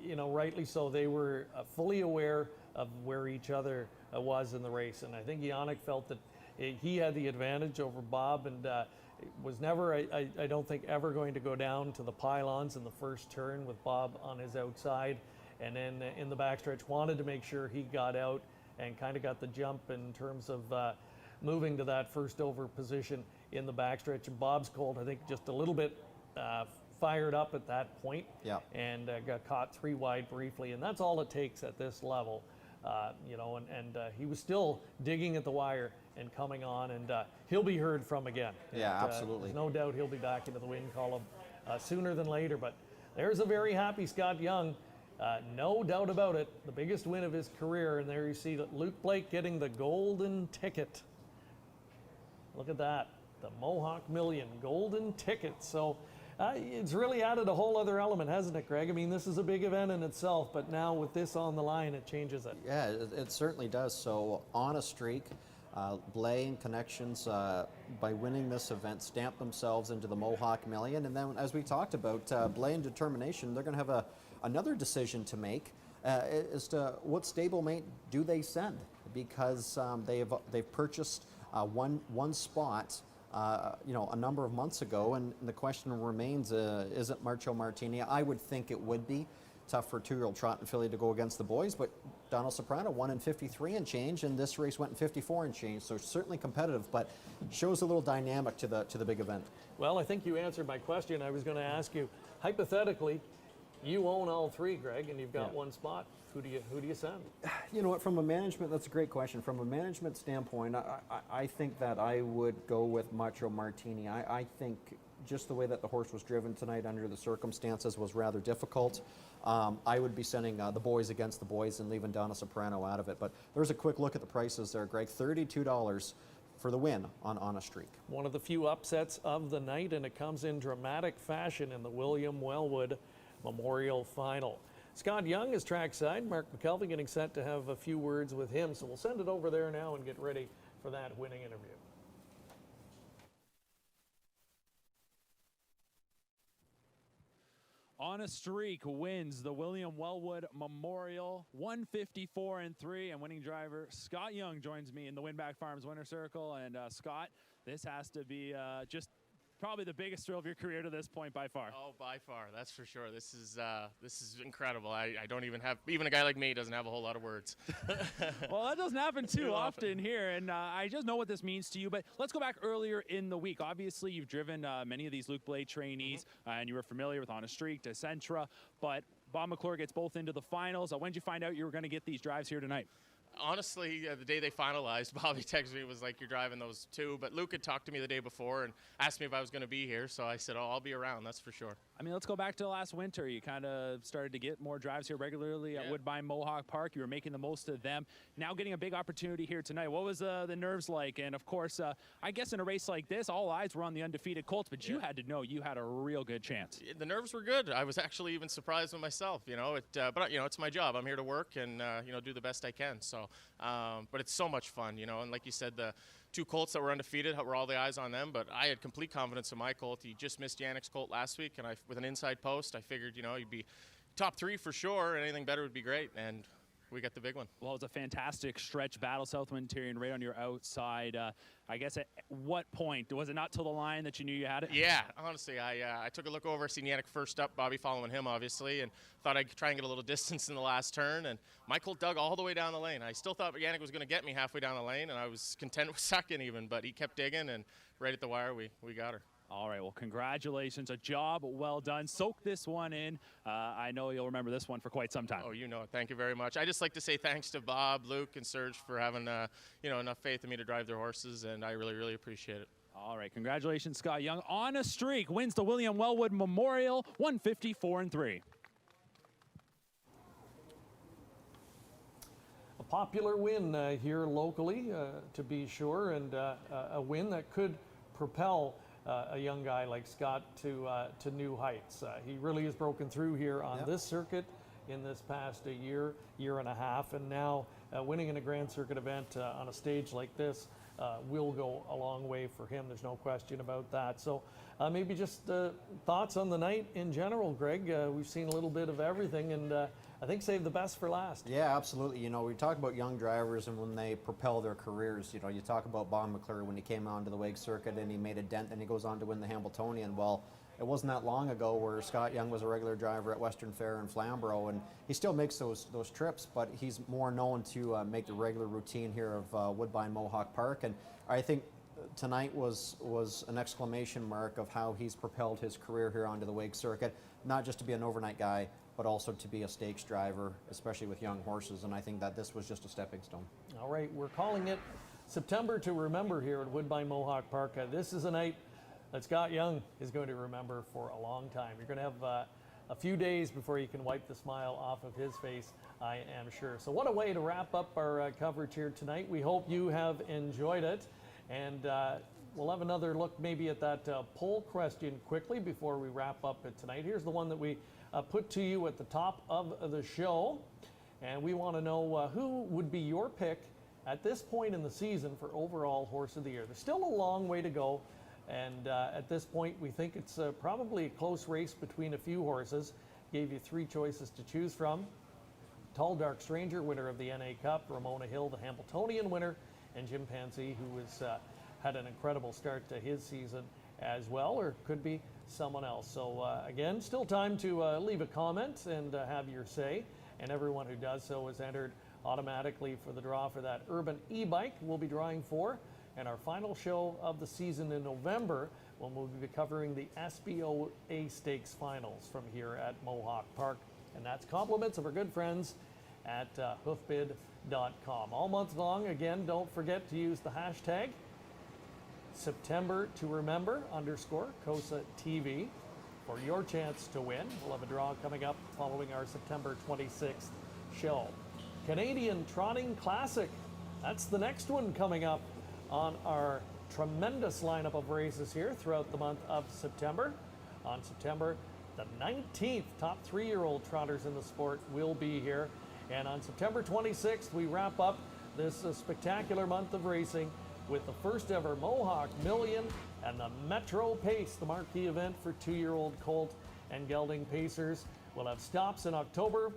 you know, rightly so, they were fully aware of where each other was in the race, and I think Yannick felt that he had the advantage over Bob, and was never, I don't think, ever going to go down to the pylons in the first turn with Bob on his outside, and then in the backstretch wanted to make sure he got out and kind of got the jump in terms of moving to that first over position in the backstretch. And Bob's colt, I think, just a little bit fired up at that point, and got caught 3 wide briefly, and that's all it takes at this level. You know, and he was still digging at the wire and coming on, and he'll be heard from again. Yeah, and, absolutely. There's no doubt he'll be back into the win column sooner than later, but there's a very happy Scott Young. No doubt about it, the biggest win of his career, and there you see Luke Blake getting the golden ticket. Look at that, the Mohawk Million golden ticket. So it's really added a whole other element, hasn't it, Greg? I mean, this is a big event in itself, but now with this on the line, it changes it. Yeah, it certainly does. So On a Streak, Blay and Connections, by winning this event, stamp themselves into the Mohawk Million. And then, as we talked about, Blay and Determination, they're going to have another decision to make as to what stablemate do they send, because they've purchased one spot, you know, a number of months ago, and the question remains: is it Macho Martini? I would think it would be tough for 2-year-old Trot and Philly to go against the boys, but Donald Soprano won in 53 and change, and this race went in 54 and change, so certainly competitive, but shows a little dynamic to the big event. Well, I think you answered my question. I was going to ask you, hypothetically, you own all 3, Greg, and you've got one spot. Who do you send? You know what, from a management, that's a great question. From a management standpoint, I think that I would go with Macho Martini. I think just the way that the horse was driven tonight under the circumstances was rather difficult. I would be sending the boys against the boys and leaving Donna Soprano out of it. But there's a quick look at the prices there, Greg. $32 for the win on a Streak. One of the few upsets of the night, and it comes in dramatic fashion in the William Wellwood Memorial Final. Scott Young is trackside. Mark McKelvey getting set to have a few words with him. So we'll send it over there now and get ready for that winning interview. On a Streak wins the William Wellwood Memorial 154-3, and winning driver Scott Young joins me in the Winback Farms winner circle. And Scott, this has to be just probably the biggest thrill of your career to this point by far. Oh, by far, that's for sure. This is incredible. I don't even have, even a guy like me doesn't have a whole lot of words. Well, that doesn't happen too often here, and I just know what this means to you. But let's go back earlier in the week. Obviously, you've driven many of these Luke Blade trainees, and you were familiar with On a Streak, Descentra, but Bob McClure gets both into the finals. When did you find out you were going to get these drives here tonight? Honestly, the day they finalized, Bobby texted me, was like, you're driving those 2. But Luke had talked to me the day before and asked me if I was going to be here. So I said, oh, I'll be around, that's for sure. I mean, let's go back to last winter. You kind of started to get more drives here regularly at Woodbine Mohawk Park. You were making the most of them. Now getting a big opportunity here tonight. What was the nerves like? And, of course, I guess in a race like this, all eyes were on the undefeated Colts, but you had to know you had a real good chance. The nerves were good. I was actually even surprised with myself, you know. But, you know, it's my job. I'm here to work and, you know, do the best I can. So, but it's so much fun, you know. And like you said, two colts that were undefeated, were all the eyes on them, but I had complete confidence in my colt. He just missed Yannick's colt last week, and with an inside post, I figured, he'd be top 3 for sure, and anything better would be great, and we got the big one. Well, it was a fantastic stretch battle, Southwind Tyrion, right on your outside. I guess at what point? Was it not till the line that you knew you had it? Yeah, honestly, I took a look over, seen Yannick first up, Bobby following him, obviously, and thought I'd try and get a little distance in the last turn, and my colt dug all the way down the lane. I still thought Yannick was going to get me halfway down the lane, and I was content with second even, but he kept digging, and right at the wire, we got her. All right, well, congratulations. A job well done. Soak this one in. I know you'll remember this one for quite some time. Oh, you know it. Thank you very much. I just like to say thanks to Bob, Luke, and Serge for having enough faith in me to drive their horses, and I really, really appreciate it. All right, congratulations, Scott Young. On a streak, wins the William Wellwood Memorial, 154-3. A popular win here locally, to be sure, and a win that could propel a young guy like Scott to new heights. He really has broken through here on this circuit in this past year and a half, and now winning in a Grand Circuit event on a stage like this will go a long way for him. There's no question about that. So maybe just thoughts on the night in general, Greg. We've seen a little bit of everything, and I think save the best for last. Yeah, absolutely. We talk about young drivers and when they propel their careers. You talk about Bob McClure when he came onto the WAG circuit and he made a dent and he goes on to win the Hambletonian. Well, it wasn't that long ago where Scott Young was a regular driver at Western Fair and Flamborough, and he still makes those trips, but he's more known to make the regular routine here of Woodbine Mohawk Park. And I think tonight was an exclamation mark of how he's propelled his career here onto the WAG circuit, not just to be an overnight guy, but also to be a stakes driver, especially with young horses, and I think that this was just a stepping stone. All right, we're calling it September to remember here at Woodbine Mohawk Park. This is a night that Scott Young is going to remember for a long time. You're going to have a few days before you can wipe the smile off of his face, I am sure. So what a way to wrap up our coverage here tonight. We hope you have enjoyed it, and we'll have another look maybe at that poll question quickly before we wrap up tonight. Here's the one that we put to you at the top of the show, and we want to know who would be your pick at this point in the season for overall Horse of the Year. There's still a long way to go, and at this point we think it's probably a close race between a few horses. Gave you 3 choices to choose from: Tall Dark Stranger, winner of the NA Cup; Ramona Hill, the Hambletonian winner; and Chimpanzee, who was had an incredible start to his season as well, or could be someone else. So again, still time to leave a comment and have your say, and everyone who does so is entered automatically for the draw for that Urban e-bike we'll be drawing for. And our final show of the season in November, when we'll be covering the SBOA Stakes Finals from here at Mohawk Park, and that's compliments of our good friends at hoofbid.com. All month long, again, don't forget to use the hashtag September to remember _COSA-TV for your chance to win. We'll have a draw coming up following our September 26th show. Canadian Trotting Classic, that's the next one coming up on our tremendous lineup of races here throughout the month of September. On September the 19th, top 3-year-old trotters in the sport will be here. And on September 26th, we wrap up this spectacular month of racing with the first ever Mohawk Million and the Metro Pace, the marquee event for 2-year-old colt and gelding pacers. We'll have stops in October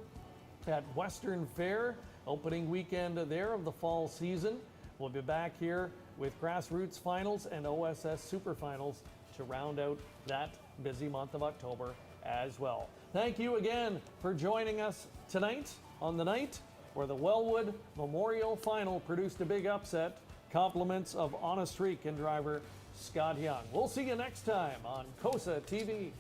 at Western Fair, opening weekend there of the fall season. We'll be back here with grassroots finals and OSS super finals to round out that busy month of October as well. Thank you again for joining us tonight on the night where the Wellwood Memorial Final produced a big upset. Compliments of On a Streak and driver Scott Young. We'll see you next time on COSA-TV.